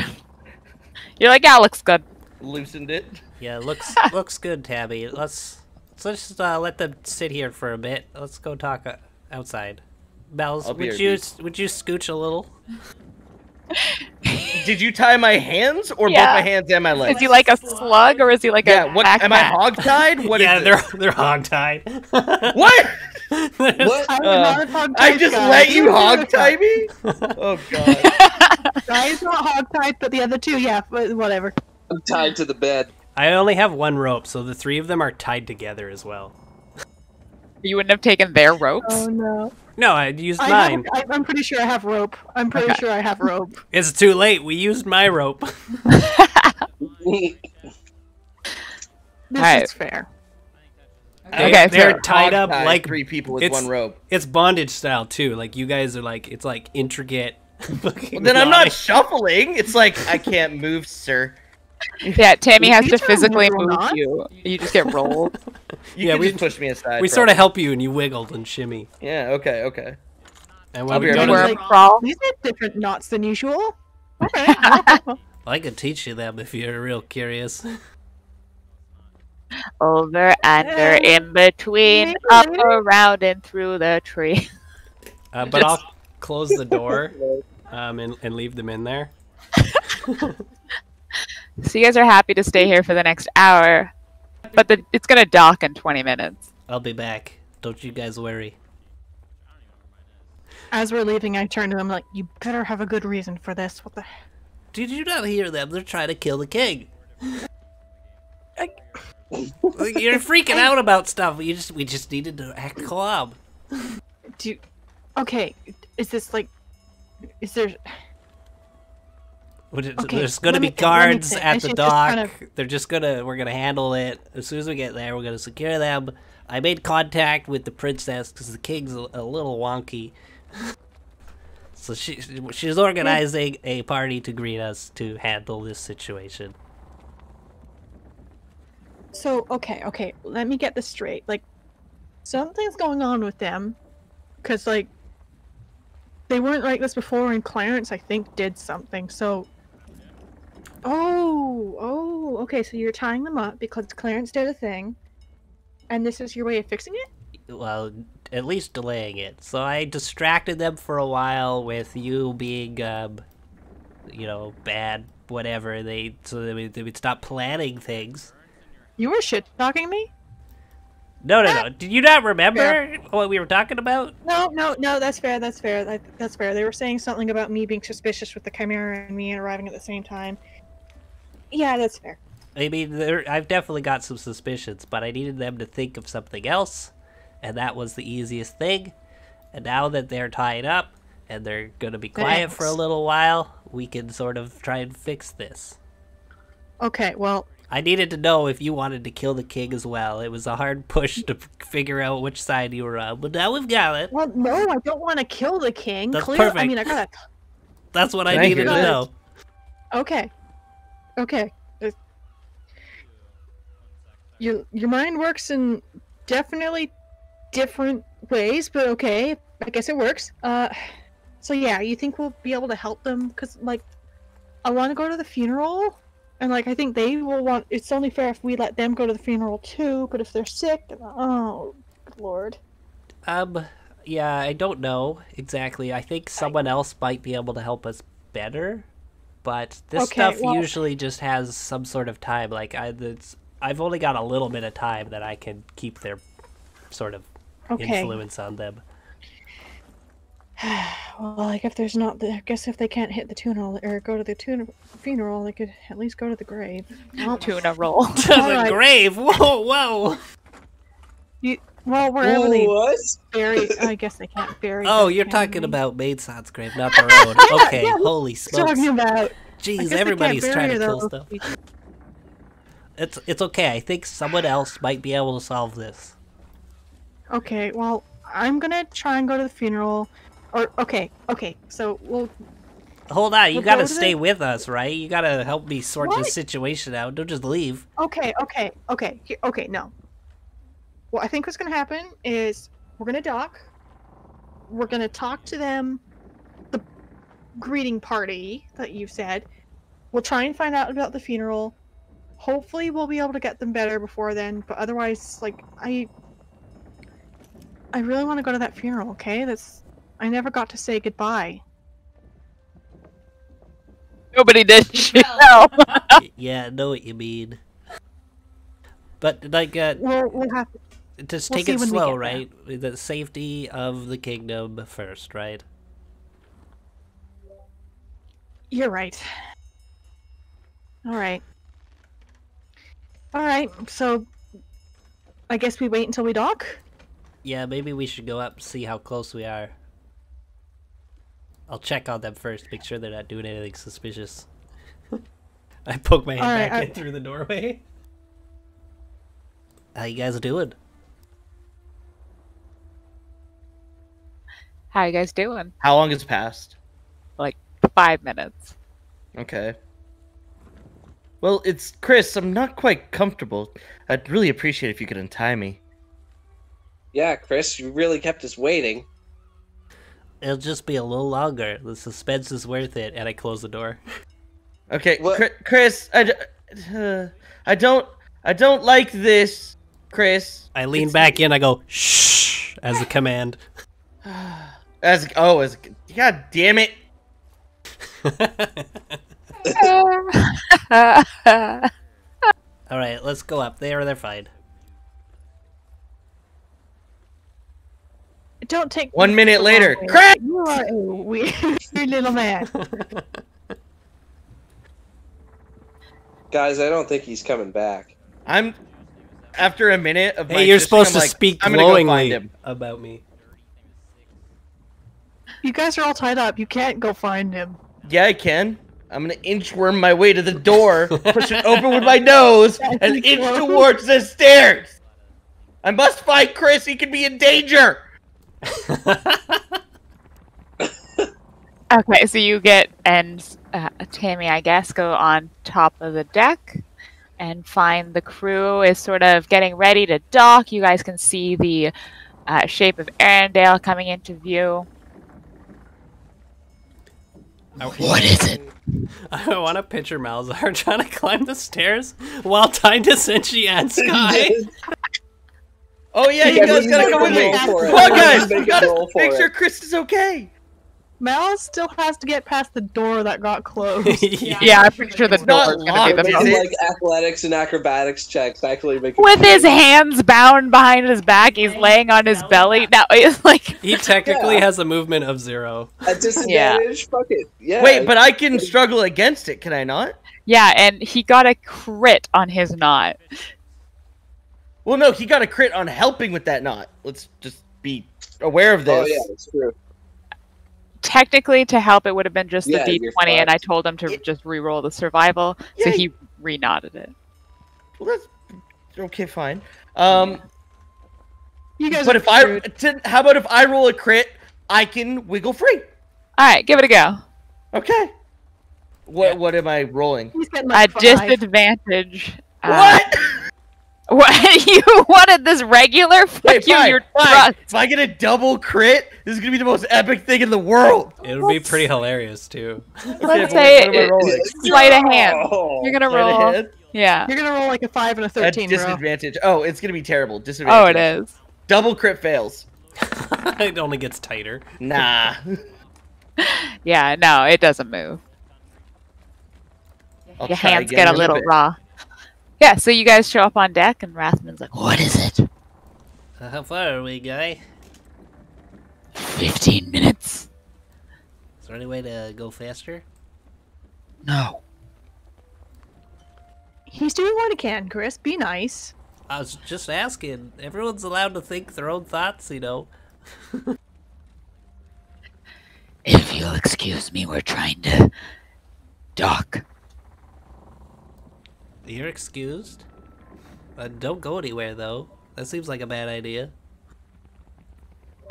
You're like, yeah, looks good. Loosened it. Yeah, looks good, Tabby. Let's just let them sit here for a bit. Let's go talk outside. Bells, I'll be would your you beast. would you scooch a little? Did you tie my hands or both Yeah. my hands and my legs? Is he like a slug or is he like Yeah, a what backpack? am I hog-tied? What is yeah, this? they're hog-tied. What? What? I'm not I hog-tied, just guys. let you hog-tie me? Oh God. Guy's not hog-tied, but the other 2, yeah, but whatever. I'm tied to the bed. I only have one rope, so the 3 of them are tied together as well. You wouldn't have taken their ropes? Oh no. No, I used I mine. I'm pretty sure I have rope. I'm pretty Okay. sure I have rope. It's too late. We used my rope. This Alright. is fair. Okay, they're fair. tied up Hog-tied like 3 people with it's- one rope. It's bondage style too. Like you guys are like it's like intricate. Well, then I'm not shuffling. It's like I can't move, sir. Yeah, Tammy has to These are physically literal move knots? you. You just get rolled. You Yeah, can we- just push me aside. We sort of help you and you wiggled and shimmy. Yeah. Okay. Okay. And I'll when be we right go to back. Like, crawl. these are different knots than usual. Okay. I can teach you them if you're real curious. Over, under, in between, maybe up, later. around, and through the tree. But I'll close the door and leave them in there. So you guys are happy to stay here for the next hour, but it's gonna dock in 20 minutes. I'll be back. Don't you guys worry. As we're leaving, I turn to him like, "You better have a good reason for this." What the? Did you not hear them? They're trying to kill the king. You're freaking out about stuff. We just needed to act calm. Okay, is this like? Is there? Okay, There's gonna let be me guards think. at I the should just dock. kind of- We're gonna handle it as soon as we get there. We're gonna secure them. I made contact with the princess because the king's a little wonky. So she's organizing a party to greet us to handle this situation. So okay, let me get this straight. Like, something's going on with them, because like, they weren't like this before, and Clarence, I think, did something. So, okay. So you're tying them up because Clarence did a thing, and this is your way of fixing it? Well, at least delaying it. So I distracted them for a while with you being, bad, whatever. So they would stop planning things. You were shit talking me? No. Did you not remember what we were talking about? No. That's fair. That's fair. They were saying something about me being suspicious with the Chimera and me arriving at the same time. Yeah, that's fair. I mean, I've definitely got some suspicions, but I needed them to think of something else, and that was the easiest thing. And now that they're tied up, and they're going to be quiet for a little while, we can sort of try and fix this. Okay, well... I needed to know if you wanted to kill the king as well. It was a hard push to figure out which side you were on, but now we've got it. Well, no, I don't want to kill the king. That's Clearly, perfect. I mean, I gotta... That's what I needed to know. Okay. Your mind works in definitely different ways, but okay. I guess it works. So yeah, you think we'll be able to help them? Because, like, I want to go to the funeral, and, like, I think they will want... It's only fair if we let them go to the funeral, too, but if they're sick, then... Oh, good lord. Yeah, I don't know exactly. I think someone else might be able to help us better, but this stuff usually just has some sort of time. Like, I've only got a little bit of time that I can keep their sort of influence on them. Well, like, if there's not... I guess if they can't hit the funeral, or go to the funeral, they could at least go to the grave. Tuna roll. To the grave? Whoa! Well, wherever they bury... I guess they can't bury... Oh, you're talking about Maidsont's grave, not their own. Okay, holy smokes. Talking about... Jeez, everybody's trying to kill stuff. It's okay. I think someone else might be able to solve this. Okay, well, I'm gonna try and go to the funeral. Or, okay, so we'll... Hold on, you gotta stay with us, right? You gotta help me sort this situation out. Don't just leave. Okay, no. Well, I think what's gonna happen is we're gonna dock. We're gonna talk to them, the greeting party that you said. We'll try and find out about the funeral. Hopefully we'll be able to get them better before then, but otherwise, like, I really want to go to that funeral, okay? I never got to say goodbye. Nobody did. No. Yeah, I know what you mean. But, like, we'll have to... Just take it slow, right? The safety of the kingdom first, right? You're right. Alright, so... I guess we wait until we dock? Yeah, maybe we should go up and see how close we are. I'll check on them first, make sure they're not doing anything suspicious. I poke my head back in through the doorway. How you guys doing? How you guys doing? How long has passed? Like 5 minutes. Okay. Well, it's Chris. I'm not quite comfortable. I'd really appreciate if you could untie me. Yeah, Chris, you really kept us waiting. It'll just be a little longer. The suspense is worth it, and I close the door. Okay, What? Chris, I don't like this, Chris. I lean back in. I go shh as a command. God damn it! All right, let's go up there. They're fine. Don't take 1 minute the later, wrong way. Chris! You are a weird little man. Guys, I don't think he's coming back. After a minute of Hey, you're supposed to I'm like, speak I'm gonna go find glowingly him. about me. You guys are all tied up. You can't go find him. Yeah, I can. I'm gonna inchworm my way to the door, push it open with my nose, and inch towards the stairs. I must find Chris. He could be in danger. Okay, so you get and Tammy, I guess, go on top of the deck and find the crew is sort of getting ready to dock. You guys can see the shape of Arendelle coming into view. What is it? I want to picture Malzahar trying to climb the stairs while tied to Senshi and Sky. Oh yeah, you guys gotta come with me. Come on, guys. We gotta make sure Chris is okay. Mal still has to get past the door that got closed. Yeah, I'm pretty sure the door is going to be the Making, most. like athletics and acrobatics checks actually make With his hands bound behind his back, he's laying on his belly. Now he's like He technically has a movement of 0. at disadvantage. Fuck it. Yeah. Wait, but I can struggle against it. Can I not? yeah, and he got a crit on his knot. Well, no, he got a crit on helping with that knot. Let's just be aware of this. Oh yeah, that's true. Technically, to help, it would have been just the Yeah, you're D20, and I fucked. told him to just re-roll the survival, so Yeah. he re-knotted it. Well, that's okay. Fine. You guys But are if I, screwed. how about if I roll a crit, I can wiggle free. All right, give it a go. Okay. What am I rolling? He's getting A like 5. disadvantage. What? What? You wanted this regular? Fuck Hey, you, fine, your fine. trust. If I get a double crit, this is gonna be the most epic thing in the world. It would be pretty hilarious too. Let's what say am I rolling? sleight of hand. Oh. You're gonna Sleight of roll. hand? Yeah. You're gonna roll like a 5 and a At 13, bro. disadvantage. Oh, it's gonna be terrible. Disadvantage. Oh, it is. Double crit fails. It only gets tighter. Nah. Yeah, no, it doesn't move. I'll Your try hands again get in a little bit. raw. Yeah, so you guys show up on deck, and Rathman's like, What is it? How far are we, guy? 15 minutes? Is there any way to go faster? No. He's doing what he can, Chris. Be nice. I was just asking. Everyone's allowed to think their own thoughts, you know. If you'll excuse me, we're trying to dock. You're excused. Don't go anywhere, though. That seems like a bad idea.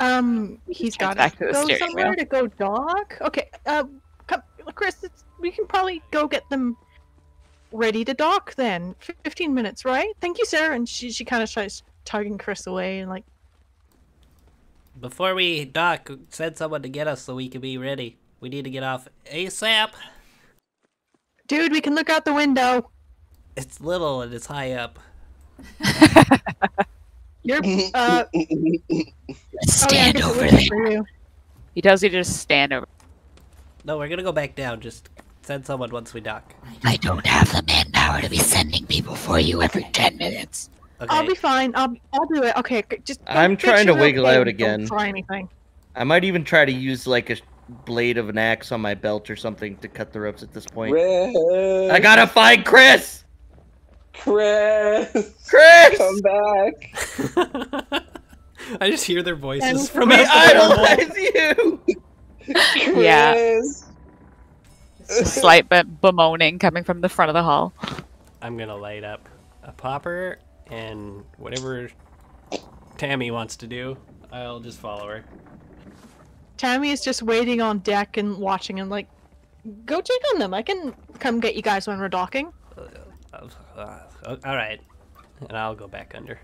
He's Turns got back to to the go steering somewhere wheel. to go dock. Okay, come, Chris. We can probably go get them ready to dock then. 15 minutes, right? Thank you, sir. And she kind of tries tugging Chris away and like, Before we dock, send someone to get us so we can be ready. We need to get off ASAP. dude, we can look out the window. It's little and it's high up. You're Let's oh, yeah, I stand guess it over would be there. for you. he tells you to just stand over. No, we're gonna go back down. Just send someone once we dock. I don't have the manpower to be sending people for you every 10 minutes. Okay. I'll be fine. I'll do it. Okay, just. I'm make trying sure to you're wiggle okay out and don't again. Try anything. I might even try to use like a blade of an axe on my belt or something to cut the ropes at this point. Chris, I gotta find Chris. Chris, Chris. come back. I just hear their voices And from We outside. idolize you. Chris. Yeah. It's a slight bemoaning coming from the front of the hall. I'm gonna light up a popper and whatever Tammy wants to do. I'll just follow her. Tammy is just waiting on deck and watching and like, go check on them. I can come get you guys when we're docking. All right, and I'll go back under.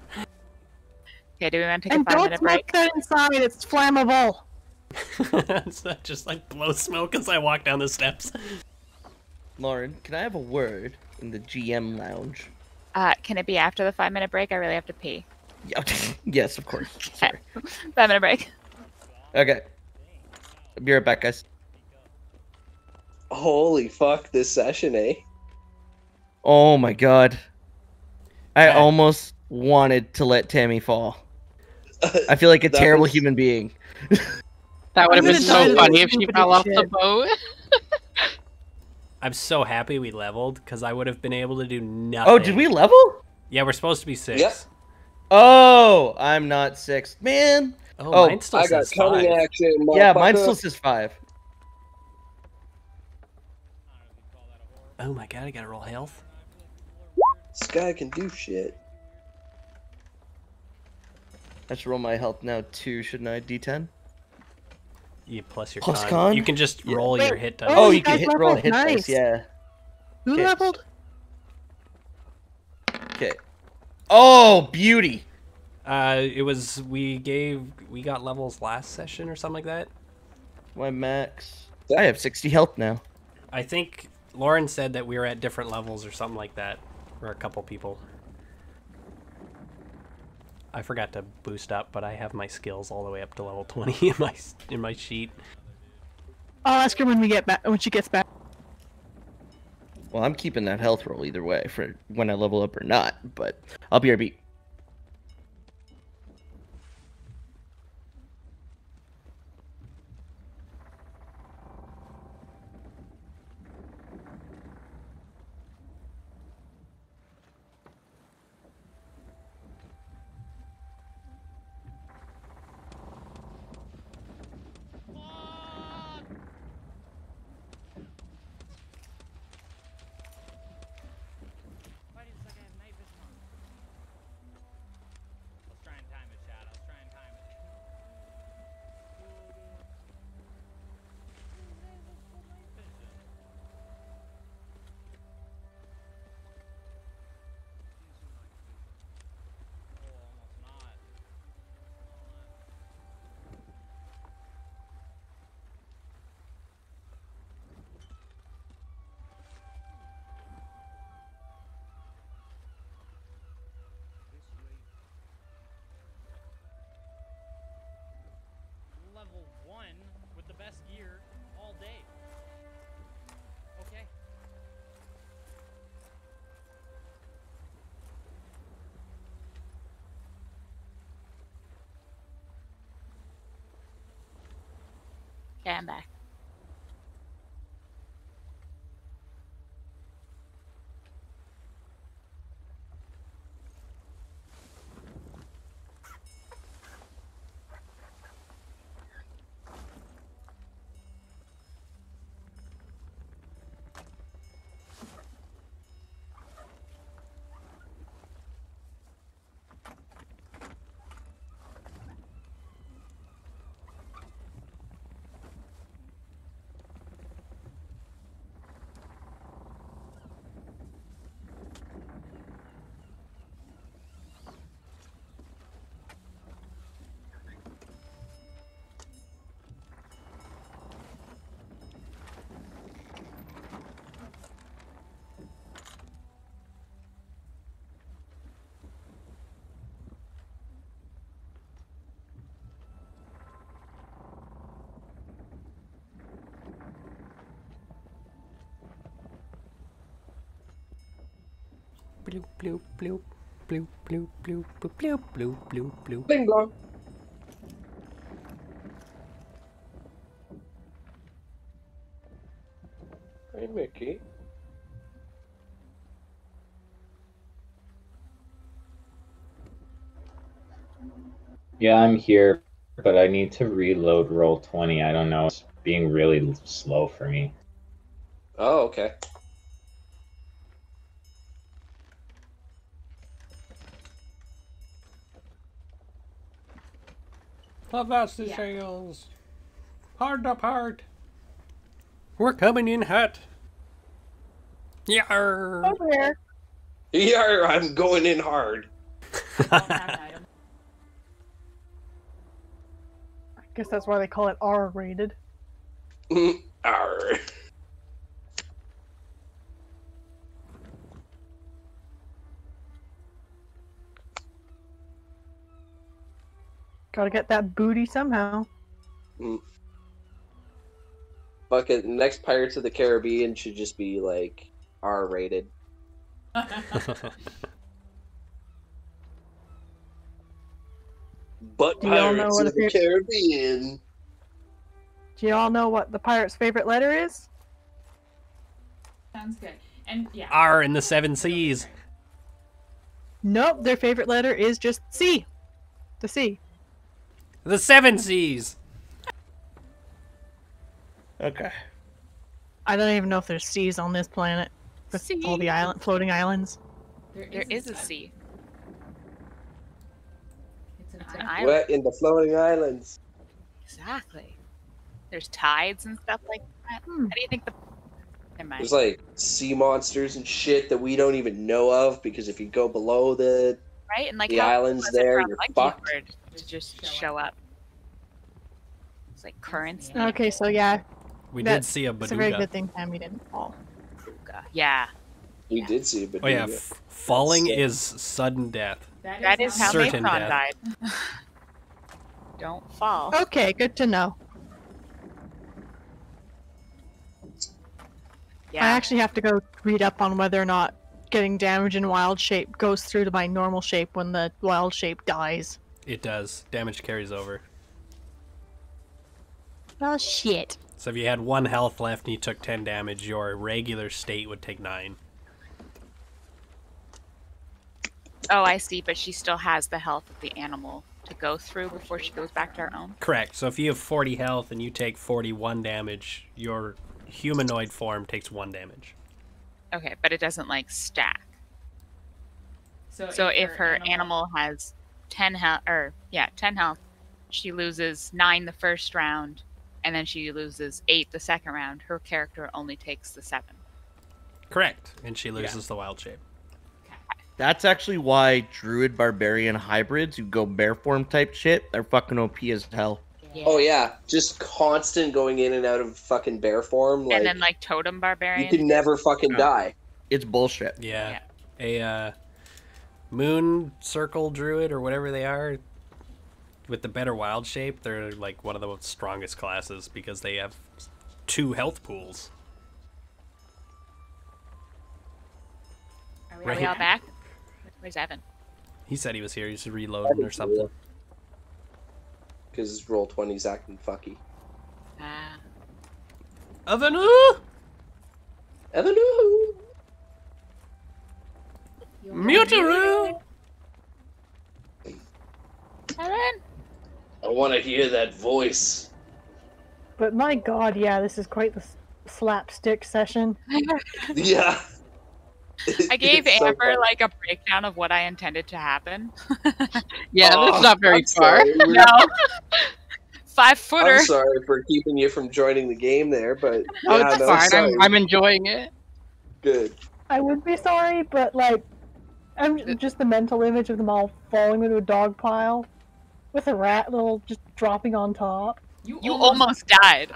Okay, do we want to take And a 5-minute don't break? smoke that inside. It's flammable. It's not just like blow smoke as I walk down the steps. Lauren, can I have a word in the GM lounge? Can it be after the 5-minute break? I really have to pee. Yeah, yes, of course. Sorry. 5-minute break. Okay. I'll be right back, guys. Holy fuck, this session, eh? Oh my god. I Matt. almost wanted to let Tammy fall. I feel like a That terrible was- human being. That would have I'm been gonna die so to funny this if she stupid fell off the shit. boat. I'm so happy we leveled because I would have been able to do nothing. Oh, did we level? Yeah, we're supposed to be 6. Yep. Oh, I'm not 6. Man. Oh, Oh, mine still I got says cunning 5. action, Yeah, mine motherfucker. still says 5. Oh my god, I gotta roll health. This guy can do shit. I should roll my health now too, shouldn't I? D10? You plus your Plus con. con? You can just Yeah. roll Wait, your hit dice. Oh, you you can guys hit roll leveled? hit dice, Nice. yeah. Who Okay. leveled? Okay. Oh, beauty. It was we got levels last session or something like that. My max. Yeah. I have 60 health now. I think Lauren said that we were at different levels or something like that, or a couple people. I forgot to boost up, but I have my skills all the way up to level 20 in my sheet. I'll ask her when we get back. When she gets back. Well, I'm keeping that health roll either way for when I level up or not, but I'll be RB. Level 1 with the best gear all day. Okay. Okay, I'm back. Bloop bloop bloop bloop bloop bloop bloop bloop bloop bloop bloop. Bing blong. Hey, Mickey. Yeah, I'm here, but I need to reload roll 20. I don't know. It's being really slow for me. Oh, okay. Avast the sails. Hard up hard. We're coming in hot. Yarr. Over here. Yeah, I'm going in hard. I Guess that's why they call it R-rated. Arr. Gotta get that booty somehow. Fuck it. Next Pirates of the Caribbean should just be like R-rated. But Do y'all know Pirates what of a the favorite- Caribbean. Do y'all know what the pirate's favorite letter is? Sounds good. And yeah. R in the 7 Seas. Nope, their favorite letter is just C. The C. The 7 Seas. Okay. I don't even know if there's C's on this planet. With C? all the floating islands. There is a sea. It's It's an an island. island. What in the floating islands? Exactly. There's tides and stuff like that. How do you think the... Never mind. There's like sea monsters and shit that we don't even know of because if you go below the Right? And like the how islands was it there, for a you're monkey fucked. bird to just show up? It's like currents. Okay, so yeah. We that- did see a It's a very Baduga. good thing Tammy didn't fall. Yeah. We did see it, but Oh yeah, falling is sudden death. That is how Certain Matron death. died. Don't fall. Okay, good to know. Yeah. I actually have to go read up on whether or not getting damage in wild shape goes through to my normal shape when the wild shape dies. It does. Damage carries over. Oh shit. So if you had 1 health left and you took 10 damage, your regular state would take 9. Oh, I see, but she still has the health of the animal to go through before she goes back to her own. Correct. So if you have 40 health and you take 41 damage, your humanoid form takes 1 damage. Okay, but it doesn't like stack. So if her animal has 10 health, 10 health, she loses 9 the first round, and then she loses 8 the second round. Her character only takes the 7. Correct. And she loses the wild shape. That's actually why Druid Barbarian hybrids who go bear form type shit, they're fucking OP as hell. Oh yeah, just constant going in and out of fucking bear form. Like, And then like Totem Barbarian. you can never fucking die. It's bullshit. Yeah. A moon circle druid or whatever they are with the better wild shape, they're like one of the strongest classes because they have 2 health pools. Are we all back? Where's Evan? He said he was here. He's reloading or something. Because roll 20's acting fucky. Ah. Avenu! Avenu! Mutaru! Evan? I want to hear that voice. But my god, yeah, this is quite the slapstick session. Yeah. I gave It's so Amber funny. like a breakdown of what I intended to happen. Yeah, Oh, that's not very I'm far. sorry. No. 5-footer. I'm sorry for keeping you from joining the game there, but Oh, yeah, it's no, fine. sorry. I'm enjoying it. Good. I would be sorry, but like, I'm just the mental image of them all falling into a dog pile with a rat little just dropping on top. You almost died.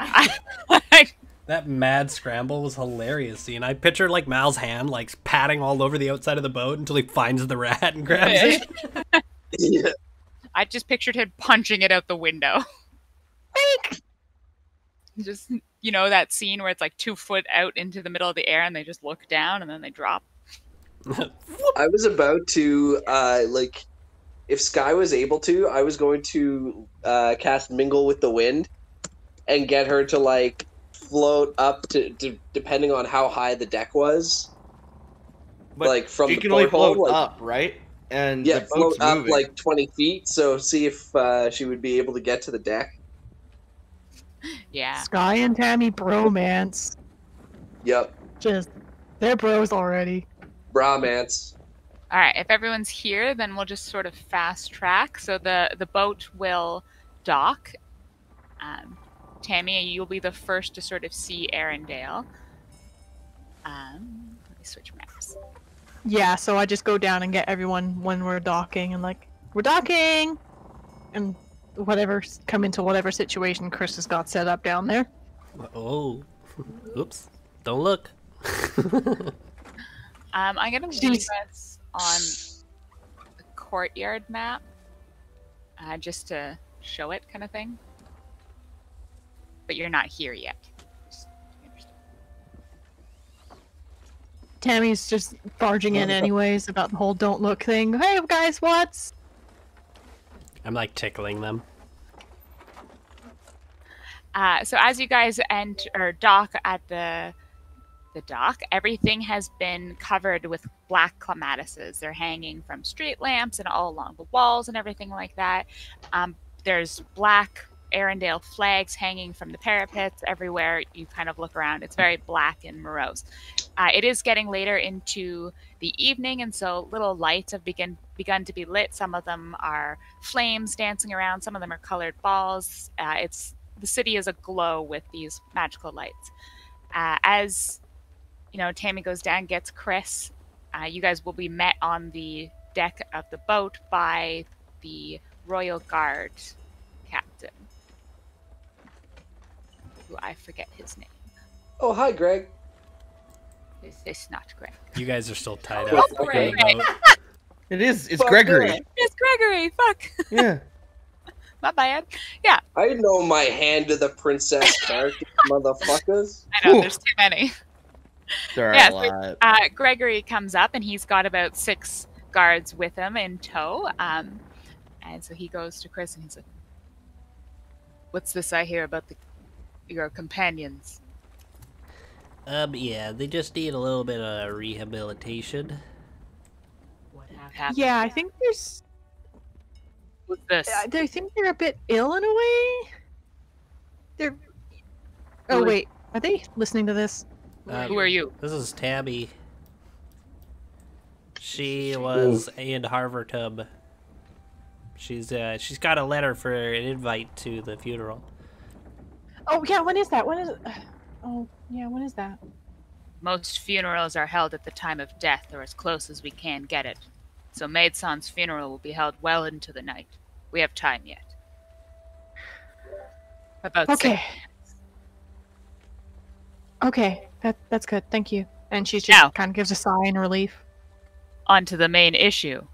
That mad scramble was hilarious. Scene. I pictured like Mal's hand like patting all over the outside of the boat until he finds the rat and grabs it. Yeah. I just pictured him punching it out the window. Just, you know, that scene where it's like 2 foot out into the middle of the air and they just look down and then they drop. I was about to, like, if Sky was able to, I was going to cast Mingle with the Wind and get her to, like, float up to depending on how high the deck was. But like, from you the can only porthole, float like- up, right? And Yeah, the float boat's up moving. like 20 feet, so see if she would be able to get to the deck. Yeah. Sky and Tammy bromance. Yep. Just, they're bros already. Bromance. All right, if everyone's here, then we'll just sort of fast track. So the boat will dock. Tammy, you'll be the first to sort of see Arendelle. Let me switch maps. Yeah, so I just go down and get everyone when we're docking and like, we're docking! And come into whatever situation Chris has got set up down there. Oh, oops! Don't look. I'm gonna leave us on the courtyard map, just to show it, kind of thing. But you're not here yet. Tammy's just barging in anyways about the whole don't look thing. Hey guys, what's? I'm like tickling them. So as you guys enter or dock at the dock, everything has been covered with black clematises. They're hanging from street lamps and all along the walls and everything like that. There's black Arendelle flags hanging from the parapets everywhere you kind of look around. It's very black and morose. It is getting later into the evening, and so little lights have begun to be lit. Some of them are flames dancing around. Some of them are colored balls. The city is aglow with these magical lights. As you know, Tammy goes down, gets Chris. You guys will be met on the deck of the boat by the Royal Guard captain, who I forget his name. Oh, hi, Greg. It's not Greg. You guys are still tied Oh, up. Greg. It is. It's Fuck Gregory. yeah. It's Gregory. Fuck. Yeah. My bad. Yeah. I know my hand to the princess character, motherfuckers. I know. There's too many. There are Yeah, a so, lot. Gregory comes up and he's got about 6 guards with him in tow. And so he goes to Chris and he's like, "What's this I hear about your companions?" Yeah, they just need a little bit of rehabilitation. What happened? Yeah, I think there's. What's this? I think they're a bit ill in a way. They're. Oh wait, are they listening to this? Who are you? This is Tabby. She was in Harvard. She's got a letter for an invite to the funeral. Oh yeah, when is that? When is? Oh yeah, when is that? Most funerals are held at the time of death, or as close as we can get it. So Maidsan's funeral will be held well into the night. We have time yet. About 6 Okay. minutes. Okay, that's good. Thank you. And she just Now. kind of gives a sigh in relief. On to the main issue.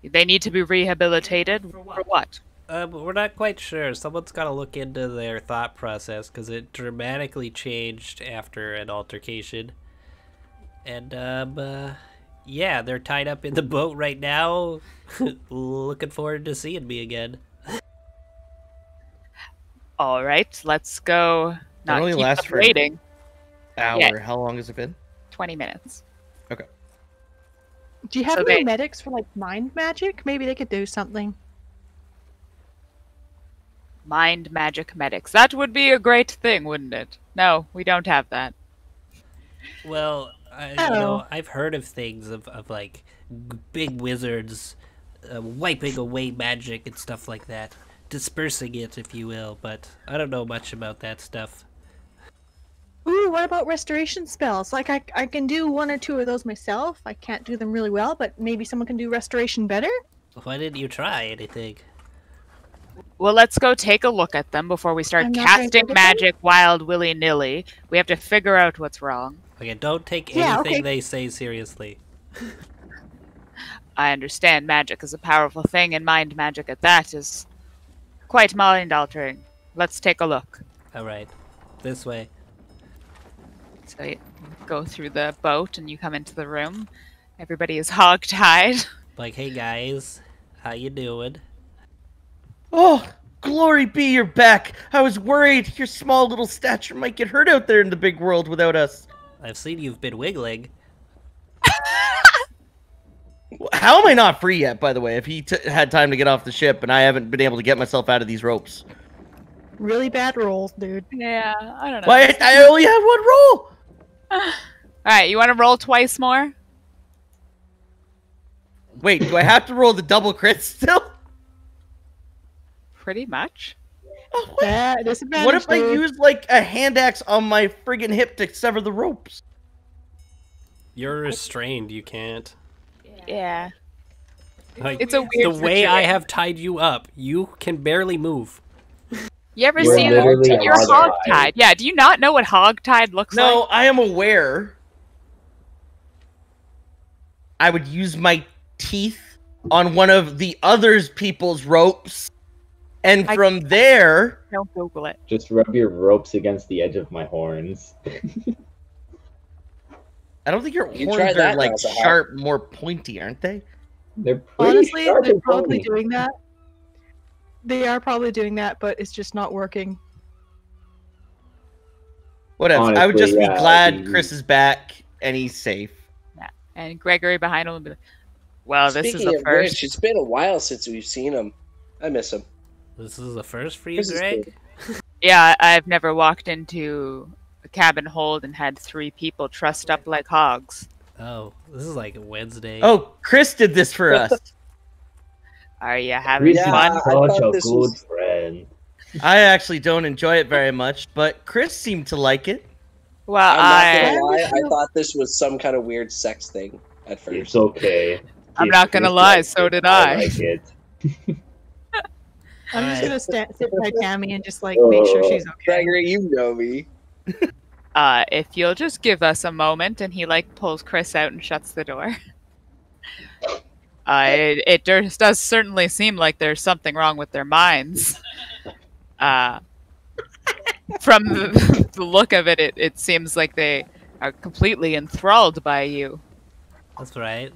They need to be rehabilitated. For what? We're not quite sure. Someone's got to look into their thought process because it dramatically changed after an altercation. And, yeah, they're tied up in the boat right now. Looking forward to seeing me again. All right, let's go. Not only keep lasts them for- waiting. Hour. Yeah. How long has it been? 20 minutes. Okay. Do you have So any they- medics for like mind magic? Maybe they could do something. Mind magic medics. That would be a great thing, wouldn't it? No, we don't have that. Well, you know, I've heard of things of like big wizards wiping away magic and stuff like that. Dispersing it, if you will, but I don't know much about that stuff. Ooh, what about restoration spells? Like I can do 1 or 2 of those myself. I can't do them really well, but maybe someone can do restoration better? Why didn't you try anything? Well, let's go take a look at them before we start I'm not very casting good at them. magic wild willy-nilly. We have to figure out what's wrong. Okay, don't take Yeah, anything okay. they say seriously. I understand magic is a powerful thing, and mind magic at that is quite mind-altering. Let's take a look. Alright, this way. So you go through the boat and you come into the room. Everybody is hog-tied. Like, hey guys, how you doing? Oh, glory be, you're back. I was worried your small little stature might get hurt out there in the big world without us. I've seen you've been wiggling. How am I not free yet, by the way, if he had time to get off the ship and I haven't been able to get myself out of these ropes? Really bad rolls, dude. Yeah, I don't know. Why, I only have 1 roll! Alright, you want to roll twice more? Wait, do I have to roll the double crit still? Pretty much. Oh, what? Yeah, disadvantage. What if I dude. use, like, a hand axe on my friggin' hip to sever the ropes? You're restrained, you can't. Yeah. Like, It's a the weird way I situation. have tied you up, you can barely move. You ever You're see literally you're hog-tied. hog-tied? Yeah. Do you not know what hog-tied looks No, like? I am aware. I would use my teeth on one of the other people's ropes, and from there, Don't Google it. Just rub your ropes against the edge of my horns. I don't think your You can try horns are that, like Malzahar. sharp, more pointy, aren't they? They're pretty Honestly, sharp they're and probably pointy. doing that. They are probably doing that, but it's just not working. Whatever. I would Honestly, just be yeah, glad Chris is back and he's safe. Yeah. And Gregory behind him will be like, "Well, this is Speaking a of first." which, it's been a while since we've seen him. I miss him. This is a first for you, This is Greg? Yeah, I've never walked into a cabin hold and had 3 people trussed up like hogs. Oh, this is like a Wednesday. Oh, Chris did this for us. Are you having Chris fun? is I such thought a this good was- friend. I actually don't enjoy it very much, but Chris seemed to like it. Well, I'm not I gonna lie, I thought this was some kind of weird sex thing at first. It's okay. I'm If not gonna Chris lie, likes so it, did I. like it. I'm just gonna sit by Tammy and just like Oh, make sure she's okay. Gregory, you know me. if you'll just give us a moment, and he like pulls Chris out and shuts the door. It does certainly seem like there's something wrong with their minds. From the look of it, it seems like they are completely enthralled by you. That's right.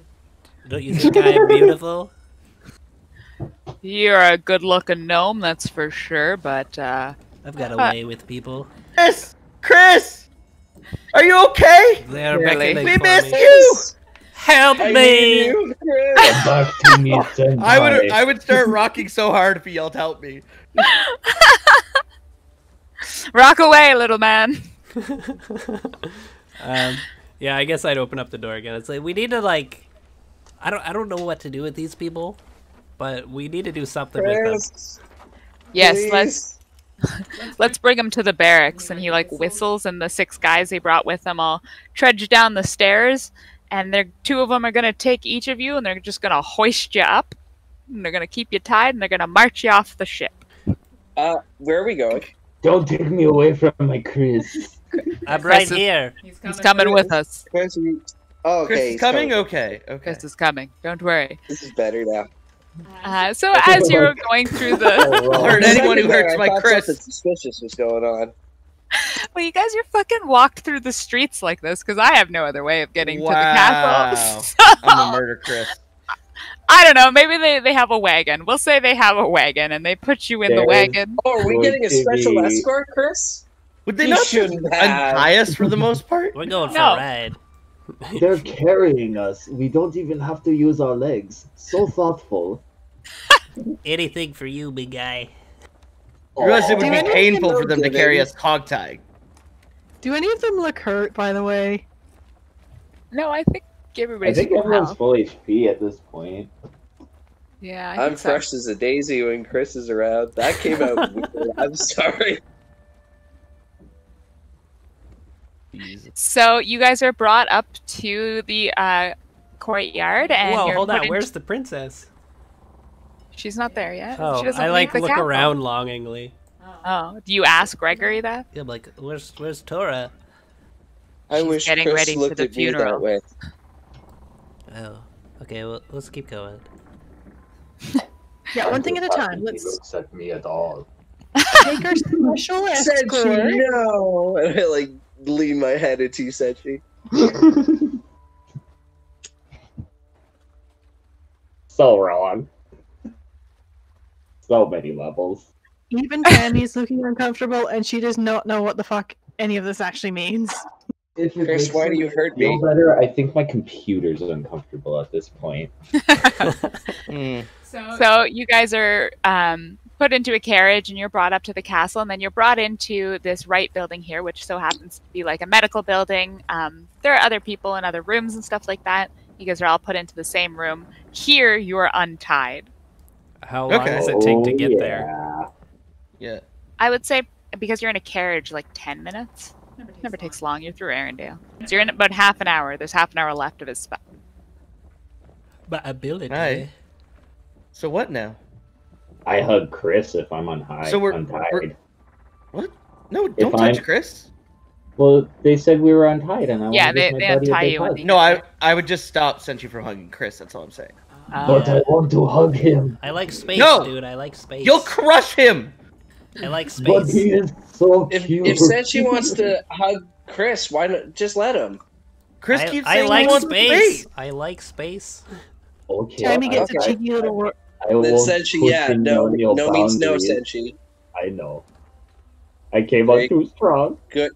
Don't you think I'm beautiful? You're a good-looking gnome, that's for sure. But I've got a way with people. Chris, are you okay? They're Really? beckoning We for miss me. you. Help I me! need you, Chris. Come back to me, senpai. I would start rocking so hard if he yelled "Help me." rock away, little man. Yeah, I guess I'd open up the door again. It's like we need to like, I don't know what to do with these people, but we need to do something with them. Chris, Yes, please. let's bring him to the barracks. And he like whistles, and the 6 guys he brought with him all trudge down the stairs. And they're 2 of them are gonna take each of you, and they're just gonna hoist you up, and they're gonna keep you tied, and they're gonna march you off the ship. Where are we going? Don't take me away from my Chris. I'm right Chris is- here. He's coming with us. Chris, oh, okay. Chris is he's coming. Okay. Chris is coming. Don't worry. This is better now. So as you're going through the, I'll hurt anyone who hurts I my thought Chris. something suspicious was going on. well, you guys are fucking walked through the streets like this because I have no other way of getting to the Wow. castle. I'm a murder Chris. I don't know. Maybe they have a wagon. We'll say they have a wagon, and they put you in the There's- wagon. Oh, are we Going getting a to special be- escort, Chris? Would they You not just shouldn't have. untie us for the most part? We're going for No. a ride. They're carrying us. We don't even have to use our legs. So thoughtful. Anything for you, big guy. I realize it would Do be anyone painful know for them to the carry ladies? us hogtied. Do any of them look hurt, by the way? No, I think I everybody's think full everyone's health. full HP at this point. Yeah, I I'm think so. fresh as a daisy when Chris is around. That came out weird. I'm sorry. So you guys are brought up to the courtyard, and Whoa, you're hold put on. in- Where's the princess? She's not there yet. Oh, she doesn't I leave like the look castle. around longingly. Oh, do you ask Gregory that? Yeah, I'm like, where's Tora? I She's wish getting Chris ready for looked the at me that funeral. way. Oh, okay. Well, let's keep going. Yeah, one thing at a I don't time. think he Let's looks at me at all. take our special Said she escort. no, and I like lean my head into you, said she. So wrong. So many levels. Even Tammy's looking uncomfortable, and she does not know what the fuck any of this actually means. If it Chris, makes why do you you hurt feel me? better, I think my computer's uncomfortable at this point. Hmm. So you guys are put into a carriage, and you're brought up to the castle, and then you're brought into this right building here, which so happens to be like a medical building. There are other people in other rooms and stuff like that. You guys are all put into the same room. Here, you are untied. How long Okay. does it take to Oh, get there? yeah. Yeah. I would say because you're in a carriage, like 10 minutes. Never takes long. You're through Arendelle. So you're in about half an hour. There's half an hour left of his spell. But ability. Aye. So what now? I hug Chris if I'm So we're untied. what? No, don't If touch I'm- Chris. Well, they said we were untied, and I Yeah, want to give my they buddy a untie big you when hug. they- No, I would just stop Senshi from hugging Chris. That's all I'm saying. But I want to hug him. I like space, No! dude. I like space. You'll crush him. I like But space. he is so If cute. Senshi wants to hug Chris, why not just let him? Chris I, keeps I saying he like wants space. I like space. Okay, Tammy gets a okay. cheeky little. I won't Then Senshi, push yeah, in no on your means no, boundaries. Senshi. I know. I came out too strong. Good.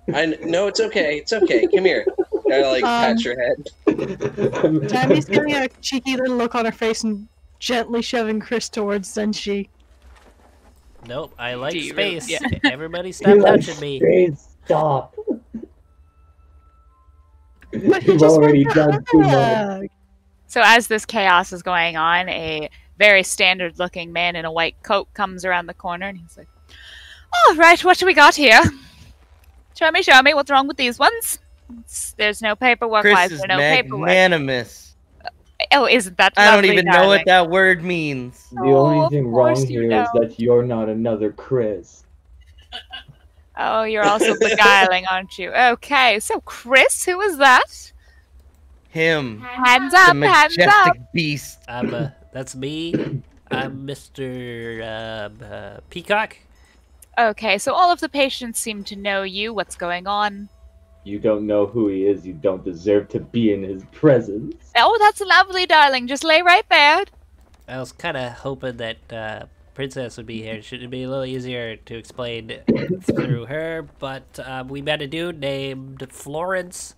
No, it's okay. It's okay. Come here. I pat your head. Tammy's getting a cheeky little look on her face and gently shoving Chris towards Senshi. Nope, I like Do you really- space. yeah. Everybody stop touching me. Space, stop. But he You've just already wants a done too much. hug. So as this chaos is going on, a very standard-looking man in a white coat comes around the corner, and he's like, "All right, what do we got here? Show me. What's wrong with these ones? There's no paperwork. Why Chris is is there no paperwork? magnanimous. Oh, isn't that I don't lovely, even know darling? what that word means. The only of thing course wrong you here is don't. that you're not another Chris. Oh, you're also beguiling, aren't you? Okay, so Chris, who is that? Him. Hands The up, hands up. majestic beast. That's me. I'm Mr. Peacock. Okay, so all of the patients seem to know you. What's going on? You don't know who he is. You don't deserve to be in his presence. Oh, that's lovely, darling. Just lay right there. I was kind of hoping that Princess would be here. Should be a little easier to explain through her, but we met a dude named Florence,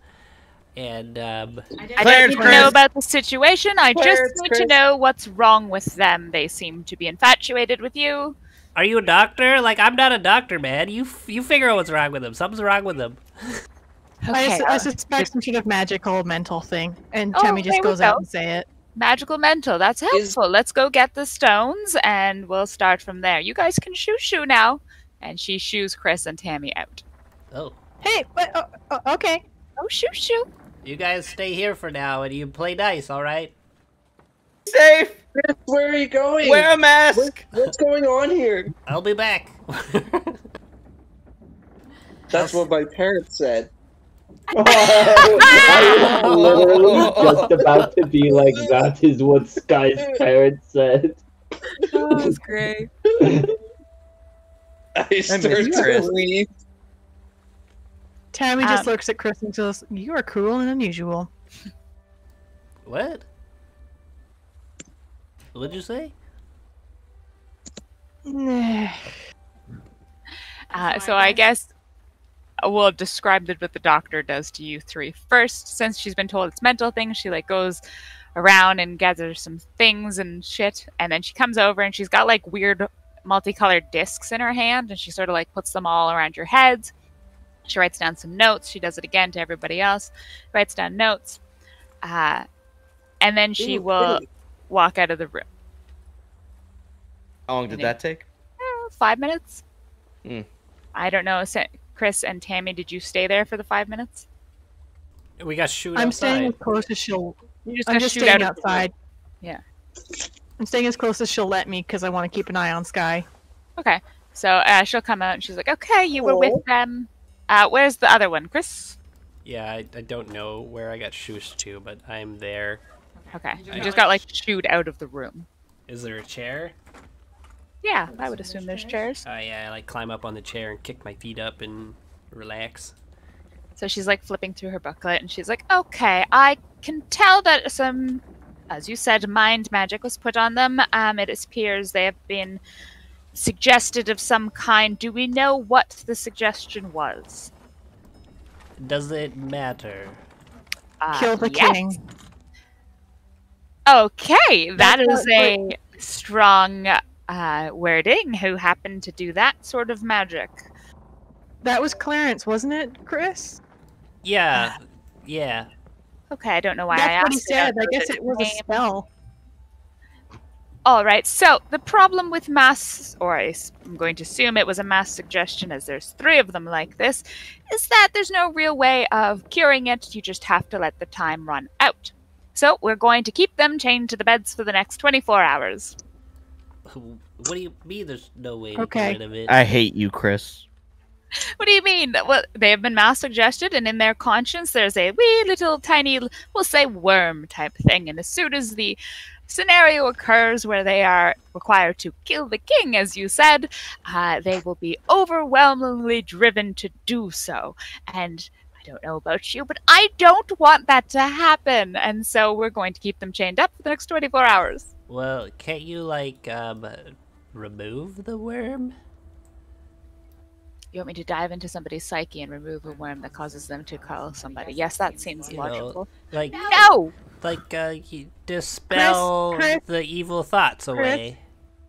and I don't Clarence, need to Chris. know about the situation. I just Clarence, need to Chris. know what's wrong with them. They seem to be infatuated with you. are you a doctor? Like, I'm not a doctor, man. You figure out what's wrong with them. Something's wrong with them. Okay, I suspect some sort of magical mental thing, and Oh, Tammy just there we goes out go. and say it. magical mental. That's helpful. Let's go get the stones, and we'll start from there. You guys can shoo now. And she shoos Chris and Tammy out. Oh, Hey, but okay. Oh, shoo. you guys stay here for now, and you play nice, all right? Safe. Chris, where are you going? Wear a mask. What's going on here? I'll be back. That's what my parents said. I was literally just about to be like, that is what Sky's parents said. Oh, that's great. I start you, to Chris. leave. Tammy just looks at Chris and says, "You are cruel and unusual." What? What'd you say? So I guess we'll describe what the doctor does to you three first. Since she's been told it's mental things, she goes around and gathers some things and shit, and then she comes over and she's got weird multicolored discs in her hand, and she sort of puts them all around your heads. She writes down some notes. She does it again to everybody else. Writes down notes, and then she will walk out of the room. How long did that take? 5 minutes. Hmm. I don't know. Chris and Tammy, did you stay there for the 5 minutes? We got shoot I'm outside. staying as close as she'll. You just I'm got just shoot staying out of the room. outside. Yeah. I'm staying as close as she'll let me because I want to keep an eye on Sky. Okay. So she'll come out and she's like, "Okay, you were with them. Where's the other one, Chris?" Yeah, I don't know where I got shooshed to, but I'm there. Okay. You just got shooed out of the room. Is there a chair? Yeah, I would assume there's chairs. Oh yeah, I climb up on the chair and kick my feet up and relax. So she's flipping through her booklet and she's like, "Okay, I can tell that some, as you said, mind magic was put on them. It appears they have been suggested of some kind. Do we know what the suggestion was?" Does it matter? Kill the yes. king. Okay, that That's is not a strong wording. Who happened to do that sort of magic? That was Clarence, wasn't it, Chris? Yeah, yeah. Okay, I don't know why I That's asked. what he it. said. I don't know guess the it was a name. spell. All right. So the problem with mass, or I'm going to assume it was a mass suggestion, as there's 3 of them like this, is that there's no real way of curing it. You just have to let the time run out. So we're going to keep them chained to the beds for the next 24 hours. What do you mean there's no way to Okay. get rid of it? I hate you, Chris. What do you mean? Well, they have been mass-suggested, and in their conscience there's a wee little tiny, we'll say worm type thing, and as soon as the scenario occurs where they are required to kill the king, as you said, they will be overwhelmingly driven to do so. And I don't know about you, but I don't want that to happen, and so we're going to keep them chained up for the next 24 hours. Well, can't you, like, remove the worm? You want me to dive into somebody's psyche and remove a worm that causes them to call somebody? Yes, that seems logical. Like, no! Like, you dispel Chris? the evil thoughts away.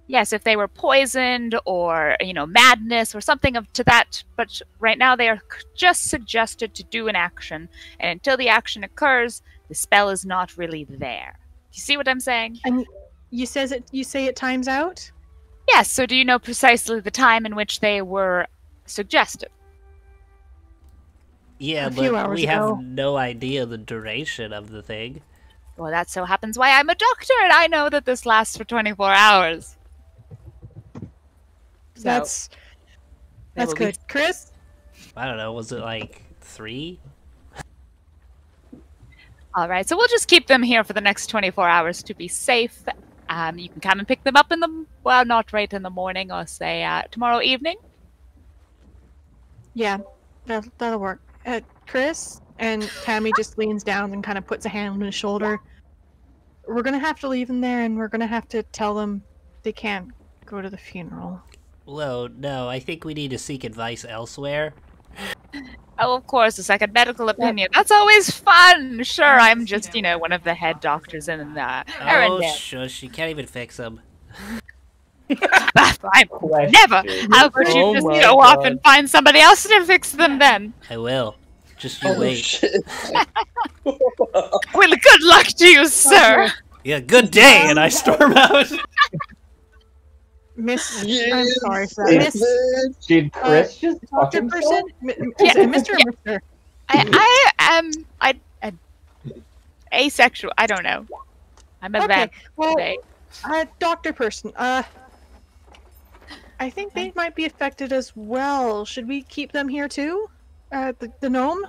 Yes, if they were poisoned or, madness or something to that. But right now they are just suggested to do an action. And until the action occurs, the spell is not really there. You see what I'm saying? And you say it times out? Yes, so do you know precisely the time in which they were suggested? Yeah, A few but hours we ago. have no idea the duration of the thing. Well, that so happens why I'm a doctor, and I know that this lasts for 24 hours. So, That's will be- good. Chris? I don't know, was it like 3? All right, so we'll just keep them here for the next 24 hours to be safe. You can come and pick them up not right in the morning, or say tomorrow evening. Yeah, that'll work. Chris? And Tammy just leans down and kind of puts a hand on his shoulder. We're gonna have to leave them there, and we're gonna have to tell them they can't go to the funeral. Well, no, I think we need to seek advice elsewhere. Oh, of course, a second medical opinion. That's always fun. Sure, I'm just, one of the head doctors in Oh, Arendelle. shush, you can't even fix them. I'm never. How about you Oh just my go off God. and find somebody else to fix them then? I will. Just you wait. Shit. Well, good luck to you, sir. Yeah, good day, and I storm out. Miss, Yes, I'm sorry for that. Miss, Did Chris just fuck Doctor himself? person, Yeah, Mr. or Mister? I am asexual. I don't know. I'm a Okay, vet. well, today. Doctor person. I think they might be affected as well. Should we keep them here too? The gnome.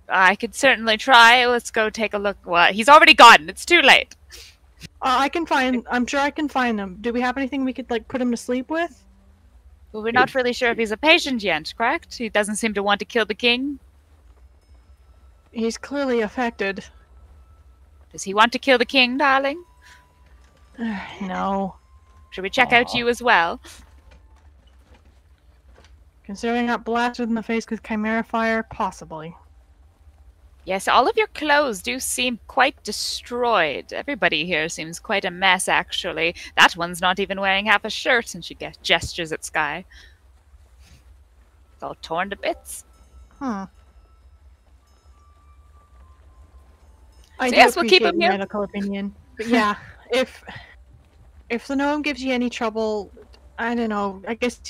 I could certainly try. Let's go take a look. Well, he's already gone. It's too late. I'm sure I can find them. Do we have anything we could put him to sleep with? Well, we're not really sure if he's a patient yet, correct? He doesn't seem to want to kill the king. He's clearly affected. Does he want to kill the king, darling? No. Should we check out you as well? Considering I got blasted in the face with chimera fire, possibly. Yes, all of your clothes do seem quite destroyed. Everybody here seems quite a mess, actually. That one's not even wearing half a shirt, and she gestures at Sky. It's all torn to bits. I So do yes, we'll keep appreciate him your here. medical opinion. But yeah, if the gnome gives you any trouble, I don't know. I guess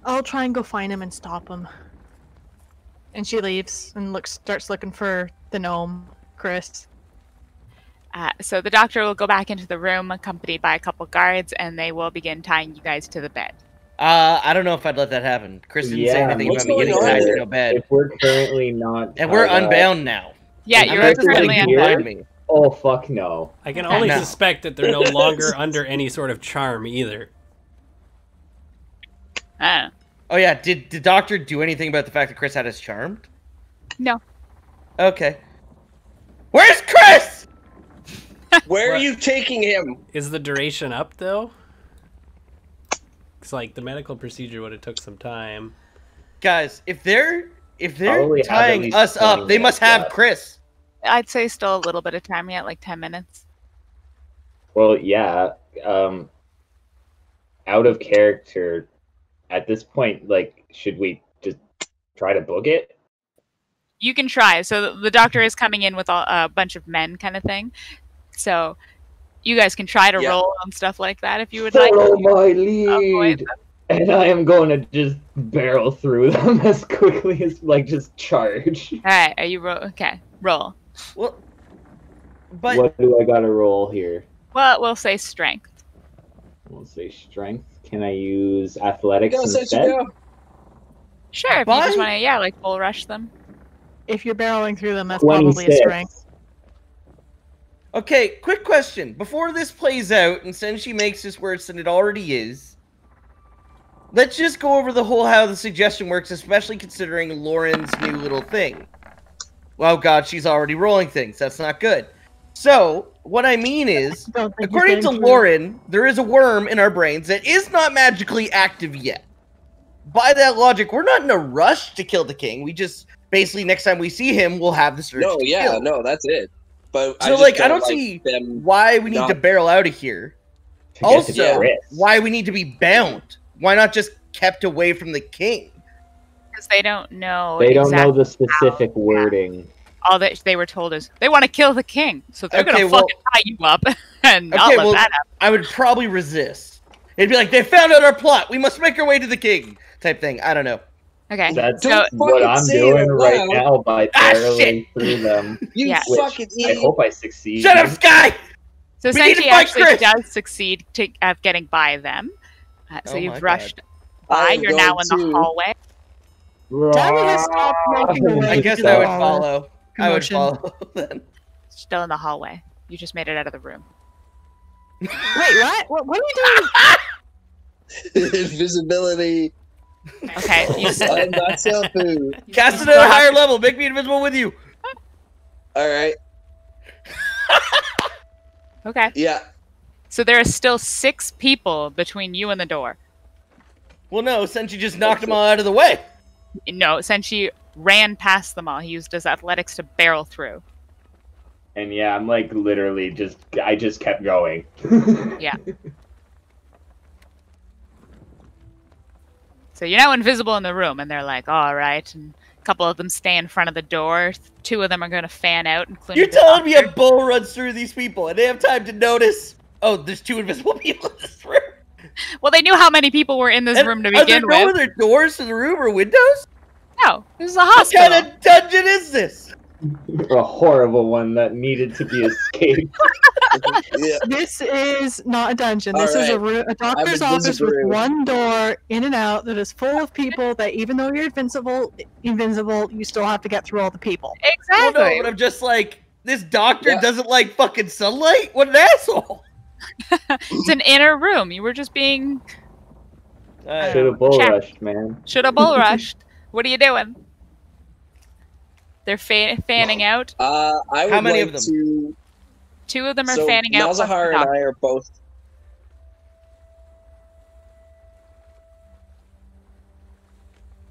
I'll try and go find him and stop him. And she leaves and starts looking for the gnome, Chris. So the doctor will go back into the room, accompanied by a couple guards, and they will begin tying you guys to the bed. I don't know if I'd let that happen. Chris didn't say Yeah, anything what's about me getting going on tied to here? no bed. If we're currently not, And we're tied up- unbound now. Yeah, I'm you're actually currently letting here? you unbound. bind me. Oh fuck no! I can only No. suspect that they're no longer under any sort of charm either. Oh yeah, did the doctor do anything about the fact that Chris had us charmed? No. Okay. Where's Chris? Where are What? you taking him? Is the duration up though? It's like the medical procedure would have took some time. Guys, if they're Probably have at tying least us 20 up, they must minutes have left. Chris. I'd say still a little bit of time yet, like 10 minutes. Well, yeah. Out of character. At this point, should we just try to book it? You can try. So the doctor is coming in with a bunch of men kind of thing. So you guys can try to Yeah. roll on stuff like that if you would like. Follow my Avoid lead, them. and I am going to just barrel through them as quickly as just charge. All right, are you okay? Roll. Well, but What do I gotta roll here? Well, we'll say strength. We'll say strength. Can I use athletics Go, Cinch, instead? go. Sure, if you just want to, yeah, like bull rush them. If you're barreling through them, that's probably a 26. strength. okay, quick question. Before this plays out, and since she makes this worse than it already is, let's just go over the whole how the suggestion works, especially considering Lauren's new little thing. Oh god, she's already rolling things. That's not good. So, what I mean is, according to Lauren, there is a worm in our brains that is not magically active yet. By that logic, we're not in a rush to kill the king. We just, basically, next time we see him, we'll have the urge No, to yeah, kill. no, that's it. But So, I don't see why we need to barrel out of here. Also, why we need to be bound. Why not just kept away from the king? Because they don't know. They don't know the exactly specific wording. All that they were told is they want to kill the king, so they're Okay, gonna well- fucking tie you up and not Okay, let well, that happen. I would probably resist. It'd be like, they found out our plot. We must make our way to the king. Type thing. I don't know. Okay. That's so what I'm doing right now by barreling shit. through them. You Yeah. Which fucking I idiot. hope I succeed. Shut up, Sky! So We need to Senshi fight actually Chris! does succeed at getting by them. So Oh my you've rushed God. by. I'm You're now in going the to- hallway. Daddy has stopped making the way I guess to I would the follow. I would commotion. follow then. Still in the hallway. You just made it out of the room. Wait, what? What are you doing? Invisibility. Okay. You I'm not self-food. Cast it at a higher level. Make me invisible with you. All right. Okay. Yeah. So there are still 6 people between you and the door. Well, no, since you just knocked them all out of the way. No, Senshi ran past them all. He used his athletics to barrel through. And yeah, I'm like literally I just kept going. Yeah. So you're now invisible in the room, and they're like, all right. And a couple of them stay in front of the door. 2 of them are going to fan out, including You're the telling me doctor. a bull runs through these people and they have time to notice? Oh, there's 2 invisible people in this room. Well, they knew how many people were in this And room to are there begin no with. other doors to the room or windows? No, this is a What hospital. kind of dungeon is this? A horrible one that needed to be escaped. Yeah. This is not a dungeon. All This is right. a doctor's I'm office with invisible. one door in and out that is full of people that even though you're invincible, you still have to get through all the people. Well, Exactly. no, but I'm just like, this doctor Yeah. doesn't like fucking sunlight? What an asshole! It's an inner room. You were just being Should have bull Check. rushed, man. should have bull rushed. What are you doing? They're fanning out. I would How many like of them? to. 2 of them are So fanning out. one's the Malzahar and doctor. I are both.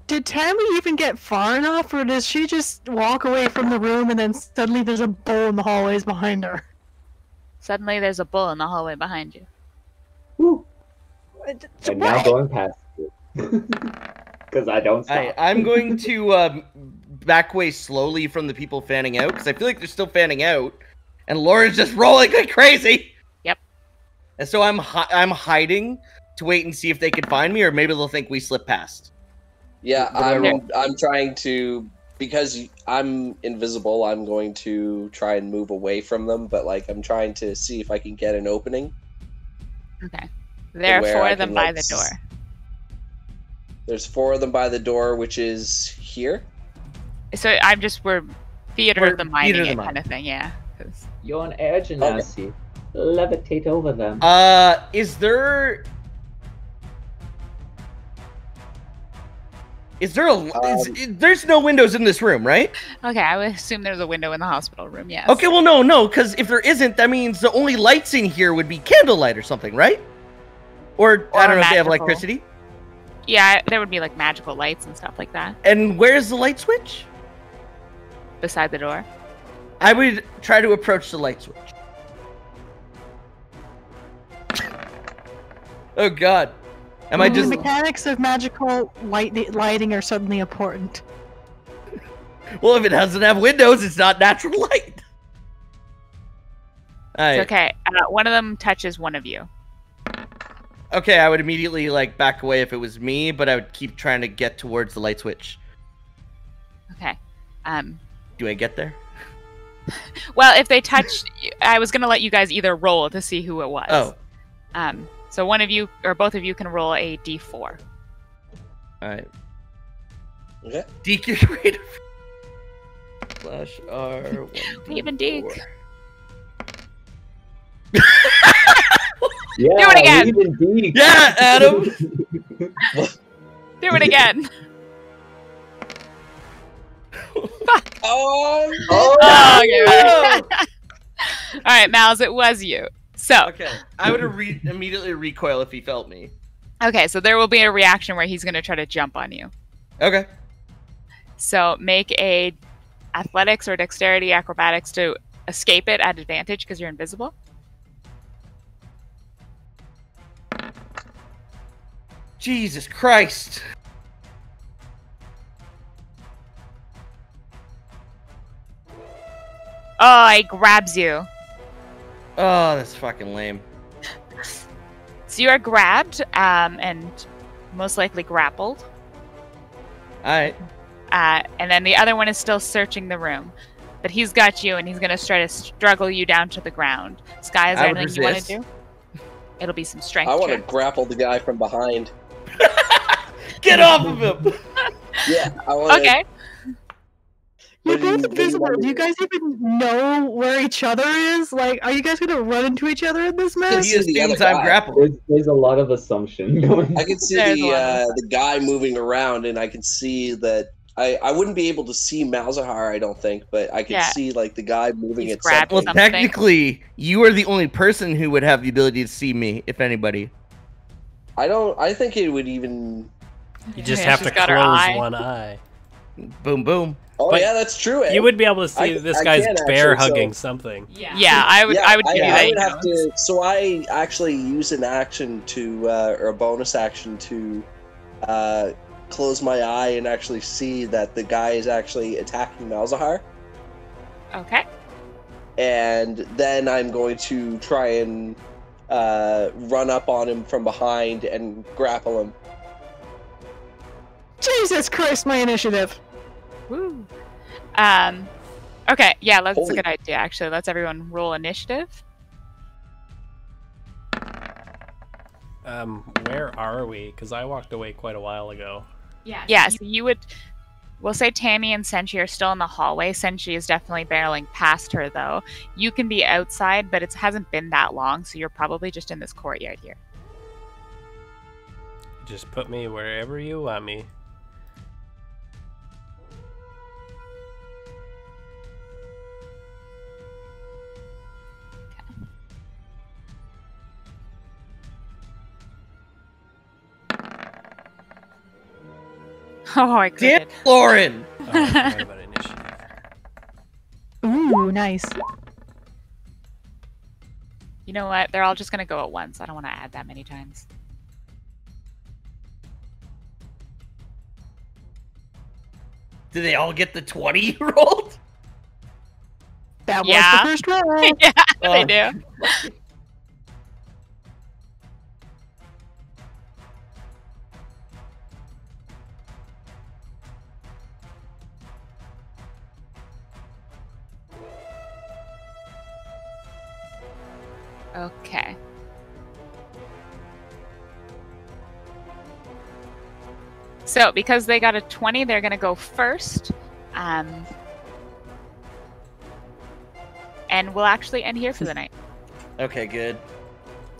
Did Tammy even get far enough, or does she just walk away from the room and then suddenly there's a bull in the hallways behind her? Suddenly, there's a bull in the hallway behind you. Woo. I'm now going past it. Because I don't stop. I'm going to back away slowly from the people fanning out, because I feel like they're still fanning out, and Lauren's just rolling like crazy. Yep. And so I'm hiding to wait and see if they can find me, or maybe they'll think we slipped past. Yeah, What do I roll? I'm trying to, because I'm invisible. I'm going to try and move away from them, but like I'm trying to see if I can get an opening. Okay. There are where 4 I of them can, by like, the door. There's 4 of them by the door, which is here. So we're theater We're of the minding theater of the it mind. kind of thing, yeah. 'Cause- You're on air genasi. Levitate over them. Is there there's no windows in this room, right? Okay, I would assume there's a window in the hospital room, yes. Okay, well, no, because if there isn't, that means the only lights in here would be candlelight or something, right? Or I Or don't know if they have magical. electricity. Yeah, there would be like magical lights and stuff like that And where's the light switch? beside the door. I would try to approach the light switch. Oh God, am I The just? mechanics of magical lighting are suddenly important. Well, if it doesn't have windows, it's not natural light. It's okay. One of them touches one of you. Okay, I would immediately like back away if it was me, but I would keep trying to get towards the light switch. Okay. Do I get there? Well, if they touch, I was gonna let you guys either roll to see who it was. Oh. So one of you or both of you can roll a d4. All right. Okay. Deke your creative. /R. Even Deke. Yeah, Do it again. even Deke. Yeah, Adam. Do it again. Oh, Okay. All right, Miles, it was you. So Okay, I would immediately recoil if he felt me. okay, so there will be a reaction where he's gonna try to jump on you. Okay. So make a athletics or dexterity acrobatics to escape it at advantage because you're invisible. Jesus Christ. Oh, he grabs you. Oh, that's fucking lame. So you are grabbed and most likely grappled. Alright. And then the other one is still searching the room. But he's got you and he's going to try to struggle you down to the ground. Sky, is there anything you want to do? It'll be some strength. I want to check. grapple the guy from behind. Get off of him! Yeah, I want. Okay. You're What do you- both what do you invisible. want me Do you to guys even know where each other is? Like, are you guys gonna run into each other in this He mess? see the assumes other I'm guy. grappled. There's a lot of assumption going I on. can see There's a lot of the guy moving around, and I can see that I wouldn't be able to see Malzahar, I don't think, but I can Yeah. see like the guy moving He's at grabbed Well, something. something. technically, you are the only person who would have the ability to see me, if anybody. I think it would even. You just Yeah, have she's to got her close eye. one eye. Boom, boom. Oh But yeah, that's true. Eh? You would be able to see I- this I guy's can bear actually, so- hugging something. Yeah, I would give you I that. would have to. So I actually use an action to, or a bonus action to, close my eye and actually see that the guy is actually attacking Malzahar, Okay. and then I'm going to try and run up on him from behind and grapple him. Jesus Christ, my initiative. Woo. Okay, yeah, that's a Holy- good idea, actually. Let's everyone roll initiative. Where are we? Because I walked away quite a while ago. Yeah, so you would... We'll say Tammy and Senshi are still in the hallway. Senshi is definitely barreling past her, though. You can be outside, but it hasn't been that long, so you're probably just in this courtyard here. Just put me wherever you want me. Oh, I Damn, could. Lauren! Oh, I forgot about initiative. Ooh, nice. You know what? They're all just going to go at once. I don't want to add that many times. Did they all get the 20 you rolled? That Yeah. was the first roll. Yeah, Oh. they do. Okay. So, because they got a 20, they're going to go first. And we'll actually end here for the night. Okay, good.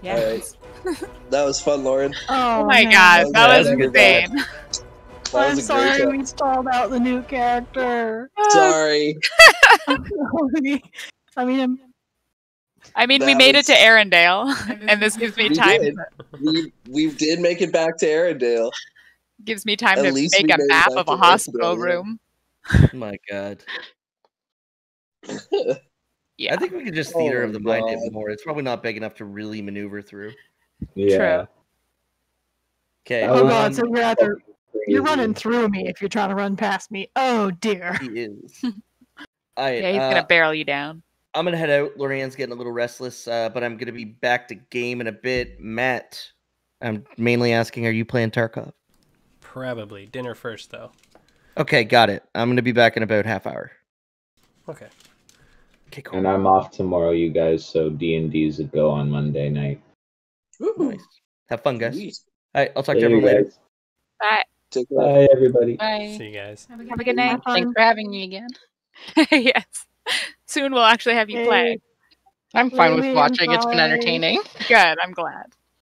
Yeah. Alright. That was fun, Lauren. Oh, Oh my man. god, that was Yeah, insane. That I'm was a sorry great we stalled out the new character. Sorry. I mean, I mean, we That made was- it to Arendelle, and this gives me We time. did. We did make it back to Arendelle. Gives me time At to least make we a made it map back of to a hospital Arendelle, yeah. room. Oh my god. Yeah. I think we could just theater Oh of the mind God. it more. It's probably not big enough to really maneuver through. Yeah. Okay. oh god, so you're Crazy. running through me if you're trying to run past me. Oh dear. He is. Alright, Yeah, he's gonna barrel you down. I'm gonna head out. Lorianne's getting a little restless, but I'm gonna be back to game in a bit. Matt, I'm mainly asking, are you playing Tarkov? Probably. Dinner first, though. Okay, got it. I'm gonna be back in about half hour. Okay. Okay, cool. And I'm off tomorrow, you guys. So D&D's a go on Monday night. Nice. Have fun, guys. Sweet. All right, I'll talk to Later, everyone later. guys. Bye. Take care. Bye, everybody. Bye. See you guys. Have a good night. Have fun. Thanks for having me again. Yes. Soon we'll actually have you Yay. play. I'm fine Leave with me watching. It's been inside. entertaining. Good. I'm glad.